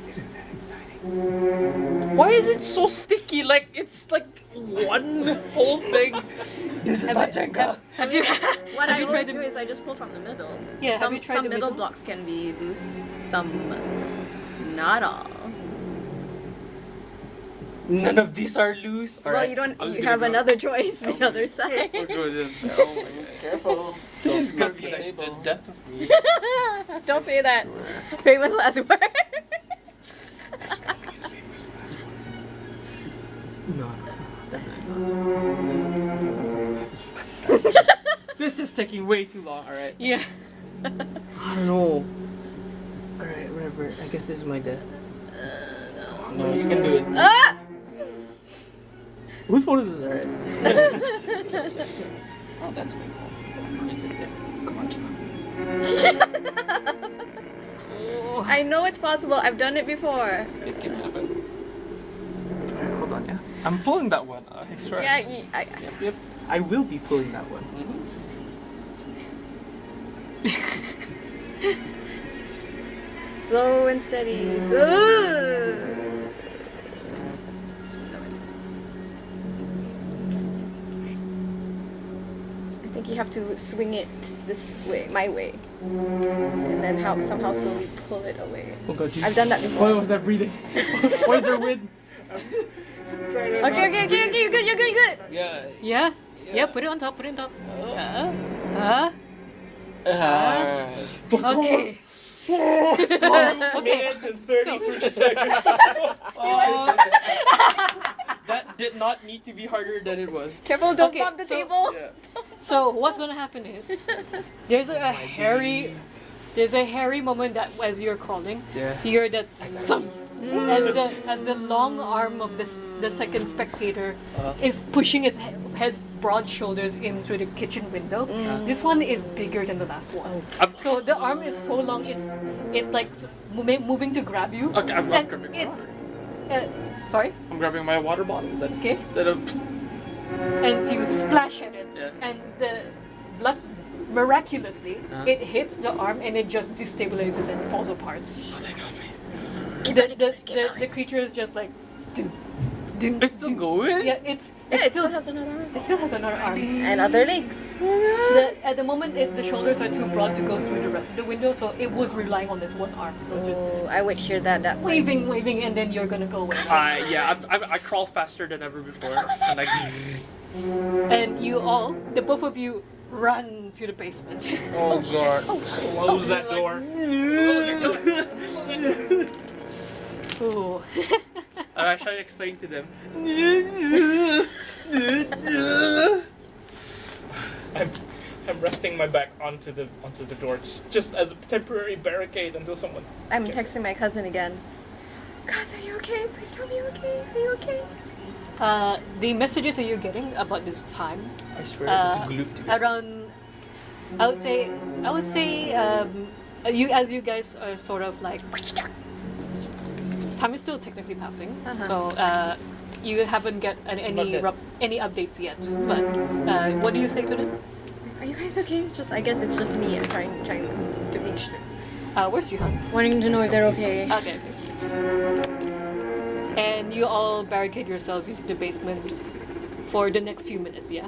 Isn't that exciting? Why is it so sticky? Like it's like one whole thing. This is not Jenga. have you? What Have I you always tried do to- is I just pull from the middle. Yeah, have Some, you tried some the middle middle? blocks can be loose, some not all. None of these are loose. Well, Alright. you don't. I'm just You gonna have go- another choice, the other side. We're going to the side. Oh my god. Careful. This Don't is gonna knock be the like the table. death of me. Don't say that. Famous last word. No, definitely not. This is taking way too long. All right. Yeah. I don't know. All right, whatever. I guess this is my death. No, you can do it. Ah! Whose phone is this? All right. Oh, that's my fault. Why is it there? Come on, I know it's possible. I've done it before. it can happen. All right, hold on, yeah. I'm pulling that one. I swear. Yeah. Yep. I will be pulling that one. Slow and steady. I think you have to swing it this way, my way, and then somehow slowly pull it away. Oh god, I've done that before. Why was that breathing? Why is there wind? Okay, you're good. Yeah. Yeah. Yeah. Put it on top. Oh. Okay. Minutes and 33 seconds. That did not need to be harder than it was. Careful, don't Okay, bump the so- table. Yeah. So what's gonna happen is there's a hairy moment that as you're crawling, Yeah. you hear that thump as the long arm of the second spectator is pushing its head broad shoulders in through the kitchen window. This one is bigger than the last one. So the arm is so long, it's like moving to grab you. Okay, I'm And grabbing. it's sorry. I'm grabbing my water bottle. Then, Okay. Then And so you splash at it, Yeah. and the blood miraculously Uh-huh. it hits the arm and it just destabilizes and falls apart. oh, thank God, please. The creature is just like. Dum, dum, It's still dum. going. Yeah, Yeah, it still has another arm. it still has another arm. And other legs. At the moment, the shoulders are too broad to go through the rest of the window, so it was relying on this one arm. So it's just Oh, I would hear that way. waving, and then you're gonna go away. I crawl faster than ever before. And And you all, the both of you, run to the basement. oh God. Close that door. Ooh. And I try to explain to them. I'm resting my back onto the door just as a temporary barricade until someone. I'm texting my cousin again. Guys, are you okay? Please tell me you're okay. Are you okay? The messages that you're getting about this time, I swear Uh, it's glued together. around, I would say, you guys are sort of like, time is still technically passing, so you haven't get any updates yet. But what do you say to them? Are you guys okay? I guess it's just me. I'm trying to make sure. Where's Jihan? Wanting to know if they're okay. Okay. And you all barricade yourselves into the basement for the next few minutes, yeah?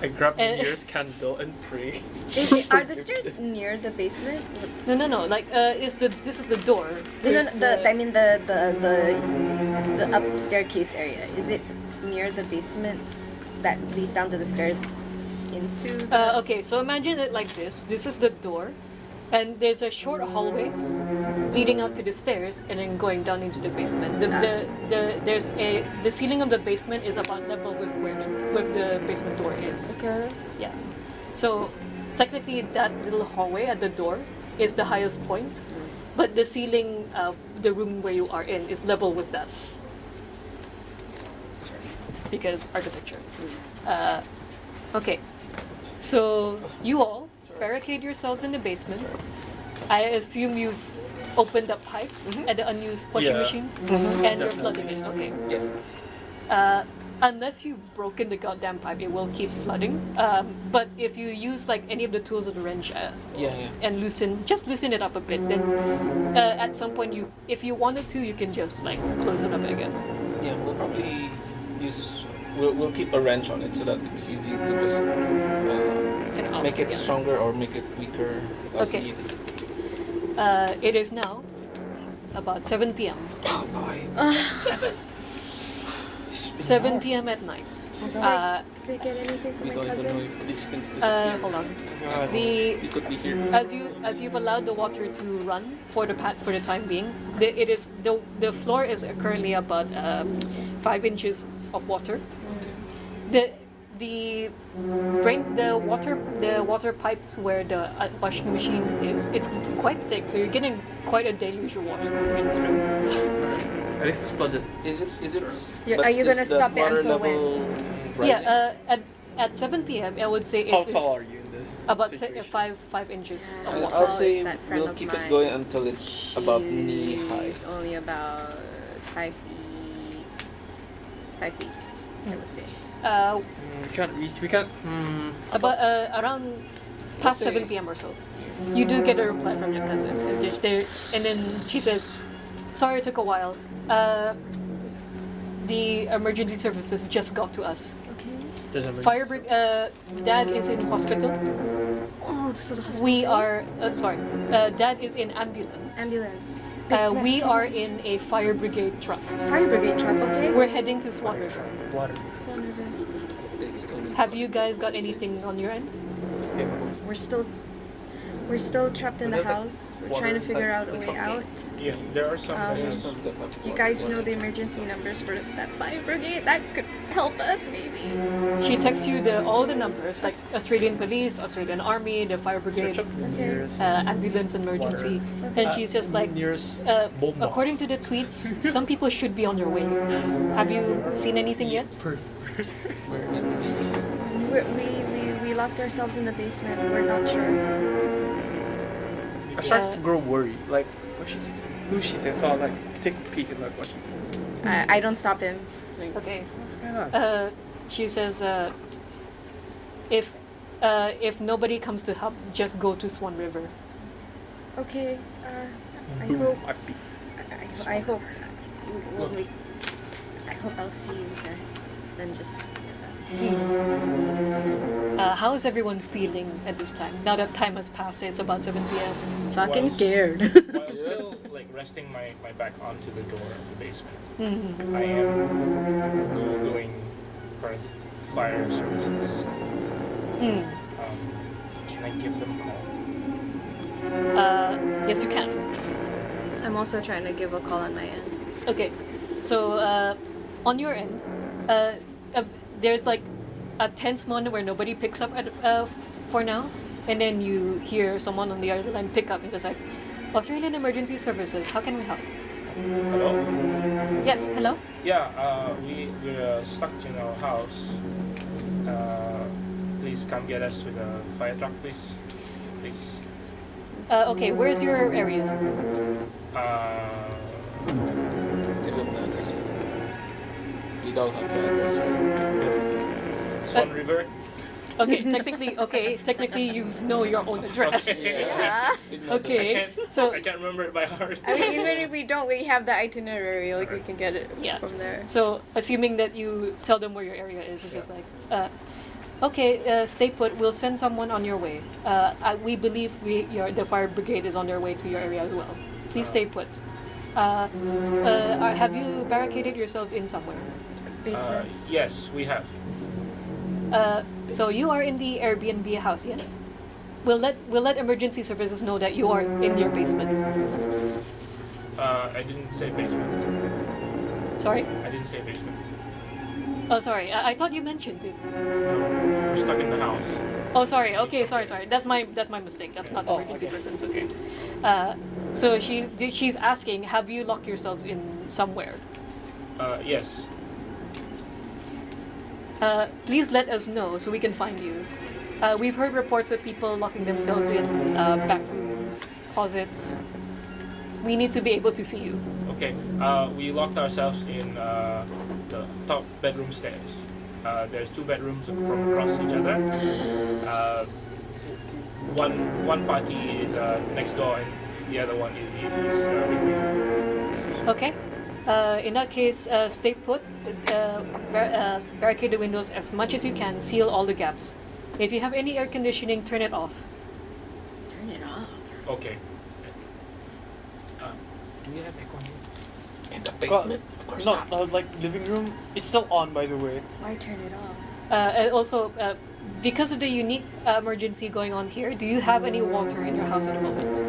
I grab the Eh. nearest candle and pray. Are the stairs near the basement? No. Like, this is the door. There's I mean the up staircase area. Is it near the basement that leads down to the stairs into? Okay, so imagine it like this. This is the door, and there's a short hallway leading out to the stairs, and then going down into the basement. The ceiling of the basement is about level with where the basement door is. Okay. Yeah. So technically, that little hallway at the door is the highest point, but the ceiling of the room where you are in is level with that. Because architecture. Okay. So you all barricade yourselves in the basement. I assume you've opened up pipes at the unused washing Yeah. machine, and you're flooding it. Okay. Yeah. Unless you've broken the goddamn pipe, it will keep flooding. But if you use like any of the tools of the wrench and loosen it up a bit, then at some point if you wanted to, you can just like close it up again. Yeah, we'll probably we'll keep a wrench on it so that it's easy to just Turn it off, make it yeah. stronger or make it weaker as Okay. needed. It is now about 7 p.m. Oh boy. 7 p.m. at night. Did they get anything from We my don't even know cousin? if these things disappear. Hold on. God. We could be here. As you've allowed the water to run for the time being, the floor is currently about 5 inches of water. The water pipes where the washing machine is, it's quite thick, so you're getting quite a deluge of water coming through. At least it's flooded. Is it? Are but you is gonna the stop it water until level rising? Yeah, at 7 p.m. I would say How it is tall are you in this? about situation? 5 inches of I'll water. Tall say is that friend we'll of keep mine. it going until it's about knee high. She's only about 5 feet. 5 feet, I would say. We can't reach. We can't. About around past Let's say- 7 p.m. or so. You do get a reply from your cousins, and then she says, "Sorry, it took a while. The emergency services just got to us. Okay. Dad is in hospital. Oh, it's to the hospital. We are Dad is in ambulance. Ambulance. We are in a fire brigade truck. Fire brigade truck, okay? We're heading to Swan River. Water. Swan River. They still need Have you guys got anything on your end? We're still. We're still trapped in the But the house. We're water trying to inside figure out a the way truck out. Yeah, there are some. There's some that have Do you guys know the emergency numbers for that fire brigade? That could help us, maybe. She texts you all the numbers, like Australian Police, Australian Army, the fire brigade, Search up the Okay. nearest ambulance, emergency, Okay. and she's just like, nearest bomba. according to the tweets, some people should be on your way. Have you seen anything yet? Perth. We're in We locked ourselves in the basement. We're not sure. I start to grow worried. Like, what she texting? Who she texting? So I like take a peek and like what she texting. I don't stop him. Like, Okay. What's going on? She says, if nobody comes to help, just go to Swan River. okay. I Boom. hope. I peek. I hope. I hope I'll see you there. Then just. How is everyone feeling at this time? Now that time has passed, it's about 7 p.m. Fucking While- scared. While still like resting my back onto the door of the basement, Mhm. I am googling Perth fire services. Mm. Can I give them a call? Yes, you can. I'm also trying to give a call on my end. Okay, so on your end, there's like a tense moment where nobody picks up for now, and then you hear someone on the other line pick up and just like, Australian Emergency Services, how can we help? Hello? Yes, hello? Yeah, we're stuck in our house. Please come get us with a fire truck, please. Please. Okay, where's your area? Give him the address. You don't have the address, right? Swan River. Okay, technically you know your own address. Okay. Yeah. Okay, so I can't remember it by heart. I mean, even if we don't, we have the itinerary. Like we can get it Yeah. from there. So, assuming that you tell them where your area is, it's just like, okay, stay put. We'll send someone on your way. We believe the fire brigade is on their way to your area as well. Please stay put. Have you barricaded yourselves in somewhere? Basement. Yes, we have. So you are in the Airbnb house, yes? We'll let emergency services know that you are in your basement. I didn't say basement. Sorry? I didn't say basement. Oh, sorry. I thought you mentioned it. We're stuck in the house. Oh, sorry. Okay, sorry. That's my mistake. That's not the Oh, emergency okay. person. It's okay. So she's asking, have you locked yourselves in somewhere? Yes. Please let us know so we can find you. We've heard reports of people locking themselves in back rooms, closets. We need to be able to see you. Okay. We locked ourselves in the top bedroom stairs. There's 2 bedrooms from across each other. One party is next door, and the other one is with me. Okay. In that case, stay put. Barricade the windows as much as you can. Seal all the gaps. If you have any air conditioning, turn it off. Turn it off. Okay. Do we have aircon? In the basement? Of course not. No, like living room. It's still on, by the way. Why turn it off? And also, because of the unique emergency going on here, do you have any water in your house at the moment?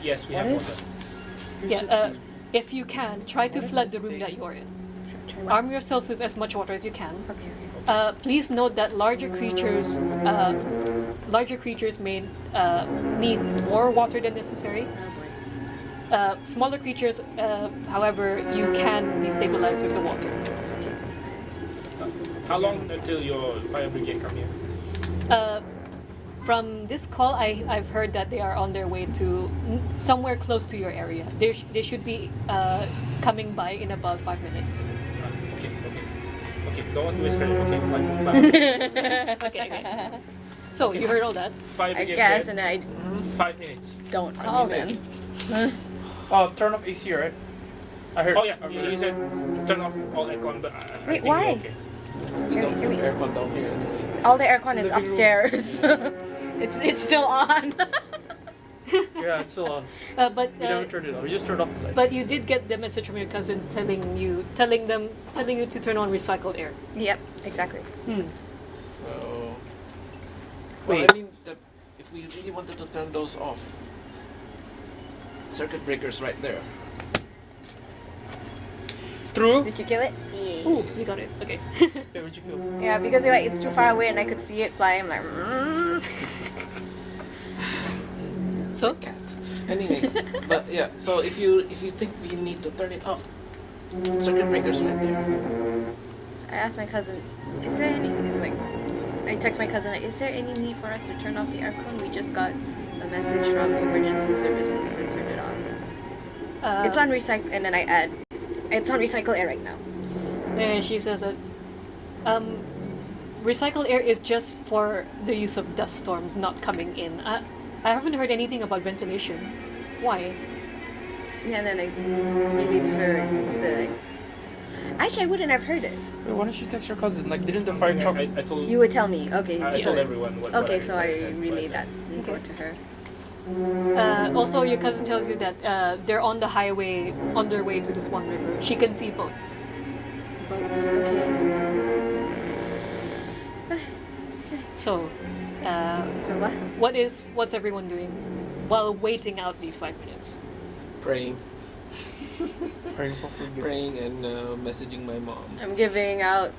Yes, we have What water. Yeah. If you can, try to flood the room that you're in. Turn what? Arm yourselves with as much water as you can. Okay. Please note that larger creatures may need more water than necessary. Oh boy. Smaller creatures, however, you can be stabilized with the water. How long until your fire brigade come here? From this call, I've heard that they are on their way to somewhere close to your area. They should be coming by in about 5 minutes. Okay. Don't want to whisper. Okay, fine. Okay. So you heard all that. Fire I brigade guess, said and I 5 minutes. don't call them. Turn off AC, right? I heard. Oh yeah, he said turn off all aircon, but I Wait, think why? we're okay. We don't have aircon down here anyway. All the aircon is Living room. upstairs. it's still on. Yeah, it's still on. But We never turned it on. We just turned off the lights. but you did get the message from your cousin telling you to turn on recycled air. Yep, exactly. So. Well, Wait. I mean, if if we really wanted to turn those off, circuit breakers right there. True. Did you kill it? Ooh, we got it. Okay. Yeah, what'd you kill? Yeah, because like, it's too far away and I could see it fly. I'm like, So, Cat. Anyway, but yeah. So if you think we need to turn it off, circuit breakers right there. I asked my cousin, is there any, like, I text my cousin, like, is there any need for us to turn off the aircon? We just got a message from emergency services to turn it on. It's on recycle, and then I add, it's on recycle air right now. and she says that recycled air is just for the use of dust storms not coming in. I haven't heard anything about ventilation. Why? And then I relayed to her the. Actually, I wouldn't have heard it. Wait, why don't you text your cousin? Like, didn't the fire truck? I told You would tell me. Okay. I so- told everyone what Okay, I, so what I what relayed said. that info to her. Also, your cousin tells you that they're on the highway on their way to this one river. She can see boats. Boats. Okay. So, So what? what's everyone doing while waiting out these 5 minutes? Praying, Praying for forgiveness. praying, and messaging my mom. I'm giving out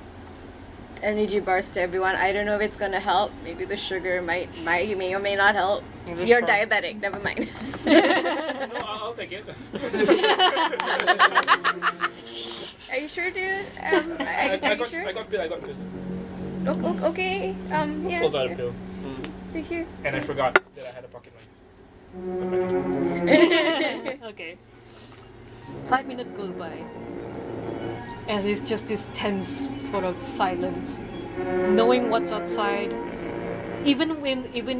energy bars to everyone. I don't know if it's gonna help. Maybe the sugar may or may not help. Just You're try. diabetic. Never mind. No, I'll take it. Are you sure, dude? I Are you got sure? I got pill. Okay. Yeah. Pulls out a pill, You're here. and I forgot that I had a pocket knife. Okay. 5 minutes goes by. And it's just this tense sort of silence. Knowing what's outside, even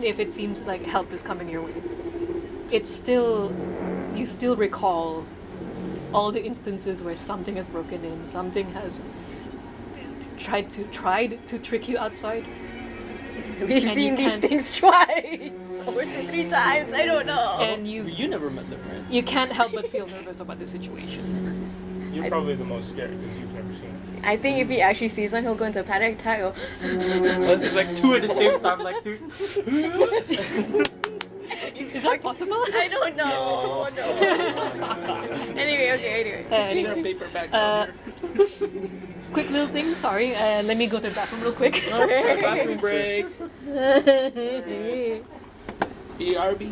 if it seems like help is coming your way, it's still you still recall all the instances where something has broken in, something has tried to trick you outside. We've And seen you these can't- things twice. Or 2-3 times. I don't know. And You never met them, right? you can't help but feel nervous about the situation. You're probably the most scared because you've never seen it. I think if he actually sees one, he'll go into a panic attack. Go, Unless it's like two at the same time, like two. Is that possible? I don't know. No. Anyway. Is there a paper bag Uh, down here? Quick little thing, sorry. Let me go to the bathroom real quick. Bathroom break. BRB.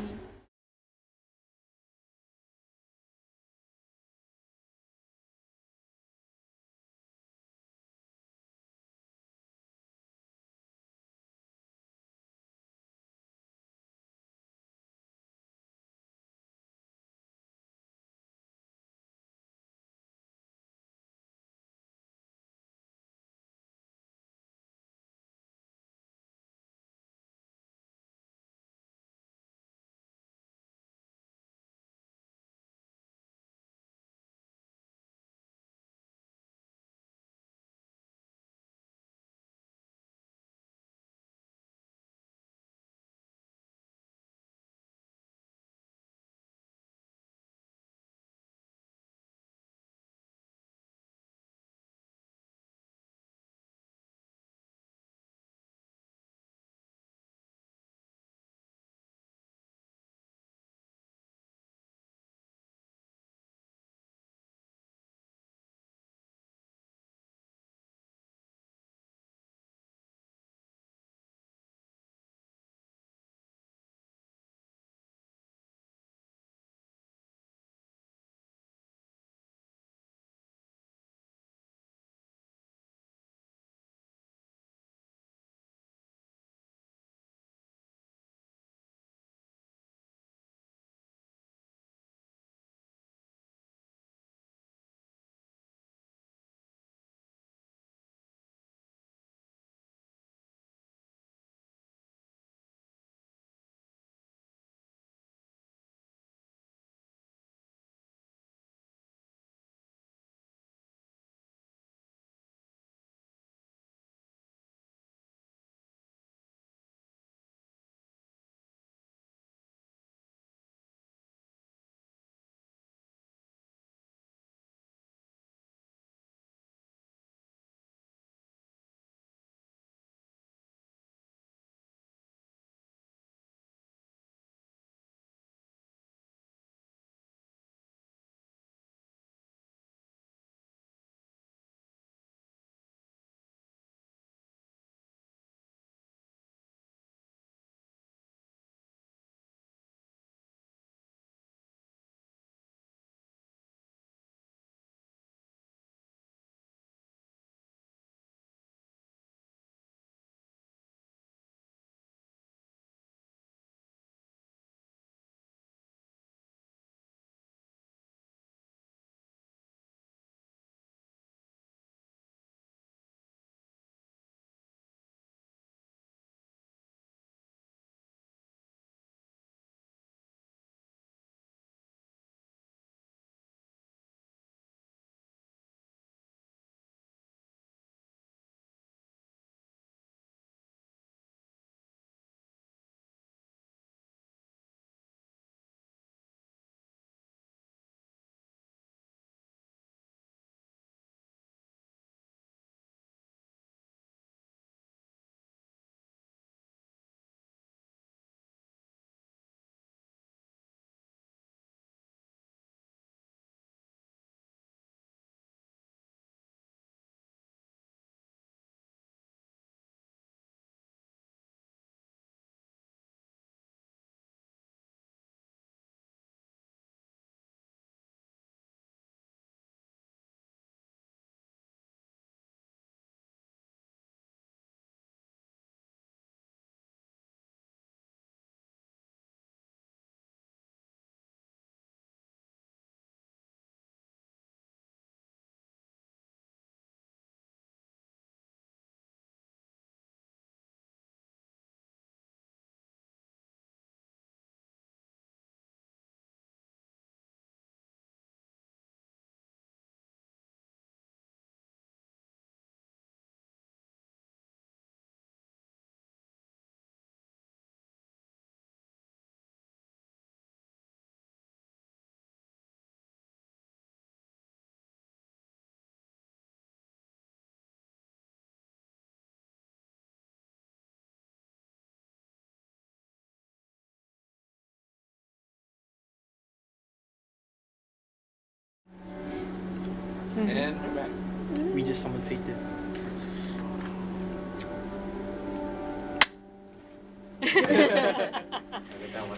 And we're back. We just summoned Satan.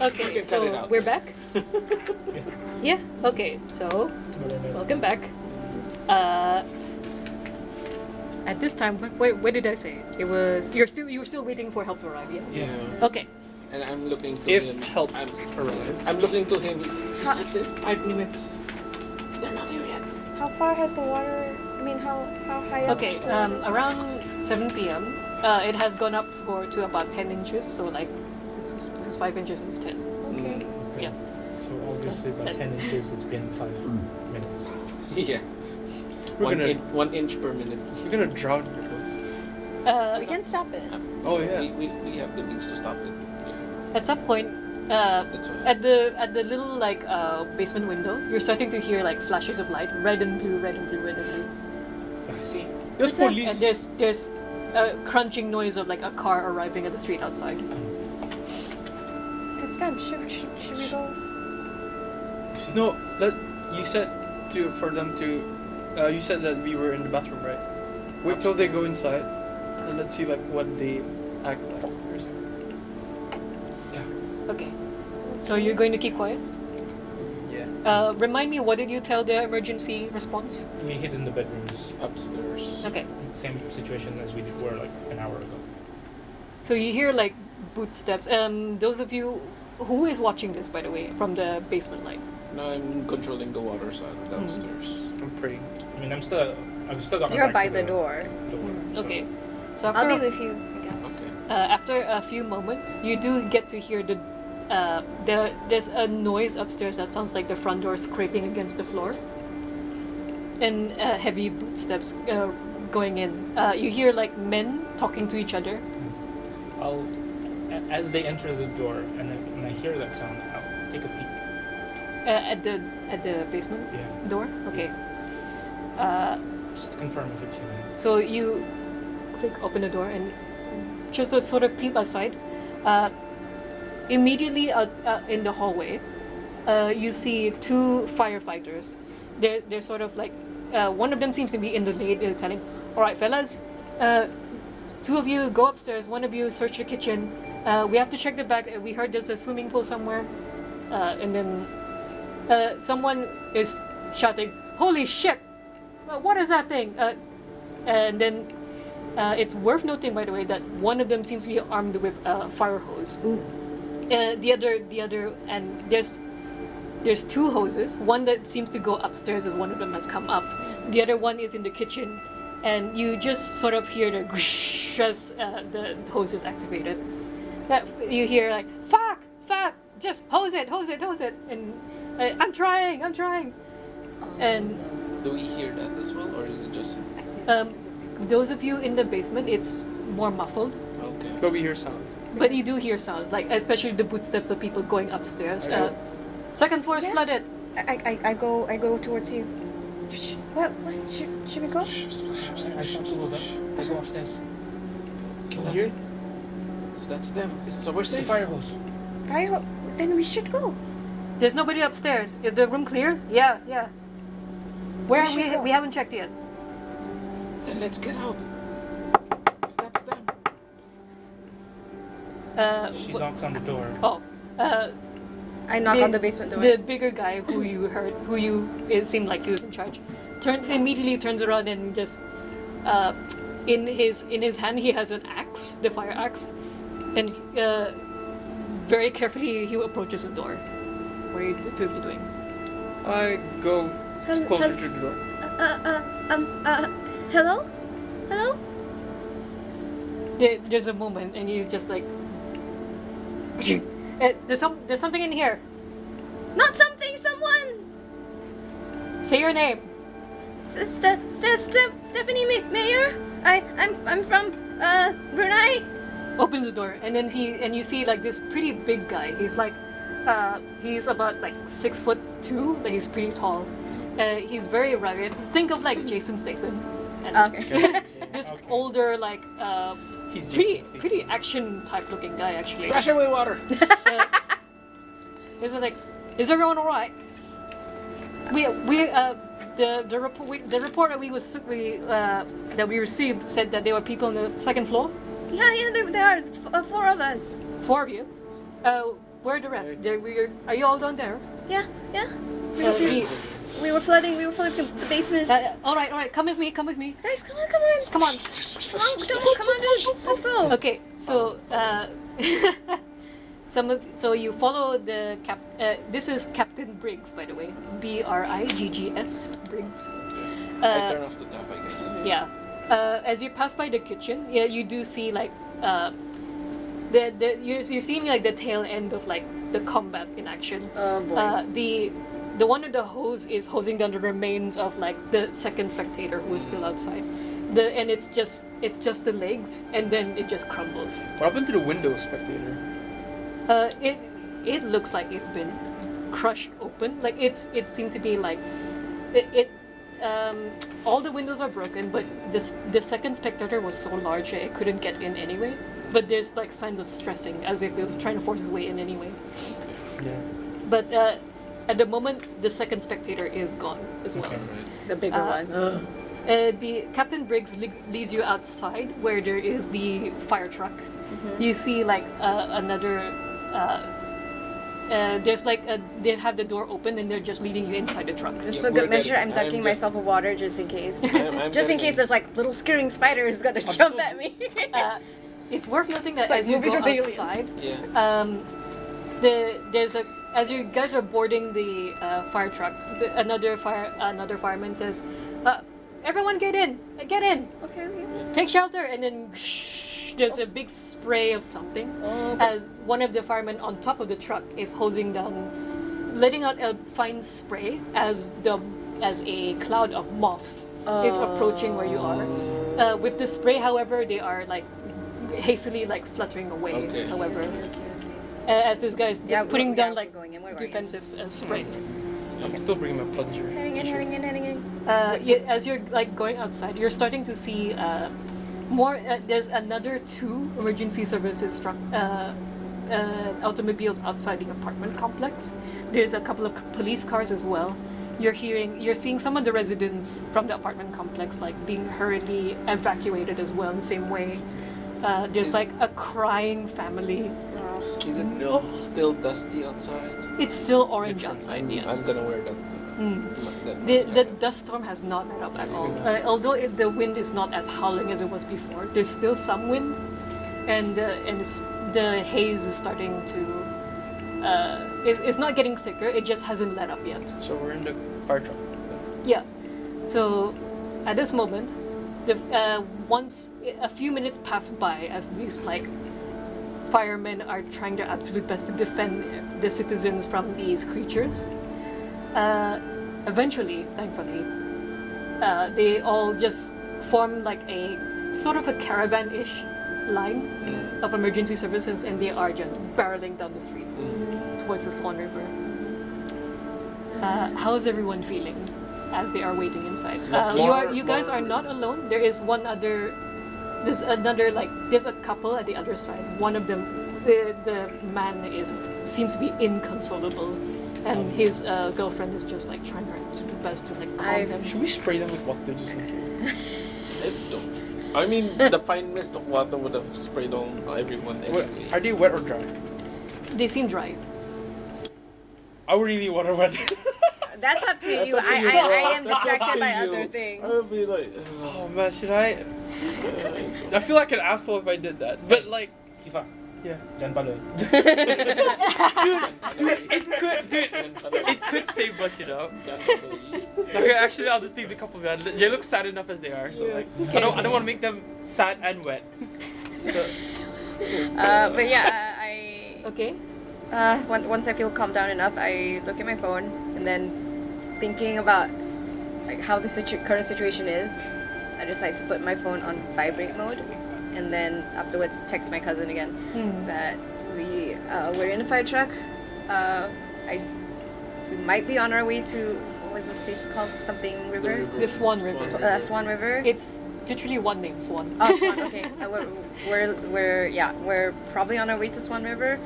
Okay, We can cut it so out. we're back. Yeah. Okay. So welcome back. At this time, what did I say? It was you were still waiting for help to arrive. Yeah. Yeah. Okay. And I'm looking to If him. help I'm, arrives. I'm looking to him. He said that 5 minutes. They're not here yet. How far has the water? I mean, how high up? Okay. is the water? Around 7 p.m. It has gone up to about 10 inches. So like this is 5 inches and it's 10. Okay. Yeah. So obviously by 10 inches, it's been 5 minutes. Yeah. We're gonna 1 inch per minute. we're gonna drown your boat. We can stop it. Oh, yeah. We have the means to stop it. Yeah. At some point, That's all. at the little like basement window, you're starting to hear like flashes of light, red and blue, red and blue, red and blue. See, There's What's that? police. and there's a crunching noise of like a car arriving at the street outside. It's time. Should we go? No, you said for them to. You said that we were in the bathroom, right? Wait till they go inside, and let's see like what they act like first. Okay, so you're going to keep quiet. Yeah. Remind me, what did you tell the emergency response? We hid in the bedrooms. Upstairs. Okay, Same situation as we were like an hour ago. so you hear like boot steps. Those of you who is watching this, by the way, from the basement light. Now I'm controlling the water side downstairs. I'm praying. I mean, I've still got my You're back by to the door. so- Okay, so I'll after be with you. I guess. Okay. after a few moments, you do get to hear there's a noise upstairs that sounds like the front door scraping against the floor, and heavy boot steps going in. You hear like men talking to each other. As they enter the door and I hear that sound, I'll take a peek. At the basement Yeah, door. Okay. just to confirm if it's human. So you open the door and just to sort of peep outside. Immediately out in the hallway, you see 2 firefighters. They're sort of like one of them seems to be in the lead, telling, "All right, fellas, 2 of you go upstairs. 1 of you search the kitchen. We have to check the back. We heard there's a swimming pool somewhere." And then someone is shouting, "Holy shit! What is that thing?" And then it's worth noting, by the way, that one of them seems to be armed with a fire hose. The other, and there's 2 hoses. One that seems to go upstairs as one of them has come up. The other one is in the kitchen, and you just sort of hear the whoosh as the hose is activated. That you hear like fuck, just hose it, and I'm trying, and Do we hear that as well, or is it just those of you in the basement, it's more muffled. okay? But we hear sound. But you do hear sounds, like especially the footsteps of people going upstairs. Yeah. Second floor is Yeah. flooded. I go towards you. What? Should we go? I saw 2 of them. They go upstairs. So Can you hear that's, it? so that's them. So we're It's the safe. fire hose. Then we should go. There's nobody upstairs. Is the room clear? Yeah. Where We should go. we haven't checked yet. Then let's get out. If that's them. She wh- knocks on the door. Oh, I knock The- on the basement door. the bigger guy who you heard, it seemed like he was in charge, immediately turns around and just, in his hand he has an axe, the fire axe, and very carefully he approaches the door. What are the 2 of you doing? I go closer to the door. Hello? There's a moment, and he's just like, there's something in here. Not something, someone! Say your name. Stephanie Mayer? I'm from, Brunei. Opens the door, and then you see like this pretty big guy. He's like, he's about like 6'2". Like he's pretty tall. He's very rugged. Think of like Jason Statham. And Okay. this Okay. older, like He's pretty action type looking guy actually. Splash away water. He's like, is everyone all right? the report that we received said that there were people on the second floor. Yeah, there are 4 of us. 4 of you. Where are the rest? Are you all down there? Yeah. We- We were flooding the basement. all right. Come with me. Guys, come on. Come on. Come on, dudes. Let's go. Okay, so so you follow the this is Captain Briggs, by the way, Briggs, Briggs. I turn off the tap, I guess. Yeah. As you pass by the kitchen, yeah, you do see like you're seeing like the tail end of like the combat in action. Oh boy. The one with the hose is hosing down the remains of like the second spectator who is still outside. And it's just the legs, and then it just crumbles. What happened to the window spectator? It looks like it's been crushed open. Like it seemed to be like all the windows are broken, but the second spectator was so large that it couldn't get in anyway. But there's like signs of stressing, as if it was trying to force its way in anyway. Yeah. But at the moment, the second spectator is gone as well. Okay, right. The bigger one. The Captain Briggs leads you outside where there is the fire truck. You see like another. There's like they have the door open and they're just leading you inside the truck. Just Yeah, for we're good measure, getting- I'm ducking I'm just- myself with water just in case. I'm Just in getting- case there's like little scurrying spiders gonna jump at me. It's worth noting that Like as you movies go with aliens. outside, Yeah. there's a as you guys are boarding the fire truck, another fireman says, "Everyone get in, Okay. take shelter," and then there's a big spray of something as one of the firemen on top of the truck is hosing down, letting out a fine spray as a cloud of moths is approaching where you are. With the spray, however, they are like hastily like fluttering away. Okay. However, as this guy is just putting down like we're going in. defensive spray. I'm still bringing my plunger. Heading in. As you're like going outside, you're starting to see more. There's another 2 emergency services automobiles outside the apartment complex. There's a couple of police cars as well. You're seeing some of the residents from the apartment complex like being hurriedly evacuated as well in the same way. There's like a crying family. Is it still dusty outside? It's still orange outside. I'm Yes. gonna wear that. The dust storm has not let up at all. Although the wind is not as howling as it was before, there's still some wind, and the haze is starting to. It's not getting thicker. It just hasn't let up yet. So we're in the fire truck. Yeah. So, at this moment, once a few minutes pass by as these like firemen are trying their absolute best to defend the citizens from these creatures. Eventually, thankfully, they all just form like a sort of a caravan-ish line of emergency services, and they are just barreling down the street towards the Swan River. How is everyone feeling as they are waiting inside? You guys are not alone. There is one other. There's a couple at the other side. One of them, the man seems to be inconsolable, and his girlfriend is just like trying her absolute best to like calm him. Should we spray them with water just in case? I mean, the fine mist of water would have sprayed on everyone anyway. Are they wet or dry? They seem dry. I would really want to wet. That's up to you. up to you, I bro. am That's up distracted to by you. other things. I would be like, Oh man, should I? I feel like an asshole if I did that. But like, Ifa, yeah. jangan pala. It could save us, you know. Okay, actually, I'll just leave the couple behind. They look sad enough as they are, so like, I don't want to make them sad and wet. So, But yeah, Okay. once I feel calmed down enough, I look at my phone and then thinking about like how the current situation is, I decide to put my phone on vibrate mode, and then afterwards text my cousin again that we're in a fire truck. We might be on our way to what was the place called? Something River. The Swan River. Swan River. It's literally one name, Swan. Oh, Swan. Okay. We're probably on our way to Swan River.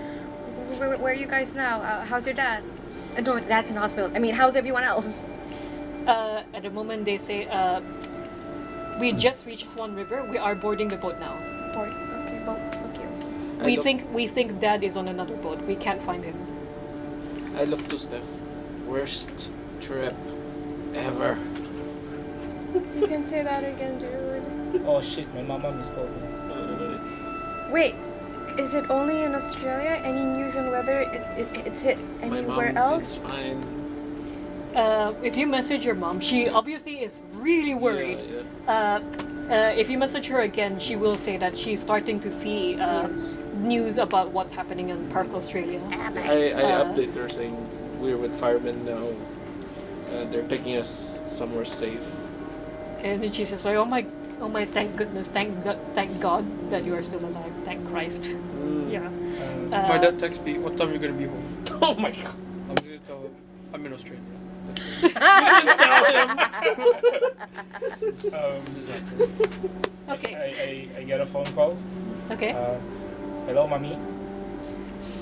Where are you guys now? How's your dad? No, Dad's in hospital. I mean, how's everyone else? At the moment, they say we just reached Swan River. We are boarding the boat now. Board. Okay, boat. Okay. We think Dad is on another boat. We can't find him. I look to Steph. Worst trip ever. You can say that again, dude. Oh shit, my mama miscalled me. Wait, is it only in Australia? Any news on whether it's hit My anywhere mom else? seems fine. If you message your mom, she obviously is really worried. Yeah. If you message her again, she will say that she's starting to see news about what's happening in Perth, Australia. I update her saying we're with firemen now. They're taking us somewhere safe. And then she says, oh my, thank goodness, thank God that you are still alive. Thank Christ. Yeah. My dad texts me, what time are you gonna be home? Oh my god. I'm gonna tell him, I'm in Australia. This is happening. Okay. I get a phone call. Okay. Hello, mommy.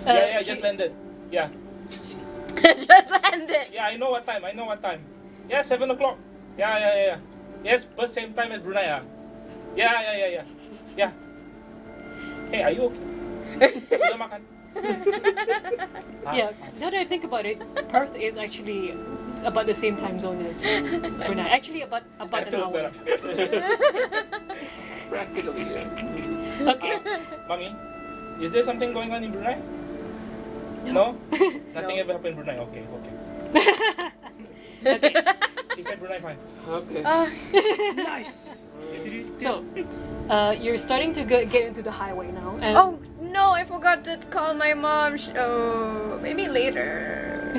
Yeah, I just landed. Yeah. Just landed. Yeah, I know what time. Yeah, 7 o'clock. Yeah. Yes, but same time as Brunei. Yeah. Hey, are you okay? Sudah makan? Yeah, now that I think about it, Perth is actually about the same time zone as Brunei. Actually, about an hour. Practically, yeah. Okay. Mommy, is there something going on in Brunei? No? Nothing ever happened in Brunei? Okay. Okay. She said Brunei fine. Okay. Nice! So, you're starting to get into the highway now. And Oh no, I forgot to call my mom. Oh, maybe later.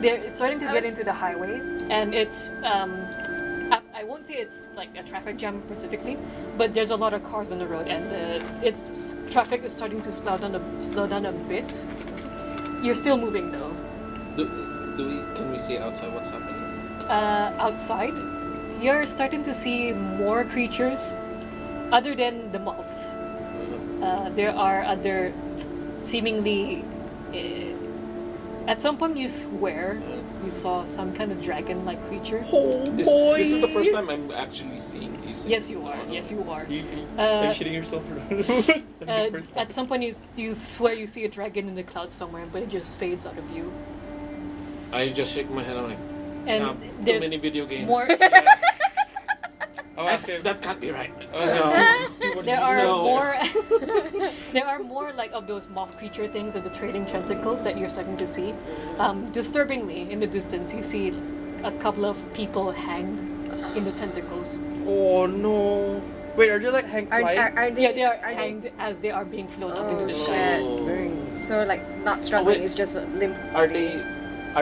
they're starting to I get was- into the highway, and it's I won't say it's like a traffic jam specifically, but there's a lot of cars on the road, and traffic is starting to slow down a bit. You're still moving though. Can we see outside what's happening? Outside, you're starting to see more creatures other than the moths. There are other seemingly. At some point, you swear you saw some kind of dragon-like creature. This is the first time I'm actually seeing these things. Yes, you are. Yes, you are. Are you Uh, shitting yourself? At some point, you swear you see a dragon in the clouds somewhere, but it just fades out of view. I just shake my head. I'm like, And too there's many video games. more. I'll ask him. That can't be right. There are No. more. There are more like of those moth creature things and the trading tentacles that you're starting to see. Disturbingly, in the distance, you see a couple of people hanged in the tentacles. Oh no. Wait, are they like hang flying? Are they? Yeah, they are they- hanged as they are being flown up into Oh the sky. shit! So like not struggling, wait. it's just a limp. Are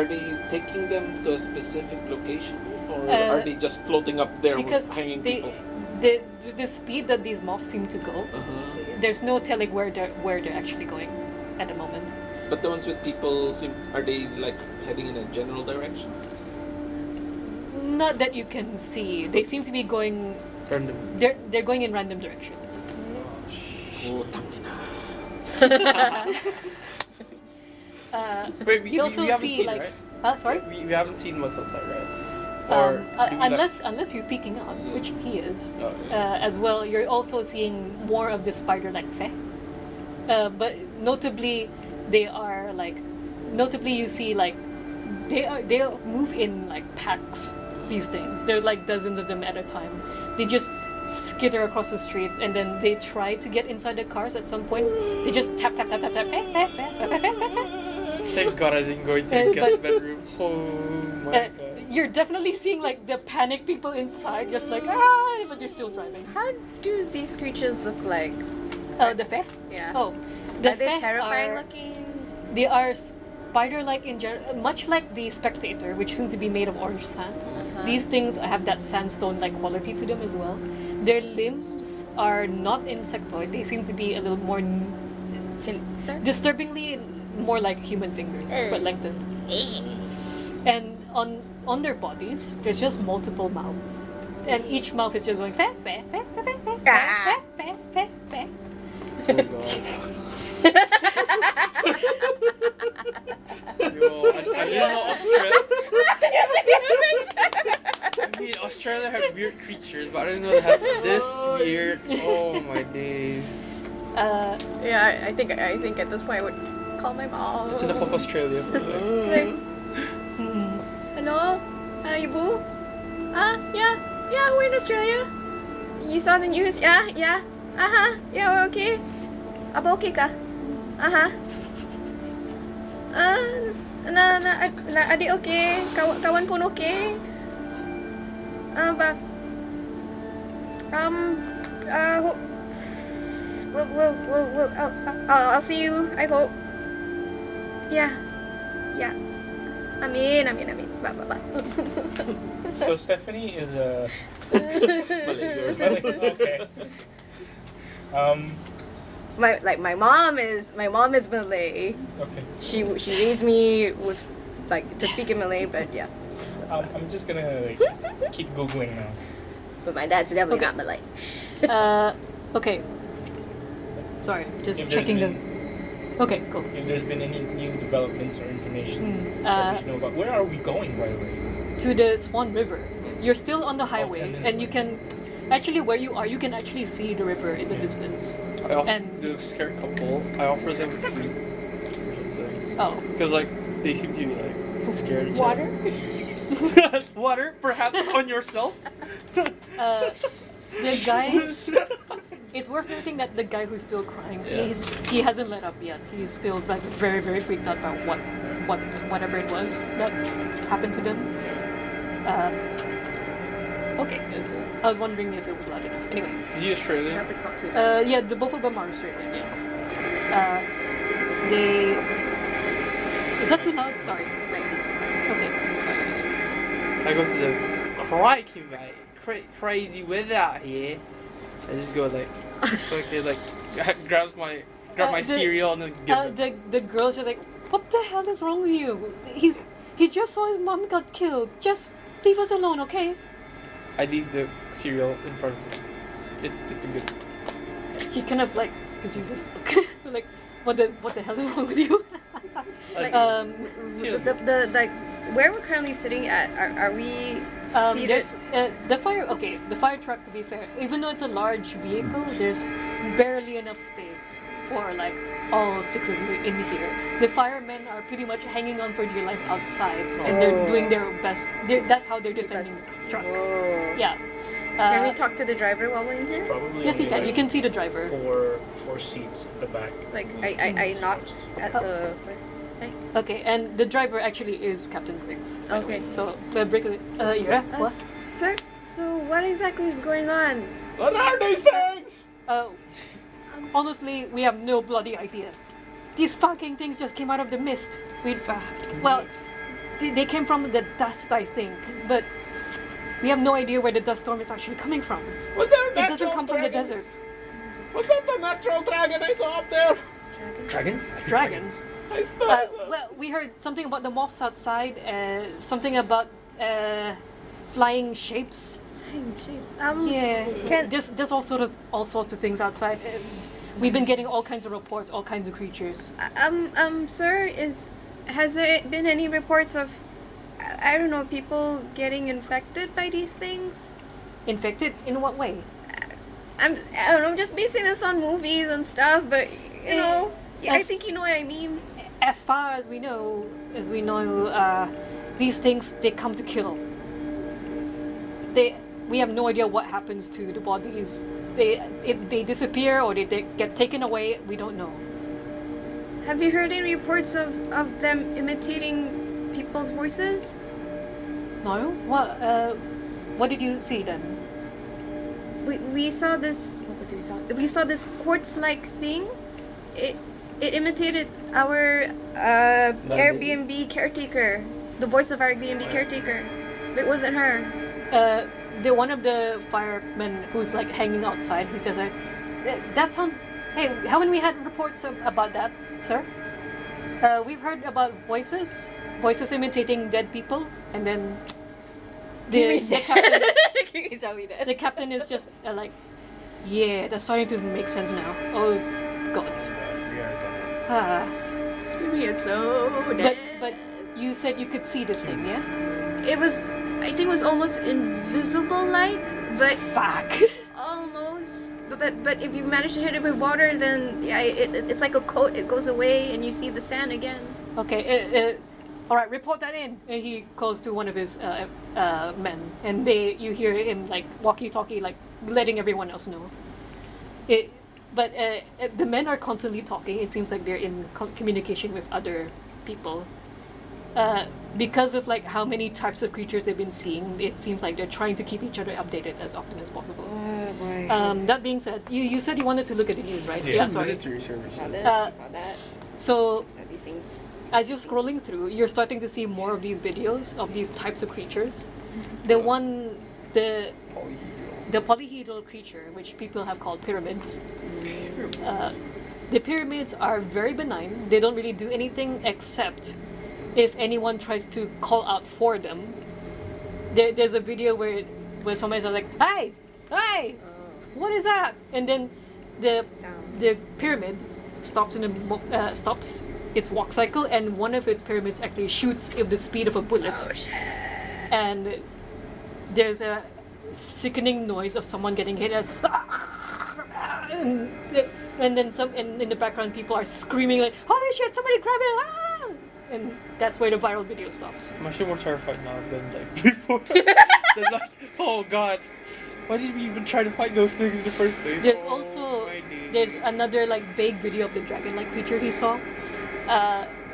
they taking them to a specific location, or Uh, are they just floating up there Because with hanging they, people? the speed that these moths seem to go, there's no telling where they're actually going at the moment. But the ones with people are they like heading in a general direction? Not that you can see. They seem to be going. Random. They're going in random directions. Oh, tangina. Wait, we also haven't see seen, like. right? Sorry. We haven't seen what's outside, right? Or do we, Unless you're peeking out, which he is. like, As well, you're also seeing more of the spider-like fe. But notably, they are like. Notably, you see like. They move in like packs. These things. There's like dozens of them at a time. They just skitter across the streets, and then they try to get inside the cars. At some point, they just tap. Thank God I didn't go into the But- guest bedroom. Oh my God. You're definitely seeing like the panic people inside, just like but you're still driving. How do these creatures look like? The fe? Yeah. Oh, the Are they fe terrifying are- looking? They are spider-like in general, much like the spectator, which seem to be made of orange sand. These things have that sandstone-like quality to them as well. Their limbs are not insectoid. They seem to be a little more Sir? disturbingly more like human fingers, but lengthened. And on their bodies, there's just multiple mouths, and each mouth is just going fe fe fe fe fe fe fe fe fe fe. Oh God. Yo, I didn't know Australia. I mean, Australia had weird creatures, but I didn't know they had this weird. Oh my days. Yeah, I think at this point I would call my mom. It's enough of Australia. For me. Like, hello? Ibu? Yeah, we're in Australia. You saw the news? Yeah. Yeah, we're okay. Apa okay kah? Adik okay, kawan pun okay. Apa? I'll see you. I hope. Yeah. Amin. Bye. So Stephanie is a Malay. okay. My mom is Malay. Okay. She raised me with to speak in Malay, but yeah. I'm just gonna keep googling now. But my dad's definitely Okay. not Malay. Okay. Sorry, just If there's checking the. any- Okay, cool. If there's been any new developments or information Hmm, that we should know about, where are we going, by the way? To the Swan River. You're still on the highway, 10 minutes and you away. can actually where you are, you can actually see the river in the distance. I offer And- the scared couple. I offer them food or something Oh, because like they seem to be like scared. Water? Water, perhaps on yourself. the guy. It's worth noting that the guy who's still crying, Yeah. he hasn't let up yet. He's still like very, very freaked out about whatever it was that happened to them. Okay, I was wondering if it was loud enough. Anyway, Is he Australian? Nope, it's not too. yeah, the both of them are Australian. Yes. Is that too loud? Sorry. Okay, sorry. I go to the crikey, mate. Crazy weather out here. I just go like, grab my the- cereal and then give them. The girl's just like, what the hell is wrong with you? He just saw his mom got killed. Just leave us alone, okay? I leave the cereal in front of me. It's a good. She kind of like, cause you like, what the hell is wrong with you? The like where we're currently sitting at, are we seated? There's the fire truck. To be fair, even though it's a large vehicle, there's barely enough space for like all six of you in here. The firemen are pretty much hanging on for dear life outside, and they're doing their best. That's how they're defending the truck. Whoa. Yeah. Can we talk to the driver while we're in here? Probably Yes, you only, can. like, You can see the driver. four seats at the back. Like I knocked at the. Okay, and the driver actually is Captain Briggs. by the way. Okay. So, yeah. What? Sir, so what exactly is going on? What are these things? Honestly, we have no bloody idea. These fucking things just came out of the mist. Well, they came from the dust, I think, but we have no idea where the dust storm is actually coming from. Was there a It natural doesn't come from the dragon? desert. Was that the natural dragon I saw up there? Dragons? Dragons. I thought so. Well, we heard something about the moths outside. Something about flying shapes. Shapes. Yeah. Can- There's all sorts of things outside. We've been getting all kinds of reports, all kinds of creatures. Sir, has there been any reports of, I don't know, people getting infected by these things? Infected? In what way? I don't know, I'm just basing this on movies and stuff, but you know, I As- think you know what I mean. As far as we know, these things, they come to kill. We have no idea what happens to the bodies. They disappear or they get taken away. We don't know. Have you heard any reports of them imitating people's voices? No? What did you see then? We saw this. What did we saw? We saw this quartz-like thing. It imitated our Airbnb caretaker, the voice of our Airbnb caretaker. But it wasn't her. The one of the firemen who's like hanging outside. He says like, that sounds. Hey, haven't we had reports about that, sir? We've heard about voices imitating dead people, and then the captain. The captain is just like, yeah, that's starting to make sense now. Oh, God. We are gonna. Me, it's so dead. But you said you could see this thing, yeah? It was. I think it was almost invisible like, but Fuck. almost. But if you manage to hit it with water, then yeah, it's like a coat. It goes away, and you see the sand again. Okay, all right, report that in. And he calls to one of his men, and you hear him like walkie-talkie, like letting everyone else know. But the men are constantly talking. It seems like they're in communication with other people. Because of like how many types of creatures they've been seeing, it seems like they're trying to keep each other updated as often as possible. Oh boy. That being said, you said you wanted to look at the news, right? Yeah. Sorry. Military services. saw this. Uh, I saw that. So I saw these things. as you're scrolling through, you're starting to see more of these videos of these types of creatures. The polyhedral creature, which people have called pyramids. The pyramids are very benign. They don't really do anything except if anyone tries to call out for them. There's a video where somebody's like, "Hey, hey, what is that?" And then Sound. the pyramid stops stops its walk cycle, and one of its pyramids actually shoots at the speed of a bullet. Oh shit. And there's a sickening noise of someone getting hit, and then in the background people are screaming like, "Holy shit! Somebody grab it!" Ah! And that's where the viral video stops. I'm actually more terrified now than like before. Than like, oh god, why did we even try to fight those things in the first place? There's Oh, also my days. there's another like vague video of the dragon-like creature he saw.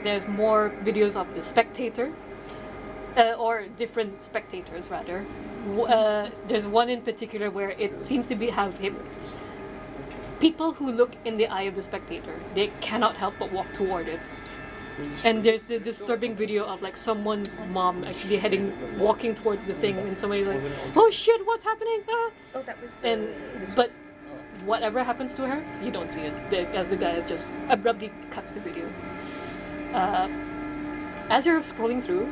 There's more videos of the spectator, or different spectators rather. There's one in particular where it seems to have him. People who look in the eye of the spectator, they cannot help but walk toward it. And there's the disturbing video of like someone's mom actually walking towards the thing, and somebody's like, "Oh shit, what's happening?" Ah! Oh, that was But whatever happens to her, you don't see it, as the guy just abruptly cuts the video. As you're scrolling through,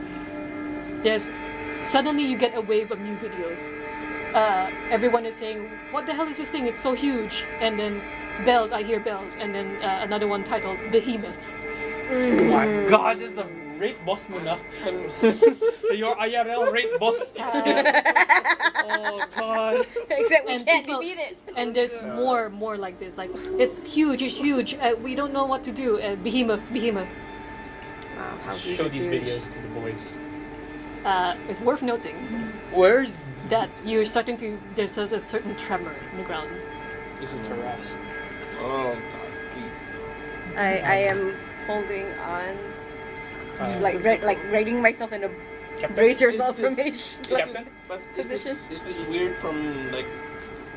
suddenly you get a wave of new videos. Everyone is saying, "What the hell is this thing? It's so huge!" And then bells, I hear bells, and then another one titled Behemoth. Oh my god, this is a raid boss Muna. Your IRL raid boss is here. Oh god. Except we And can't people- defeat it. And there's more like this. Like, it's huge. We don't know what to do. Behemoth. Wow, how huge Show is these huge. videos to the boys. It's worth noting Where's that you're starting to. There's a certain tremor in the ground. is it harassed? Oh god, please. I am holding on, Uh, like writing myself in a Captain? brace yourself Is this- formation. Captain? But Position. is this weird from like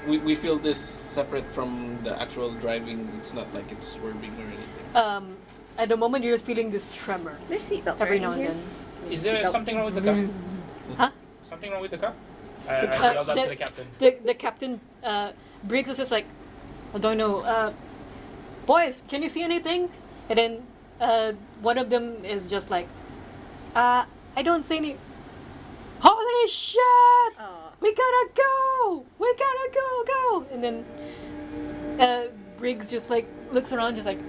we feel this separate from the actual driving? It's not like it's swerving or anything. At the moment, you're just feeling this tremor There's seatbelts every right now in and here. then. Is there something wrong with the car? Huh? Something wrong with the car? I yelled out to the captain. The captain, Briggs is just like, "I don't know. Boys, can you see anything?" And then one of them is just like, "I don't see any." Holy shit! Oh. We gotta go! We gotta go! And then Briggs just like looks around, just like,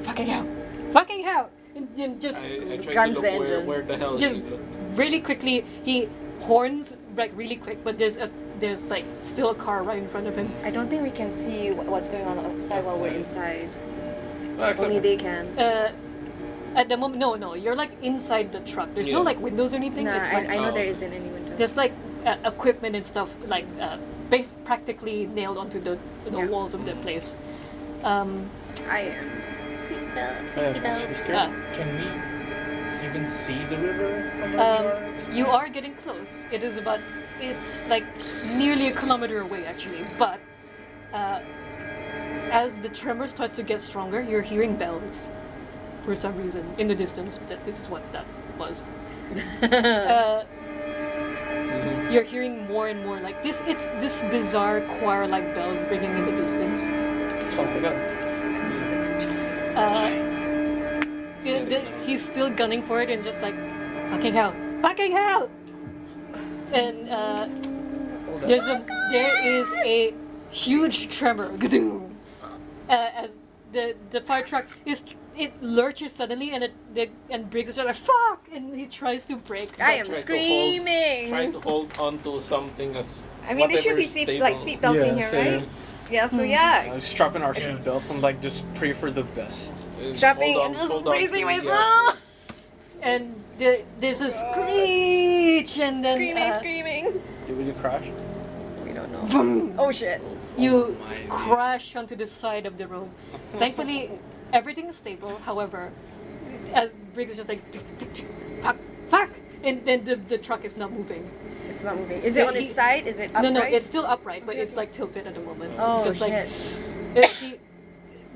"Fucking hell!" And just I tried Guns to the look engine. where the hell just is it? really quickly he horns like really quick, but there's like still a car right in front of him. I don't think we can see what's going on outside while we're inside. Well, except Only they can. At the moment, no, you're like inside the truck. There's no Yeah. like windows or anything. Nah, It's like I know Oh. there isn't any windows. there's like equipment and stuff like practically nailed onto the Yeah. walls of the place. I am. Seatbelt, I safety am belt. actually scared. Can we even see the river from where we are? at this You point? are getting close. It's like nearly a kilometer away actually, but as the tremor starts to get stronger, you're hearing bells for some reason in the distance. This is what that was. You're hearing more and more like this. It's this bizarre choir-like bells ringing in the distance. Something up. He's still gunning for it and just like, fucking hell! And there is a huge tremor as the fire truck it lurches suddenly and and Briggs is like fuck and he tries to brake. I am Try to screaming. Try to hold on to something as. I mean, there should be whatever seatbelts in here, same. right? Yeah. So yeah, Strapping our Yeah. seatbelts and like just pray for the best. strapping Hold on- and just hold on bracing to the, myself. And there's a screech and then Screaming. Did we crash? We don't know. Oh shit. you my crash onto the side of the road. Thankfully, everything is stable. However, as Briggs is just like tick, tick, tick, fuck, and then the truck is not moving. It's not moving. Is it on its side? Is it upright? No, it's still upright, but it's like tilted at the moment. Oh so it's shit. like he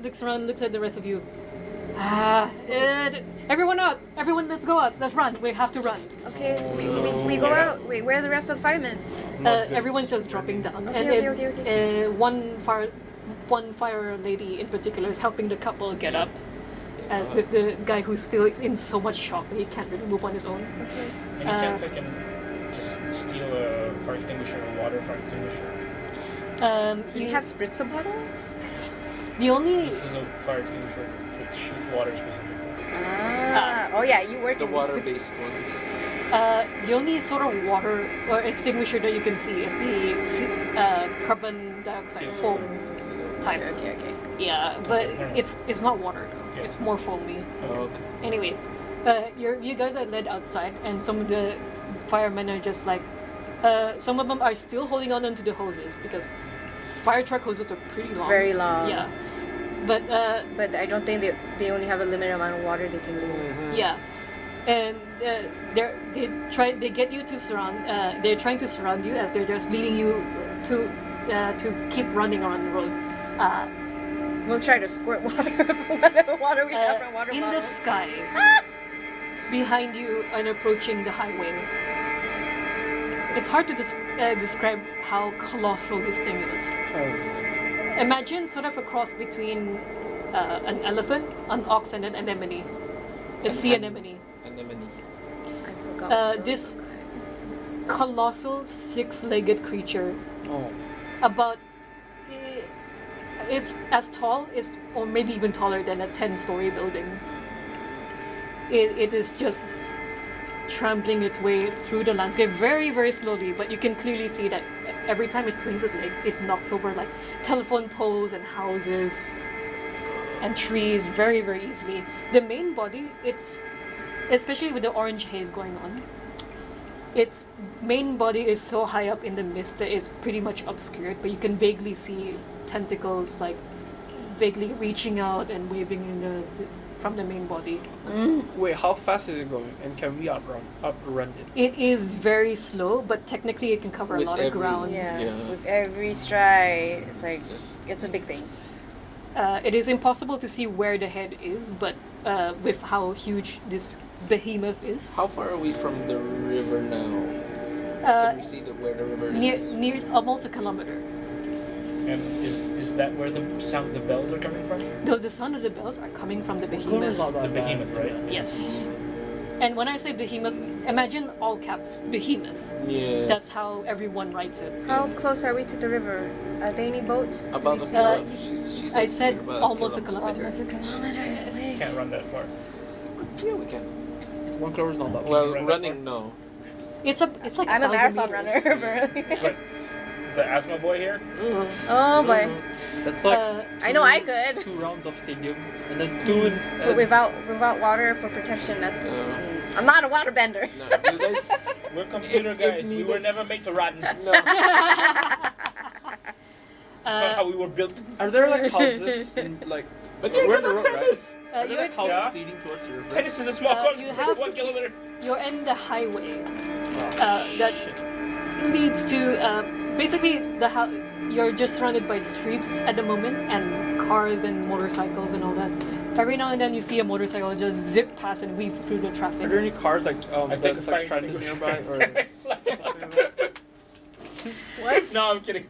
looks around, looks at the rest of you. Everyone out! Everyone, let's go out! Let's run! We have to run. Okay, we go out. Wait, where are the rest of the firemen? Everyone's just dropping down, Okay, and okay. one fire lady in particular is helping the couple get up, with the guy who's still in so much shock that he can't really move on his own. Any chance I can just steal a fire extinguisher or water fire extinguisher? Do you have spritzer bottles? The only This is a fire extinguisher that shoots water specifically. Oh yeah, you work The in water-based ones. the only sort of water or extinguisher that you can see is the carbon dioxide foam type. Okay. Yeah, but it's not water though. Yeah. It's more foamy. Oh, okay. Anyway, you guys are led outside, and some of the firemen are just like, some of them are still holding on to the hoses because fire truck hoses are pretty long. Very long. Yeah, but But I don't think they only have a limited amount of water they can lose. yeah, and they get you to surround. They're trying to surround you as they're just leading you to keep running on the road. We'll try to squirt water whatever water we have from water In the bottles. sky, behind you and approaching the highway. It's hard to describe how colossal this thing is. Imagine sort of a cross between an elephant, an ox, and an anemone. A sea anemone. Anemone. I forgot. This colossal six-legged creature, Oh. about it's as tall as, or maybe even taller than a 10-story building. It is just trampling its way through the landscape very, very slowly, but you can clearly see that every time it swings its legs, it knocks over like telephone poles and houses and trees very, very easily. The main body, it's especially with the orange haze going on, its main body is so high up in the mist that it's pretty much obscured, but you can vaguely see tentacles like vaguely reaching out and waving in from the main body. Wait, how fast is it going? And can we outrun it? It is very slow, but technically it can cover a With lot of every- ground. Yeah. Yeah. With every stride, it's like Just it's a big thing. It is impossible to see where the head is, but with how huge this behemoth is, how far are we from the river now? uh, Can we see where the river near is? almost a kilometer. And is that where the sound of the bells are coming from? Though the sound of the bells are coming from the Kilometer's behemoth. not that The bad. behemoth, right? Yes. And when I say behemoth, imagine all caps behemoth. Yeah. That's how everyone writes it. How close are we to the river? Are there any boats? About Have a you kilometer. seen- I said about almost a kilometer. Almost a kilometer. Wait. Can't run that far. Yeah, we can. 1 kilometer is not that Well, run that running, no. It's like I'm a 1,000 marathon meters. runner, apparently. But the asthma boy here, Oh boy. That's like I know I could. 2 rounds of stadium and then 2 in, But without water for protection, that's. I'm not a water bender. No, you guys. we're computer If guys. We needed. were never made to run. That's No. not how we were built. Are there like houses in like But we're you're in the road, gonna right? Are you're, there like houses Yeah. leading towards the river? Tennis is a small you have- 1 kilometer. you're in the highway Oh, that shit. leads to basically you're just surrounded by streets at the moment and cars and motorcycles and all that. Every now and then you see a motorcycle just zip past and weave through the traffic. Are there any cars like I think that's it's like fire stranded extinguisher. nearby or? What? No, I'm kidding.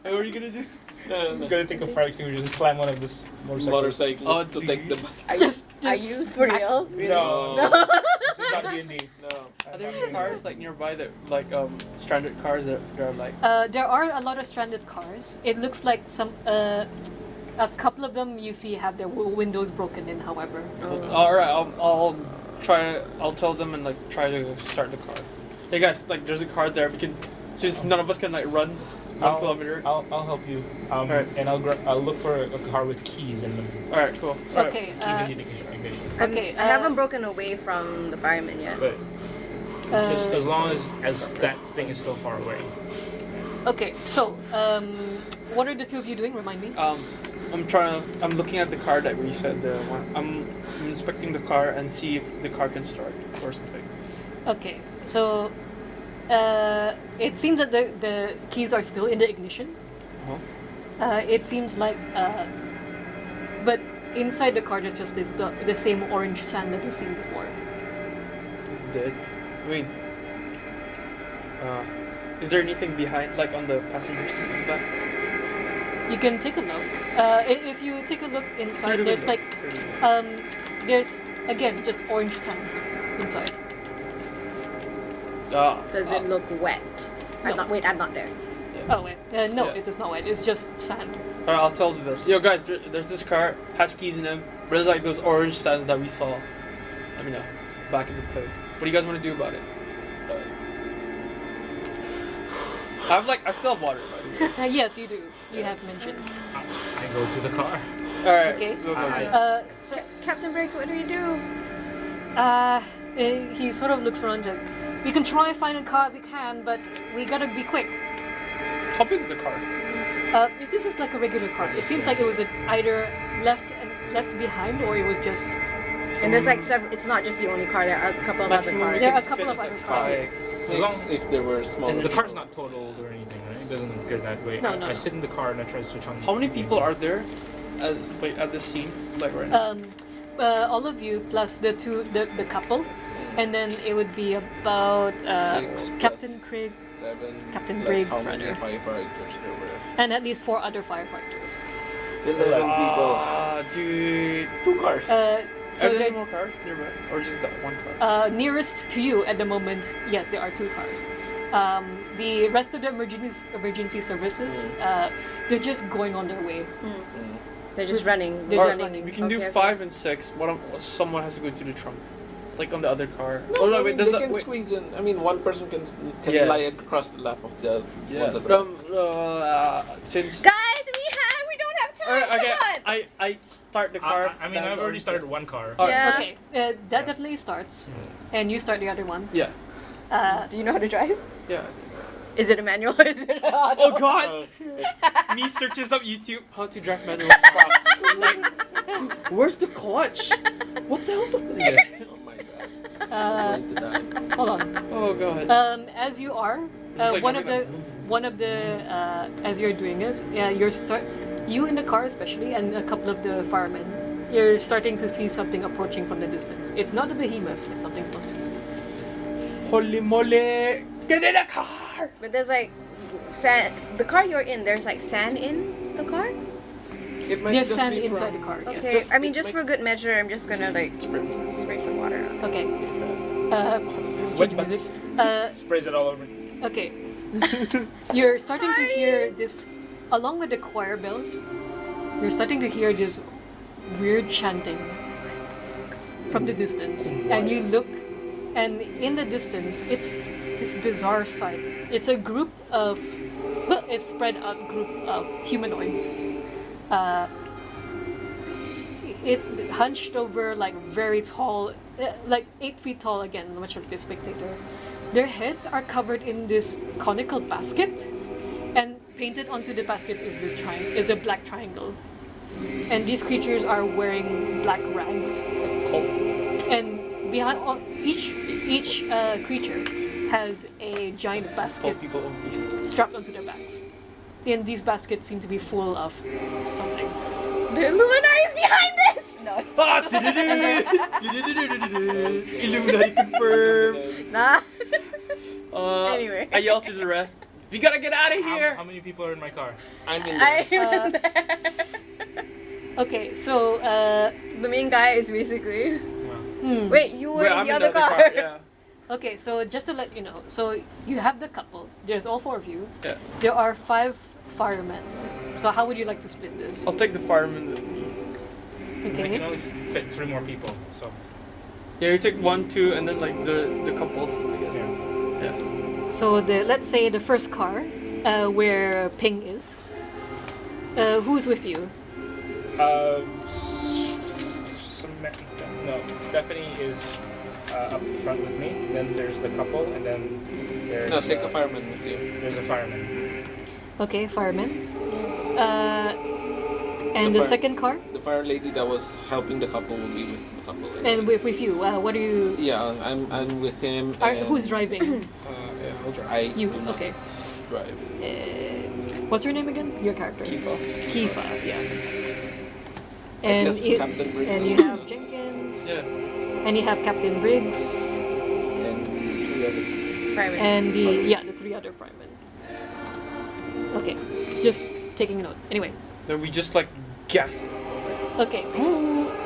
What were you gonna do? I was gonna think of fire extinguisher and slam one of this motorcycle. Motorcyclists Oh, to do take you- the. Just Are you for real? Really? No, No. this is not D&D. No. Are there any cars like nearby that like stranded cars that are like There are a lot of stranded cars. It looks like some A couple of them you see have their windows broken in, however. All right, I'll try. I'll tell them and like try to start the car. Hey guys, like there's a car there. We can, since none of us can like run 1 kilometer. I'll help you. Alright. And I'll look for a car with keys in them. All right, cool. All right. Okay. Keys in the ignition. Okay, I haven't broken away from the fireman yet. But just as long as that thing is still far away. Okay, so what are the two of you doing? Remind me. I'm looking at the car that we said the one. I'm inspecting the car and see if the car can start or something. Okay, so it seems that the keys are still in the ignition. It seems like, but inside the car there's just the same orange sand that you've seen before. It's dead. I mean, is there anything behind, like on the passenger seat in the back? You can take a look. If you take a look inside, Through the there's window. like, there's again just orange sand inside. Does it look wet? No. I'm not there. Oh wait, no, Yeah. it is not wet. It's just sand. Alright, I'll tell you this. Yo guys, there's this car, has keys in them, but it's like those orange sands that we saw, I mean, back in the plate. What do you guys want to do about it? I still have water, by the way. Yes, you do. You have mentioned. I go to the car. Alright, Okay. go. So, Captain Briggs, what do we do? He sort of looks around. Like, we can try find a car if we can, but we gotta be quick. How big is the car? This is like a regular car. It seems like it was either left behind, or it was just. And there's like several. It's not just the only car. There are a couple of other Maximum cars. There are a fit couple is of like other cars. five. Yes. 6 if there were smaller. The car's not totaled or anything, right? It doesn't appear that way. No, no. I sit in the car and I try to switch on. How many people are there at this scene, like right now? All of you plus the couple, and then it would be about 6 Captain plus Craig 7. Captain plus Briggs, how many rather. firefighters there were? and at least 4 other firefighters. 11 people. Dude. 2 cars. So Are there any the more cars nearby? Or just that one car? nearest to you at the moment, yes, there are 2 cars. The rest of the emergency services, they're just going on their way. They're just running. They're just running. We can do Okay, 5 and 6. Someone has to go to the trunk. Like on the other car. No, oh, no, I wait, mean, they that, can wait. squeeze in. I mean, one person can Yeah. lie across the lap of the Yeah. other. Since. Guys, we don't have time. Okay, Come on. I start the car. I mean, I've already started 1 car. Alright. Yeah. Okay, that definitely starts, and you start the other one. Yeah. Do you know how to drive? Yeah. Is it a manual? Is it an auto? Oh god! Me searches up YouTube how to drive manual. Like, where's the clutch? What the hell's up there? Oh my god. I'm going to die. Hold on. Oh god. As you are, Just like one of having the as you're doing it, you in the car especially, and a couple of the firemen, you're starting to see something approaching from the distance. It's not a behemoth; it's something else. Holy moly! Get in the car! But there's like sand. The car you're in, there's like sand in the car. It might There's just sand be inside from- the car. Okay. Yes. I mean, just for good measure, I'm just gonna like spray some water on. Okay. Wet butts. Sprays it all over. Okay. You're starting to hear this, along with the choir bells. You're starting to hear this weird chanting from the distance, and you look, and in the distance, it's this bizarre sight. It's a group of, well, a spread out group of humanoids. It hunched over, like very tall, like 8 feet tall again, much like the spectator. Their heads are covered in this conical basket, and painted onto the baskets is a black triangle. And these creatures are wearing black rags. And behind each creature has a giant basket People strapped onto their backs. And these baskets seem to be full of something. The Illuminati's behind this. No, it's Illuminati confirmed. nah. Anyway. I yell to the rest. We gotta get out of here! How many people are in my car? I'm in there. I'm in this. Okay, so The main guy is basically. Wow. Wait, you were Wait, in I'm the other car. Yeah. okay, so just to let you know, so you have the couple. There's all 4 of you. Yeah. There are 5 firemen. So how would you like to split this? I'll take the fireman with me. I can Okay. only fit 3 more people, so Yeah, you take 1, 2, and then like the couples. I guess. yeah. Yeah. So let's say the first car, where Ping is. Who's with you? Stephanie is up front with me. Then there's the couple, and then there's No, take a fireman with you. There's a fireman. Okay, fireman. And The the fire- second car, The fire lady that was helping the couple will be with the couple. and with you. What do you? Yeah, I'm with him. And Who's driving? yeah, I'll drive. I You, do not okay. drive. What's your name again? Your character. Kifa. Kifa, yeah. I And guess you, Captain Briggs and as you well. have Jenkins. Yeah. And you have Captain Briggs. And 3 other. Fireman. And the 3 other firemen. Okay, just taking a note. Anyway, Then we just like gas it. okay.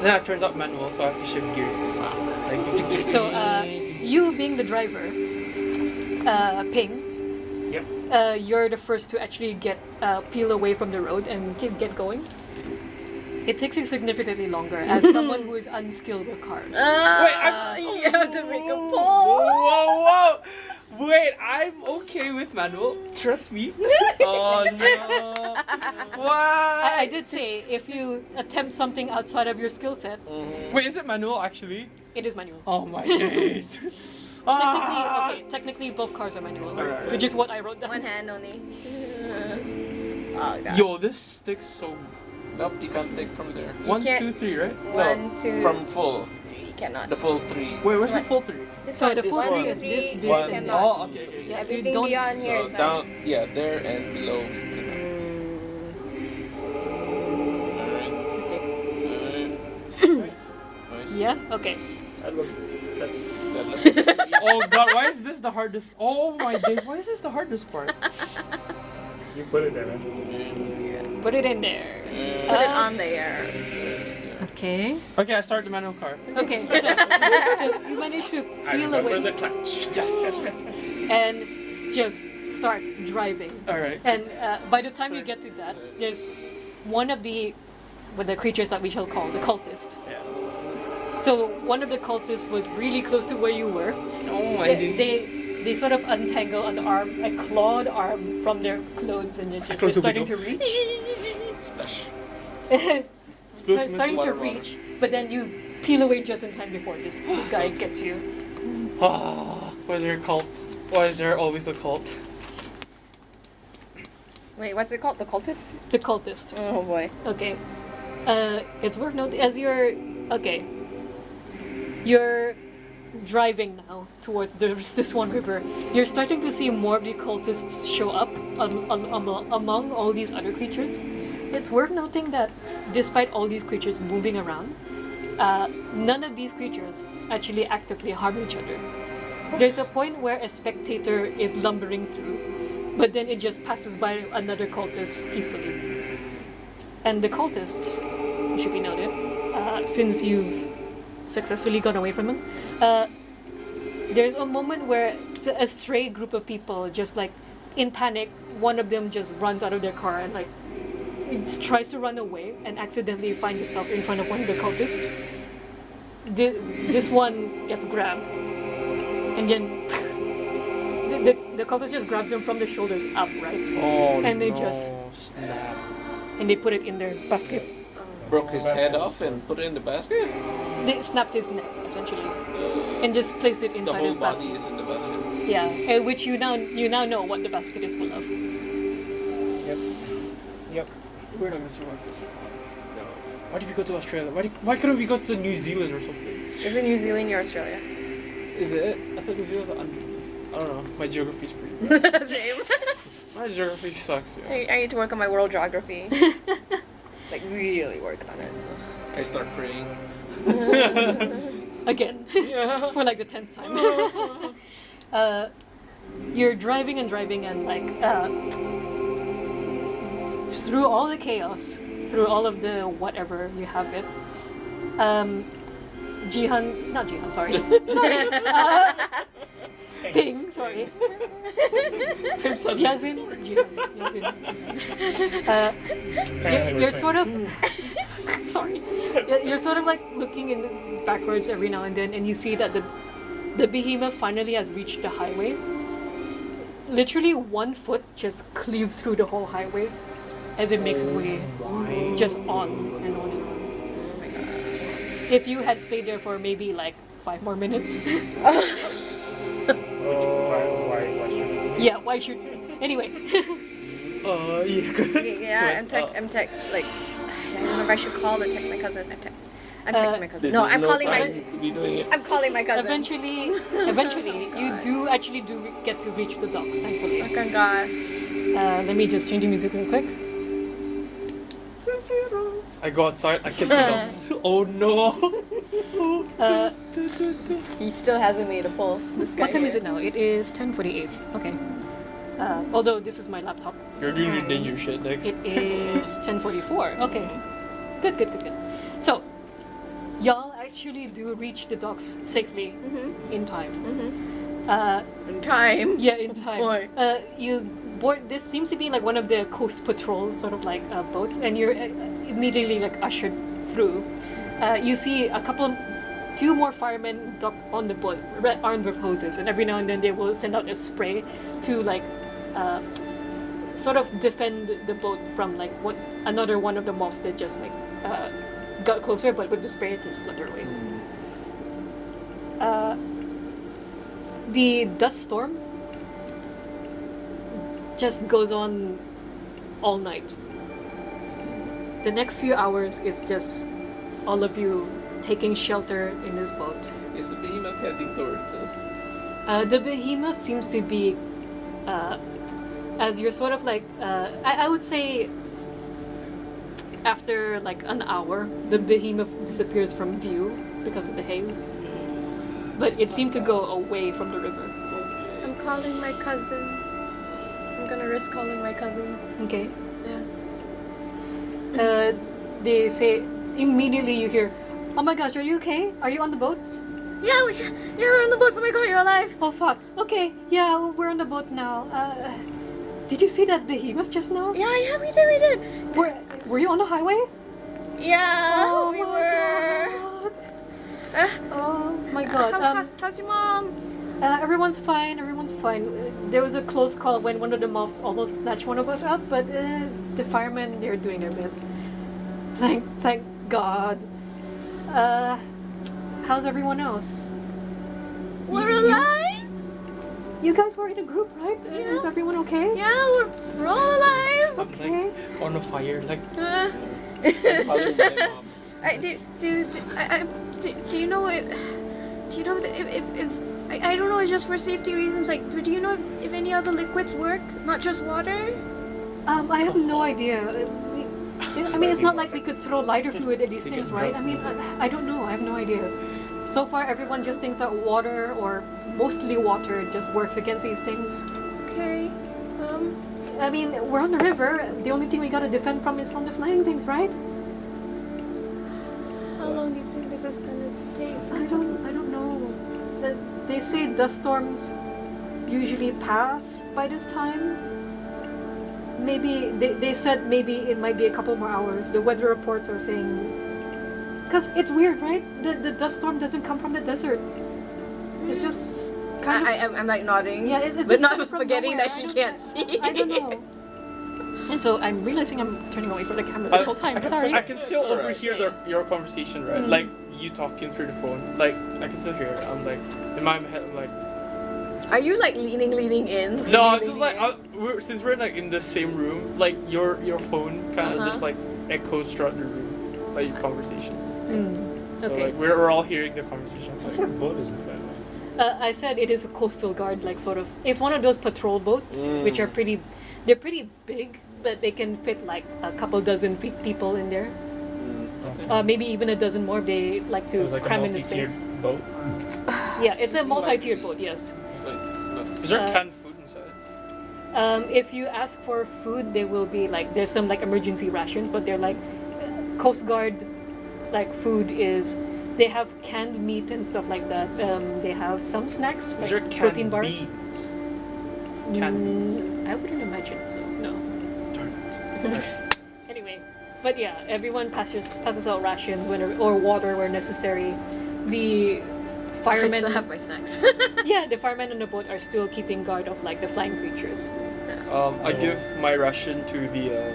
Then it turns out manual, so I have to shift gears. Like, tick, tick, tick, So, tick. you being the driver, Ping, Yep. you're the first to actually peel away from the road and get going. It takes you significantly longer as someone who is unskilled with cars. You have to make a poll. Whoa! Wait, I'm okay with manual. Trust me. Oh no! Why? I did say if you attempt something outside of your skill set, Wait, is it manual actually? it is manual. Oh my days. Ah! Technically, both cars are manual, Alright. which is what I wrote down. One hand only. Oh god. Yo, this sticks so. Nope, you can't take from there. 1, can't- 2, 3, right? 1, 2, From full. 3. Cannot. The full 3. Wait, where's the This full 3? This So one, the this full one, three two, is three, this, this this, and cannot. this. Oh, okay. Yeah, so you Everything don't. beyond here So is down, yeah, there and below you cannot. Alright. Nice. Yeah. Okay. I look. That, That looks- Oh god, why is this the hardest? Oh my days, why is this the hardest part? you put it there, man. Put it in there. Put it on there. Okay. Okay, I start the manual car. Okay. So you managed to I peel remember away the clutch. Yes. and just start driving. Alright. And by the time you get to that, there's one of the creatures that we shall call the cultist. Yeah. So one of the cultists was really close to where you were. Oh my days. They sort of untangle an arm, a clawed arm from their clothes, and they're just close the starting to window. reach. Splash. Starting to Water reach, but then you peel away just in time before this guy gets you. Ah, why is there a cult? Why is there always a cult? Wait, what's it called? The cultist? The cultist. Oh boy. Okay. It's worth noting as you're you're driving now towards this one river. You're starting to see more of the cultists show up among all these other creatures. It's worth noting that despite all these creatures moving around, none of these creatures actually actively harm each other. There's a point where a spectator is lumbering through, but then it just passes by another cultist peacefully. And the cultists, it should be noted, since you've successfully gone away from them, there's a moment where a stray group of people just like in panic, one of them just runs out of their car and like it tries to run away and accidentally finds itself in front of one of the cultists. This one gets grabbed, and then the cultist just grabs him from the shoulders up, right? Oh And they no, just- snap. And they put it in their basket. Broke his head off and put it in the basket. They snapped his neck essentially, and just placed it The inside whole his basket. body is in the basket. Yeah, which you now know what the basket is full of. Yep. We're not gonna survive this. No. Why did we go to Australia? Why couldn't we go to New Zealand or something? Is it New Zealand or Australia? Is it? I thought New Zealand was I don't know. My geography's pretty bad. Same. My geography sucks, yeah. I need to work on my world geography. Like really work on it. I start praying. Again, for like the 10th time. You're driving and like through all the chaos, through all of the whatever you have it. Not Jihan, sorry. thing. Sorry. I'm suddenly Yazin. Yazin. Apparently You're we're sort of. twins. Sorry. You're sort of like looking in backwards every now and then, and you see that the behemoth finally has reached the highway. Literally 1 foot just cleaves through the whole highway as it makes its way just on and on and on. If you had stayed there for maybe like 5 more minutes, Why should we? yeah, why should? Anyway, Yeah. Yeah, I'm like, I don't know if I should call or text my cousin. I'm texting my cousin. No, I'm calling my. To be doing it. I'm calling my cousin. eventually, you do actually get to reach the docks. Thankfully, Oh my god. let me just change the music real quick. I go outside. I kiss the dogs. Oh no. Uh, He still hasn't made a pull. This guy what time is here. it now? It is 10:48. Okay. Although this is my laptop. You're doing your danger shit next. It is 10:44. Okay. Good. So, y'all actually do reach the docks safely in time. In time. Yeah, in time. Boy. You board. This seems to be like one of the coast patrol sort of like boats, and you're immediately like ushered through. You see few more firemen docked on the boat, armed with hoses, and every now and then they will send out a spray to like sort of defend the boat from like another one of the mobs that just like got closer, but with the spray it just flutter away. The dust storm just goes on all night. The next few hours is just all of you taking shelter in this boat. Is the behemoth heading towards us? The behemoth seems to be, as you're sort of like, I would say, after like an hour, the behemoth disappears from view because of the haze. But it seemed to go away from the river. I'm calling my cousin. I'm gonna risk calling my cousin. Okay. Yeah. They say immediately you hear, "Oh my gosh, are you okay? Are you on the boats?" Yeah, we're on the boats. Oh my god, you're alive. Oh fuck. Okay, yeah, we're on the boats now. Did you see that behemoth just now? Yeah, we did. Were you on the highway? Yeah, we my were. God. Oh my god. How's your mom? Everyone's fine. There was a close call when one of the mobs almost snatched one of us up, but the firemen, they're doing their bit. Thank God. How's everyone else? We're alive. You guys were in a group, right? Yeah. Is everyone okay? Yeah, we're all alive. Okay. Like on a fire, like Do you know if I don't know, it's just for safety reasons, like, but do you know if any other liquids work, not just water? I have no idea. I mean, it's not like we could throw lighter fluid at these things, right? I mean, I don't know. I have no idea. So far, everyone just thinks that water, or mostly water, just works against these things. Okay. I mean, we're on the river. The only thing we gotta defend from is from the flying things, right? How long do you think this is gonna take? I don't know. They say dust storms usually pass by this time. Maybe they said maybe it might be a couple more hours. The weather reports are saying, because it's weird, right? The dust storm doesn't come from the desert. It's just kind of. I'm like nodding. Yeah, it's but just not coming from forgetting nowhere. that she can't see. I don't know. And so I'm realizing I'm turning away from the camera this whole time. Sorry. I can still It's alright. overhear your conversation, right? Like you talking through the phone. Like I can still hear it. I'm like in my head. I'm like. Are you like leaning in? No, it's just like since we're like in the same room, like your phone kind of just like echoes throughout the room, like your conversation. So Okay. like we're all hearing the conversation. What Like, sort of boat is it, by the way? I said it is a coastal guard, like sort of. It's one of those patrol boats, which are pretty. They're pretty big, but they can fit like a couple dozen people in there. Maybe even a dozen more if they like It to was like cram a in the multi-tiered space. boat. Yeah, it's a multi-tiered boat. Yes. is there canned food inside? If you ask for food, there will be like there's some like emergency rations, but they're like Coast Guard like food is They have canned meat and stuff like that. They have some snacks Is like there protein canned bars. beans? Canned beans. I wouldn't imagine so. No. Darn it. Anyway, but yeah, everyone passes out rations or water where necessary. The I firemen, still have my snacks. yeah, the firemen on the boat are still keeping guard of like the flying creatures. I give my ration to the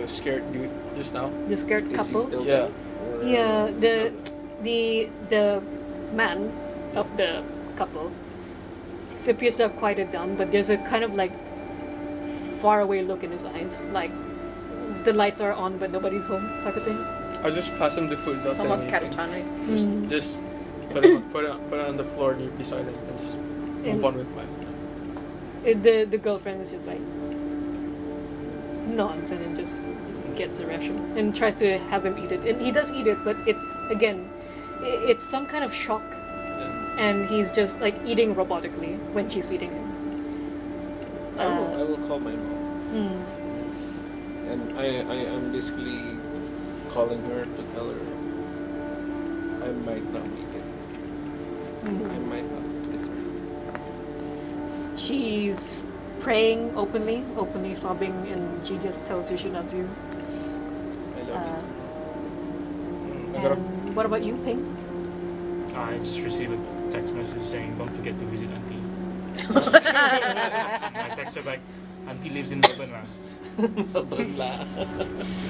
scared dude just now. The scared Is he couple. still Yeah. there? Or- Yeah, the man of the couple appears to have quieted down, but there's a kind of like far away look in his eyes, like the lights are on but nobody's home type of thing. I just pass him the food. It's That's almost anything. catatonic. Just put it on the floor beside him and just move And- on with my. The girlfriend is just like nods and then just gets a ration and tries to have him eat it, and he does eat it, but it's again, it's some kind of shock, Yeah. and he's just like eating robotically when she's feeding him. I will call my mom. Hmm. And I am basically calling her to tell her I might not make it. I might not return. She's praying openly sobbing, and she just tells you she loves you. I love Uh, you. I got a- and what about you, Ping? I just received a text message saying, "Don't forget to visit Auntie." I text her back, "Auntie lives in Melbourne, lah."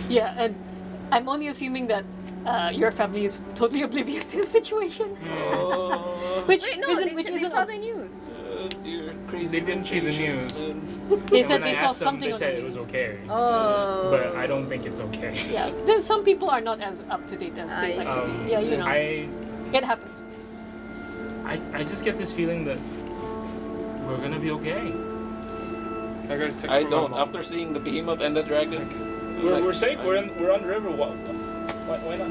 Yeah, and I'm only assuming that your family is totally oblivious to the situation, Oh, which Wait, no, isn't they saw the news. dear, crazy. They didn't see the vacations, news. man. They And said when they I saw asked them, something they on said the it was news. okay. Oh. But I don't think it's okay. Yeah, there's some people are not as up to date as they I like to see. be. Yeah, you know, I it happens. just get this feeling that we're gonna be okay. I got a text I from my don't. mom. After seeing the behemoth and the dragon, I'm like, We're safe. We're on the river. Why not?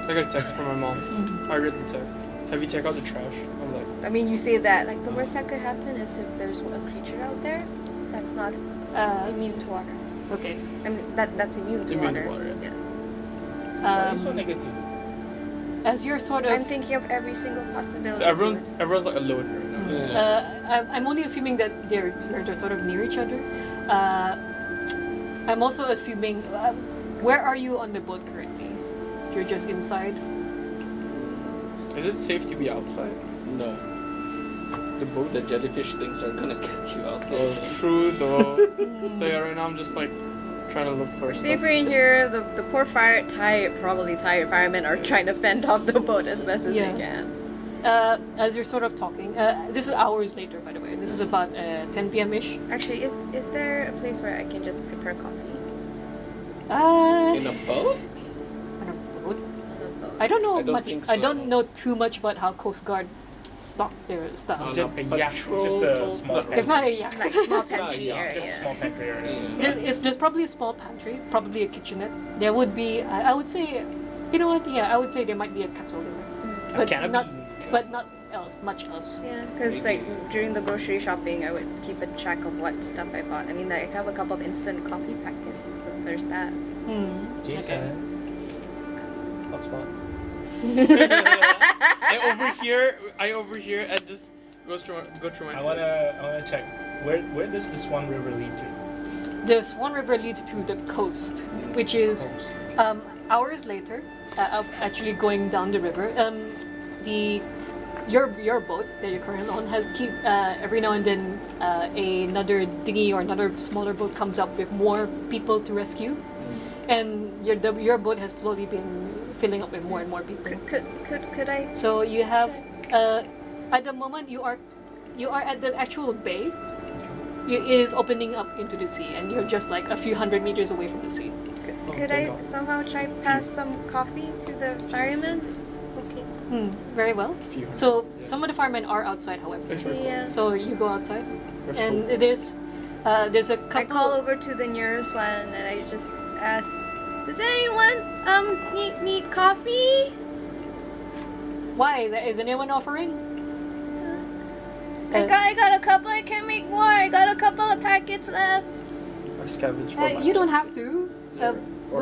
I got a text from my mom. I read the text. Have you taken out the trash? I'm like, I mean, you say that like the worst that could happen is if there's a creature out there that's not immune to water. Okay. I mean, that's immune to Immune to water. water, yeah. Why are you so negative? As you're sort of, I'm thinking of every single possibility. So everyone's like alone right now. Yeah. I'm only assuming that you're sort of near each other. I'm also assuming, where are you on the boat currently? You're just inside. Is it safe to be outside? No. The jellyfish things are gonna get you out there. Oh, true though. So yeah, right now I'm just like trying to look for. We're safer in here. The poor probably tired firemen are trying to fend off the boat as best as Yeah. they can. As you're sort of talking, this is hours later, by the way. This is about 10 p.m. ish. Actually, is there a place where I can just prepare coffee? In a boat? On a boat. On the boat? I don't know I don't much. think I so. don't know too much about how Coast Guard stock their stuff. On Is it a yacht? patrol Just a boat? small No. It's not a yacht. Like small not a pantry yacht, Just a area. small pantry area. Yeah. There's probably a small pantry, probably a kitchenette. There would be, I would say, you know what? Yeah, I would say there might be a kettle there, A can of not, beans. but not much else. Yeah, because like during the grocery shopping, I would keep a track of what stuff I bought. I mean, I have a couple of instant coffee packets. So there's that. Jason. Hotspot. I overhear and just go through my. I wanna check. Where does the Swan River lead to? The Swan River leads to the coast, which is Coast. hours later, of actually going down the river. Your boat that you're currently on has every now and then another dinghy or another smaller boat comes up with more people to rescue, and your boat has slowly been filling up with more and more people. Could I? So you have at the moment you are at the actual bay. It is opening up into the sea, and you're just like a few hundred meters away from the sea. Could I somehow try pass some coffee to the firemen? Okay. Very well. Few hundred, So yeah. some of the firemen are outside, however. It's very cool. Yeah. So you go outside, Let's and go. there's a couple. I call over to the nearest one and I just ask, "Does anyone need coffee?" Why? Is anyone offering? I got a couple. I can make more. I got a couple of packets left. I scavenge for my. You don't have to. Or-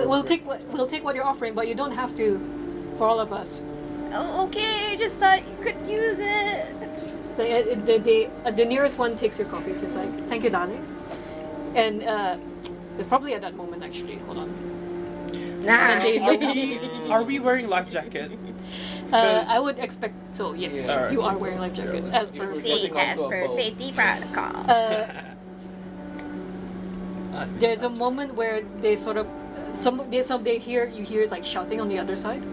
We'll take what you're offering, but you don't have to for all of us. Oh, okay. Just thought you could use it. The nearest one takes your coffee, so it's like, thank you, darling. And it's probably at that moment, actually. Hold on. Nah. And they Are we wearing life jacket? I would expect so. Yes, Yeah. you are wearing life jackets as per. See, as per safety protocol. There's a moment where they sort of they hear like shouting on the other side,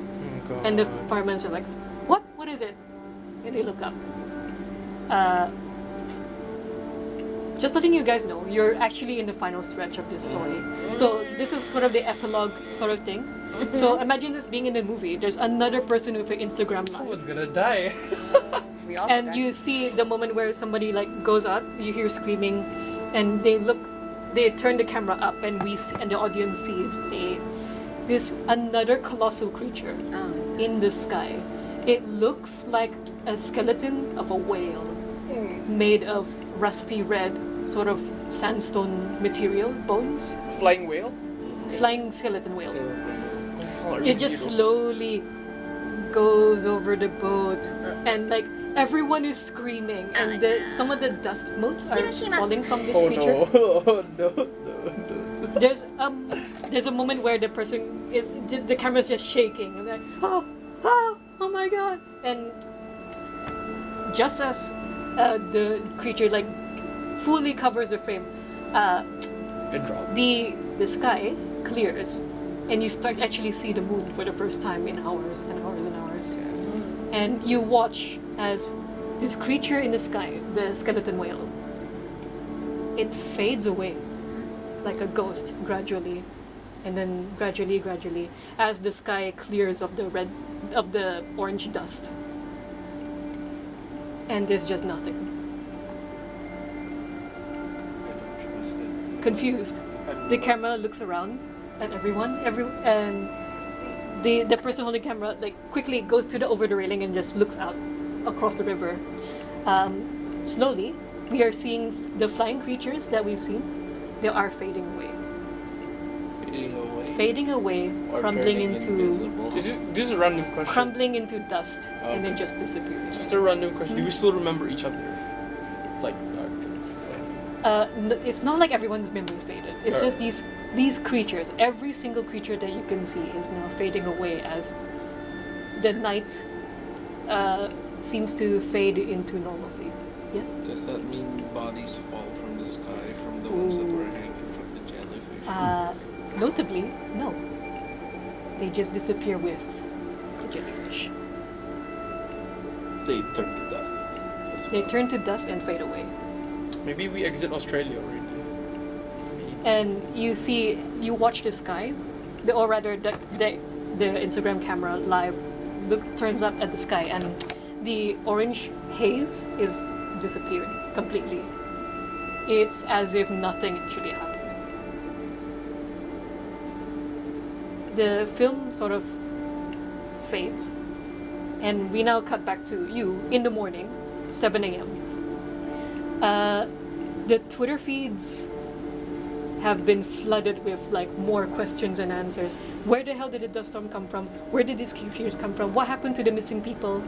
and the firemen are like, "What? What is it?" And they look up. Just letting you guys know, you're actually in the final stretch of this story. So this is sort of the epilogue sort of thing. So imagine this being in a movie. There's another person with an Instagram live. Someone's gonna die. We all And got- you see the moment where somebody like goes out, you hear screaming, and they turn the camera up, and the audience sees this another colossal creature in the sky. It looks like a skeleton of a whale made of rusty red sort of sandstone material bones, Flying whale? flying skeleton whale. It's not It just zero. slowly goes over the boat, and like everyone is screaming, and some of the dust motes are Hiroshima. falling from this Oh creature. no. Oh no. There's a moment where the person is the camera's just shaking, and like oh my god, and just as the creature like fully covers the frame, It dropped. the sky clears, and you start actually see the moon for the first time in hours and hours and hours. And you watch as this creature in the sky, the skeleton whale, it fades away like a ghost gradually, and then gradually, as the sky clears of the orange dust, and there's just nothing. I don't trust it. Confused, the camera looks around at everyone, and the person holding camera like quickly goes to over the railing and just looks out across the river. Slowly, we are seeing the flying creatures that we've seen. They are fading away, Or crumbling turning into invisible. This is a random question. crumbling into dust, and then just disappearing. Just a random question. Do we still remember each other? Like, It's not like everyone's memories faded. It's Yeah. just these creatures. Every single creature that you can see is now fading away as the night seems to fade into normalcy. Yes. Does that mean bodies fall from the sky from the ones that were hanging from the jellyfish? Notably, no. They just disappear with the jellyfish. They turn to dust. as They well. turn to dust and fade away. maybe we exit Australia already. Maybe. And you watch the sky, or rather the Instagram camera live turns up at the sky, and the orange haze is disappearing completely. It's as if nothing actually happened. The film sort of fades, and we now cut back to you in the morning, 7 a.m. The Twitter feeds have been flooded with like more questions and answers. Where the hell did the dust storm come from? Where did these creatures come from? What happened to the missing people?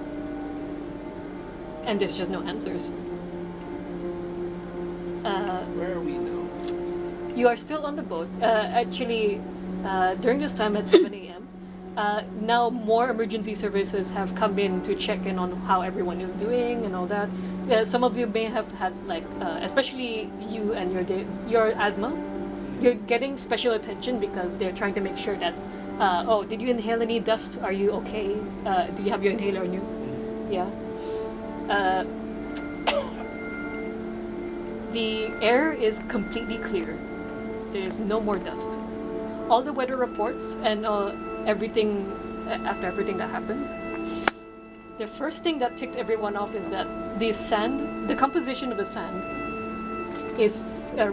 And there's just no answers. Where are we now? You are still on the boat. During this time at 7 a.m., now more emergency services have come in to check in on how everyone is doing and all that. Some of you may have had especially you and your asthma. You're getting special attention because they're trying to make sure that, did you inhale any dust? Are you okay? Do you have your inhaler on you? Yeah. The air is completely clear. There's no more dust. All the weather reports and everything after everything that happened, the first thing that ticked everyone off is that the composition of the sand is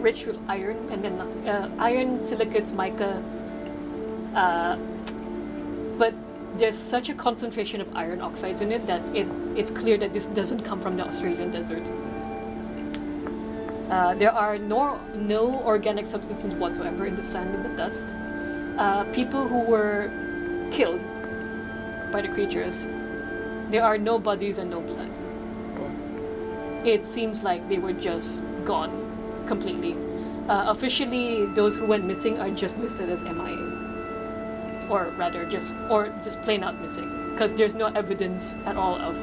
rich with iron and then nothing, iron, silicates, mica, but there's such a concentration of iron oxides in it that it's clear that this doesn't come from the Australian desert. There are no organic substances whatsoever in the sand and the dust. People who were killed by the creatures, there are no bodies and no blood. It seems like they were just gone completely. Officially, those who went missing are just listed as MIA, or rather, just plain out missing, because there's no evidence at all of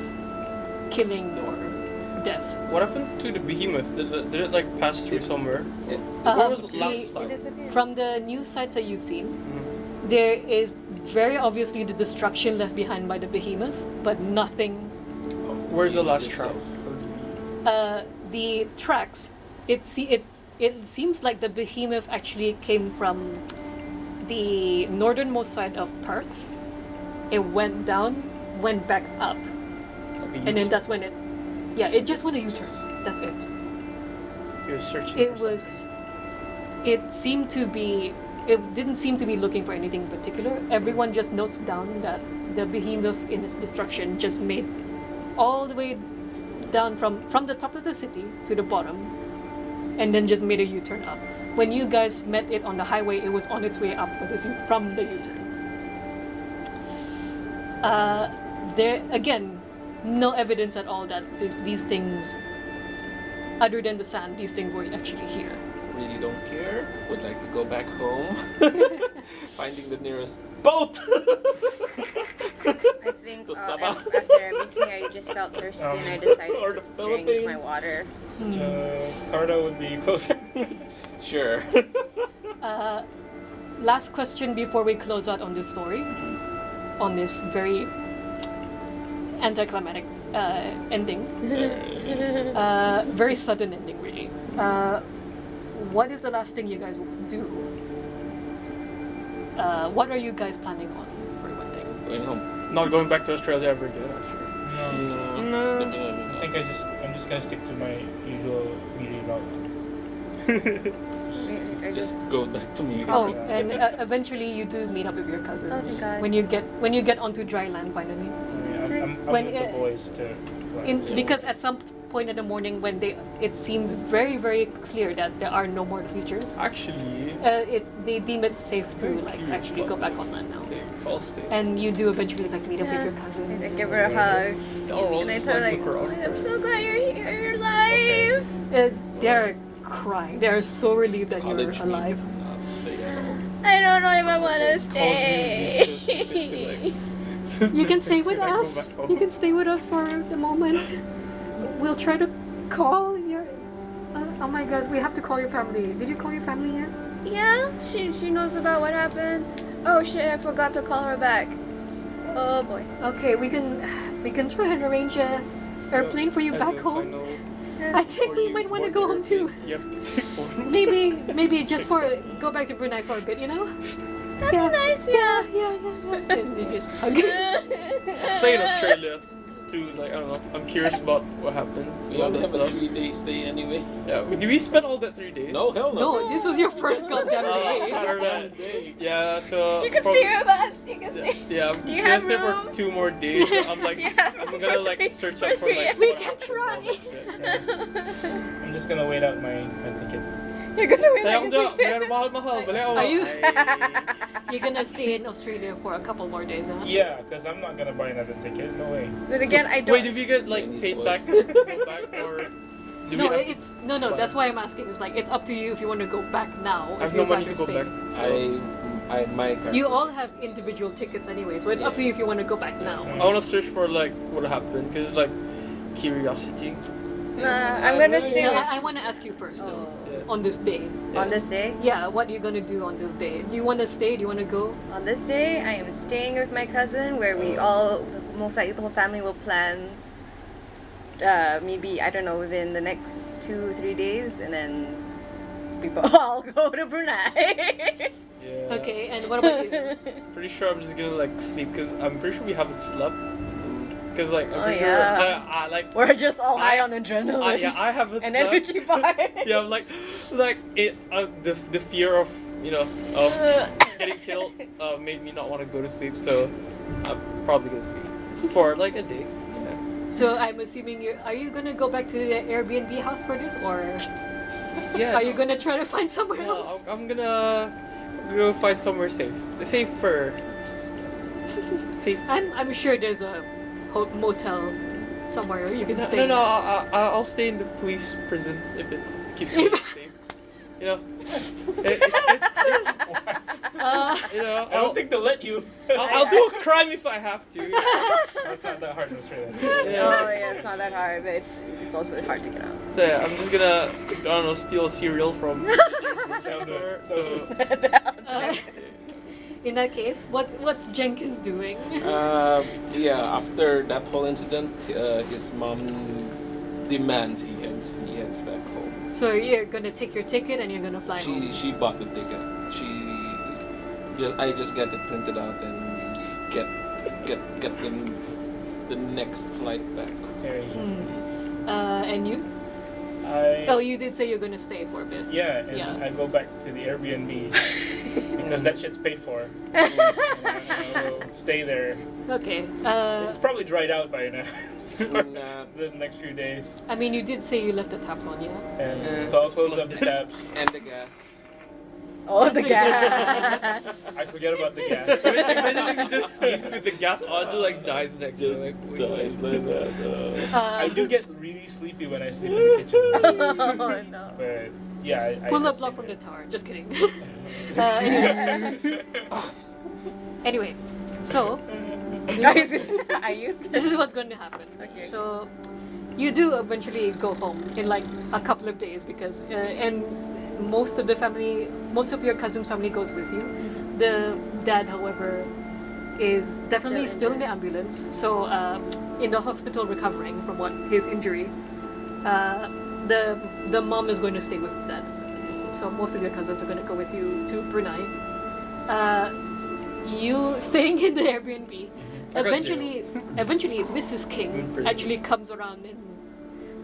killing or death. What happened to the behemoth? Did it like pass through somewhere? It- Where was the the- last It site? disappeared. From the news sites that you've seen, Mhm. there is very obviously the destruction left behind by the behemoth, but nothing. Where's the last track? Uh, the tracks. It seems like the behemoth actually came from the northernmost side of Perth. It went down, went back up, and then that's when it. Yeah, it just went a U-turn. That's it. You're searching. It for was. It seemed to be. It didn't seem to be looking for anything in particular. Everyone just notes down that the behemoth in its destruction just made all the way down from the top of the city to the bottom, and then just made a U-turn up. When you guys met it on the highway, it was on its way up from the U-turn. There again, no evidence at all that these things, other than the sand, these things were actually here. Really don't care. Would like to go back home. Finding the nearest boat. I think To Sabah. after missing, I just felt thirsty and I decided Or to the drink my Philippines. water. Cardo would be closer. Sure. Last question before we close out on this story, on this very anticlimactic ending, very sudden ending, really. What is the last thing you guys do? What are you guys planning on, for one thing? Going home. Not going back to Australia ever again. I'm sure. No. No. Definitely I not. think I'm just gonna stick to my usual media route. I Just go back to me. Oh, and eventually you do meet up with your cousins Oh, thank God. when you get onto dry land finally. I mean, I'm When with it- the boys to. Yeah. Because at some point in the morning when it seems very very clear that there are no more creatures. Actually, They deem it safe to Very like cute, actually go back on land now. okay, false state. And you do eventually like meet up with Yeah. your cousins. I give her a hug. Oh, And I tell her, like, look around. I'm so glad you're here, you're alive. They're crying. They're so relieved that College you're alive. me. Not stay at home. I don't know if I want to Called stay. you, so stupid to, like, You can stay with Can I go us. back home? You can stay with us for the moment. We'll try to call your. Oh my God, we have to call your family. Did you call your family yet? Yeah, she knows about what happened. Oh shit, I forgot to call her back. Oh boy. Okay, we can try and arrange a airplane for you As back a home. final- I think Or we you might want to board go home the too. airplane, You have to take one. Maybe just for go back to Brunei for a bit, you know? That'd Yeah. be nice, yeah. Yeah. And you just hug. Stay in Australia to like I don't know. I'm curious about what happened. We all only that have a stuff. 3-day stay anyway. Yeah. Did we spend all that 3 days? No, hell no. No, this was your first goddamn day. Alright. Yeah. So. You can prob- stay with us. You can stay. Yeah, I'm Do you just gonna have stay room? for 2 more days. So I'm like, Do you have I'm room gonna for like three- search for up for three? like. We what can happened, try. all that shit. I'm just gonna wait out my ticket. You're gonna win Sayang like dyan, a ticket. pero mahal-mahal. Bali ako. Are you- Ay. You're gonna stay in Australia for a couple more days, huh? Yeah, because I'm not gonna buy another ticket. No way. But again, I don't. Wait, did we get like Chinese paid boy. back? Go back or? Do No, we have, it's no. That's why I'm asking. It's like it's up to you if you want to go back now. I have if no you'd money to rather go stay. back. My character. You all have individual tickets anyway, so it's up to you if you want to go back now. I want to search for like what happened because like curiosity. Nah, I'm gonna stay No, with. I want to ask you first though. Yeah. On this day, On this day? yeah, what are you gonna do on this day? Do you want to stay? Do you want to go? On this day, I am staying with my cousin where we all, most likely the whole family will plan maybe, I don't know, within the next 2-3 days and then we all go to Brunei. Yeah. Okay, and what about you? Pretty sure I'm just gonna like sleep because I'm pretty sure we haven't slept. Because like I'm Oh, pretty yeah. sure I like We're just all high on adrenaline. I haven't and slept. energy bar. Yeah, I'm like it the fear of of getting killed made me not want to go to sleep. So I'm probably gonna sleep for like a day. Yeah. So I'm assuming are you gonna go back to the Airbnb house for this, or Yeah. are you gonna try to find somewhere No, else? I'm gonna go find somewhere safe. Safer. Safe. I'm sure there's a motel somewhere you can stay. No, I'll stay in the police prison if it keeps me safe. You know, it's you know, I don't think they'll let you. I'll do a crime if I have to. That's not that hard in Australia. Oh yeah, it's not that hard, but it's also hard to get out. So yeah, I'm just gonna, I don't know, steal a cereal from the store. So In that case, what's Jenkins doing? Yeah, after that whole incident, his mom demands he heads back home. So you're gonna take your ticket and you're gonna fly home. She bought the ticket. I just get it printed out and get the next flight back. And you? Oh, you did say you're gonna stay for a bit. Yeah, and Yeah. I go back to the Airbnb because that shit's paid for. And I will stay there. Okay. It's probably dried out by now. For Nah. the next few days. I mean, you did say you left the taps on, yeah? And Yeah. so I'll close up the tabs. And the gas. Oh, the gas. I forget about the gas. imagine if he just sleeps with the gas on, just like dies next to like. Dies like that. I do get really sleepy when I sleep in the kitchen. Oh no. But yeah, I Pull a just block stay from the there. tower. Just kidding. Anyway, so Guys, are you? this is what's going to happen. Okay. So you do eventually go home in like a couple of days because and most of your cousin's family goes with you. The dad, however, is definitely still in the ambulance. So in the hospital recovering from his injury. The mom is going to stay with dad. So most of your cousins are going to go with you to Brunei. You staying in the Airbnb. I got Eventually, Mrs. King In prison. actually comes around and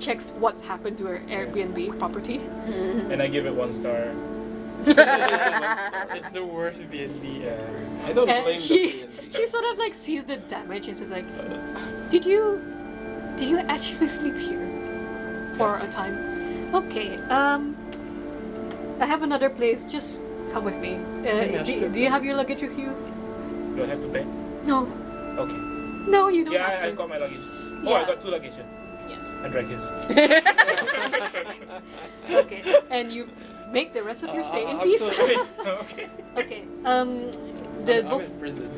checks what's happened to her Airbnb property. And I give it 1 star. It's the worst B&B ever. I don't blame And the she B&B. sort of like sees the damage and she's like, Did you actually sleep here for a time? Okay, I have another place, just come with me. Do you have your luggage with you? Do I have to pay? No. Okay. No, you don't Yeah, have to. I got my luggage. Oh, I Yeah. got 2 luggage. Yeah. And drag his. Okay. And you make the rest of your stay in I'm peace. sorry. Okay. Okay. I'm in prison.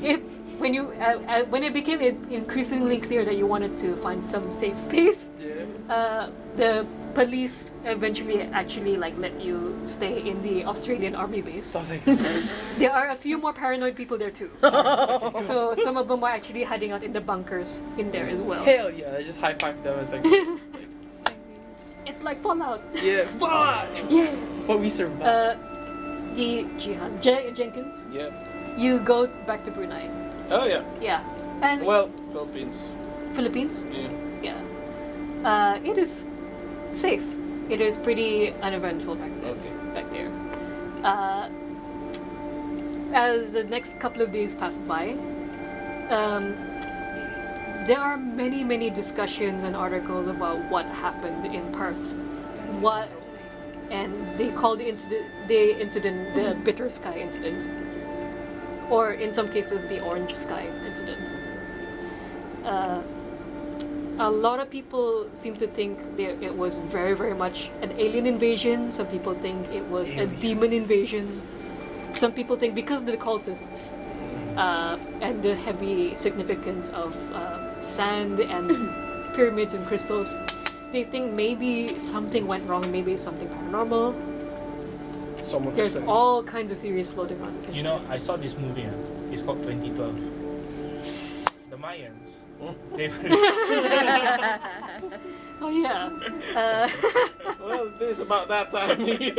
If when it became increasingly clear that you wanted to find some safe space, Yeah. the police eventually actually like let you stay in the Australian army base. Something. There are a few more paranoid people there too. So some of them are actually hiding out in the bunkers in there as well. Hell yeah! I just high five them as like. It's like Fallout. Yeah. Fuck. Yeah. But we survived. The Jihan Jenkins, Yep. you go back to Brunei. Oh yeah. Yeah. And Well, Philippines. Philippines? Yeah. Yeah. It is safe. It is pretty uneventful back there. Okay. Back there. As the next couple of days pass by, there are many discussions and articles about what happened in Perth. And they call the incident the bitter sky incident, or in some cases the orange sky incident. A lot of people seem to think it was very much an alien invasion. Some people think it was a demon invasion. Some people think because of the cultists and the heavy significance of sand and pyramids and crystals, they think maybe something went wrong, maybe something paranormal. Someone There's said. all kinds of theories floating around. You know, I saw this movie. It's called 2012. The Mayans. They Oh yeah. Well, this is about that time of year.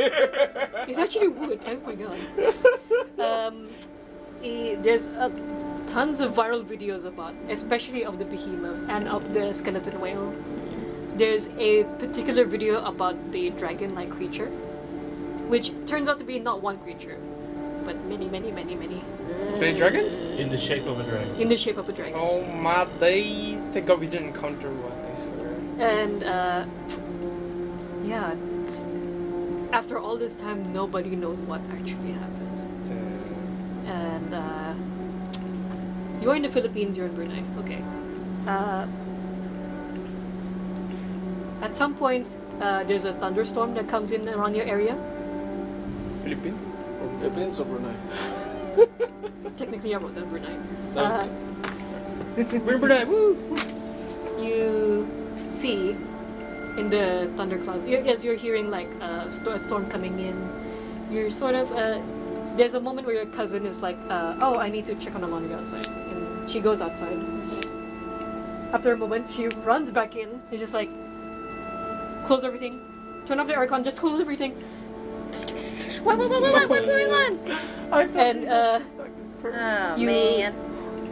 It actually would. Oh my god. There's tons of viral videos about, especially of the behemoth and of the skeleton whale. There's a particular video about the dragon-like creature, which turns out to be not one creature, but many. Many dragons? in the shape of a dragon. In the shape of a dragon. Oh my days! Thank God we didn't encounter one. I swear. And yeah, after all this time, nobody knows what actually happened. And You're in the Philippines. You're in Brunei. Okay. At some point, there's a thunderstorm that comes in around your area. Philippines? Philippines or Brunei? Technically, I wrote down Brunei. We're in Brunei. Woo! You see in the thunderclouds, as you're hearing like a storm coming in, you're sort of there's a moment where your cousin is like, oh, I need to check on the laundry outside, and she goes outside. After a moment, she runs back in. It's just like, close everything, turn off the aircon, just close everything. What's going on? And Oh You- man.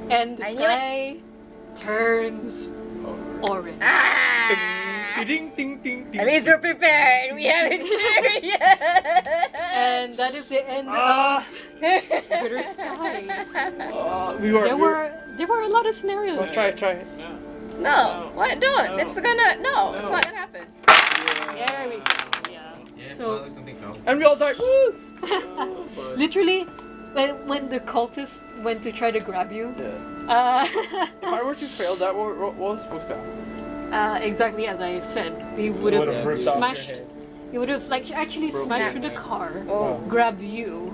and the I knew sky turns orange. Ah! Ding ding ding ding. At least we're prepared. We have experience. And that is the end of Bitter Sky. We were. There were a lot of scenarios. Let's try it. Yeah. No, what? Don't. No. It's gonna. No, it's No. not gonna happen. There we go. Yeah. So something fell. And we all died. Woo! But literally, when the cultists went to try to grab you, Yeah. If I were to fail that, what was supposed to happen? exactly as I said, they would Would've have ripped off your smashed. head. He would have like actually Broken smashed your through the neck. car, Oh. grabbed you,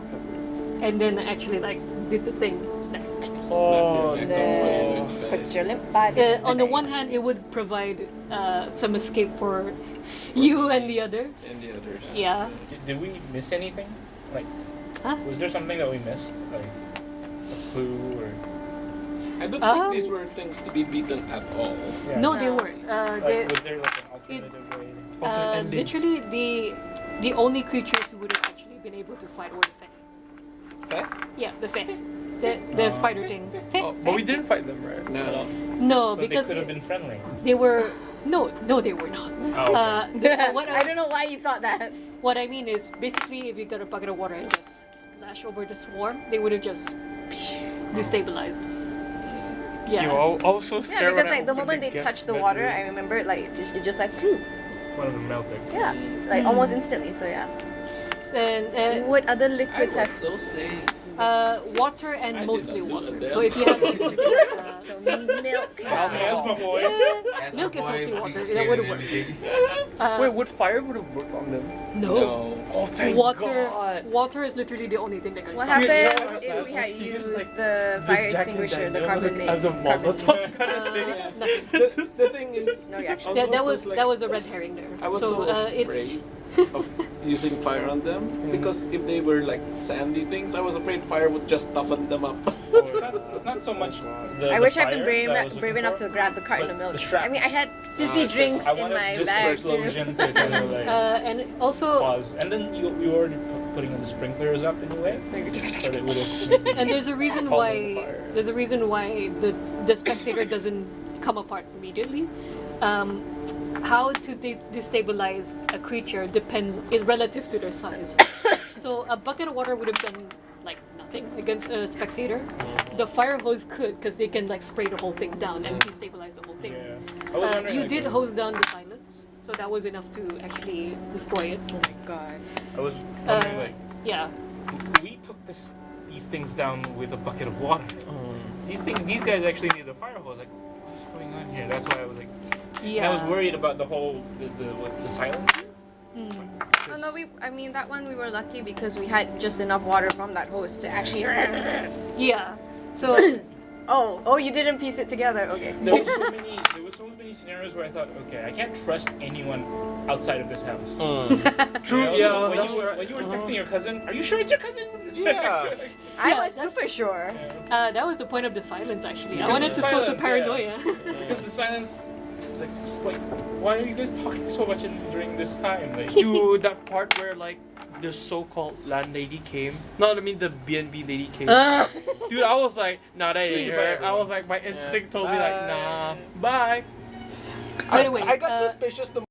and then actually like did the thing. Snap. Oh Snap your neck no. off. Put your lip pad. On the one hand, it would provide some escape for you and the others. And the others. Yeah. Did we miss anything? Like, Huh? was there something that we missed? Like a clue or? I don't Um, think these were things to be beaten at all. Yeah. No, they No. weren't. Like, was there like an alternative way? Alternate ending. Literally, the only creatures who would have actually been able to fight were the Fae. Fae? Yeah, the Fae. The spider things. Fae, Oh, but we Fae. didn't fight them, right? No. No, So because they could have been friendly. they were. No, they were not. Oh, okay. What I don't know why you thought that. What I mean is, basically, if you got a bucket of water and just splash over the swarm, they would have just destabilized. Yo, Yeah. I was so scared Yeah, because when I like the opened moment they guest touched the water, bedroom. I remember like it just like phew. One of them melted. Yeah, like almost instantly. So yeah. And What other I liquids was have? so safe. water and I did mostly not do water. that. So if you have like, So milk. Yes, my boy. milk is mostly water. That would have worked. Wait, would fire would have worked on them? No. Oh, thank Water. God. Water is literally the only thing that can What stop Dude, you know happened what if else we was had to use, used like, the fire Jack and extinguisher, the Daniels, carbon like, as a Molotov kind of thing. Yeah. nothing. The thing is, No reaction. That also, was that was a red herring there. I was so so afraid it's of using fire on them because if they were like sandy things, I was afraid fire would just toughen them up. It's not so much the I the wish I'd been fire brave, that I was brave looking enough for, to grab the carton but of milk. the shrapnel. I mean, I had fizzy drinks I in wanted my just the bag. explosion to kind of like and also pause, and then you were already putting the sprinklers up anyway, so they would have. and there's a reason Called why on the fire. there's a reason why the spectator doesn't come apart immediately. How to destabilize a creature is relative to their size. So a bucket of water would have done like nothing against a spectator. The fire hose could, because they can like spray the whole thing down and destabilize the whole thing. Yeah. I was wondering, You like, did hose down the silence, so that was enough to actually destroy it. Oh my god. I was wondering, like, Yeah. we took these things down with a bucket of water. These guys actually need a fire hose. Like, what's going on here? That's why I was like, and I was worried about the whole the silence. Oh no, I mean that one we were lucky because we had just enough water from that hose to actually. Yeah. So Oh, you didn't piece it together. Okay. There was so many scenarios where I thought, okay, I can't trust anyone outside of this house. True, You know, yeah, so that's when you were texting your cousin, are you sure it's your cousin? Yes. I Yeah, was that's- super sure. that was the point of the silence actually. I Because wanted of to the sow some silence, paranoia. Because the silence, was like, why are you guys talking so much during this time? Like, Dude, that part where like the so-called landlady came. No, I mean the B&B lady came. Dude, I was like, nah, that See ain't you, her. bye, I was like, my instinct told me like, Bye. nah, bye. By the way, I got suspicious the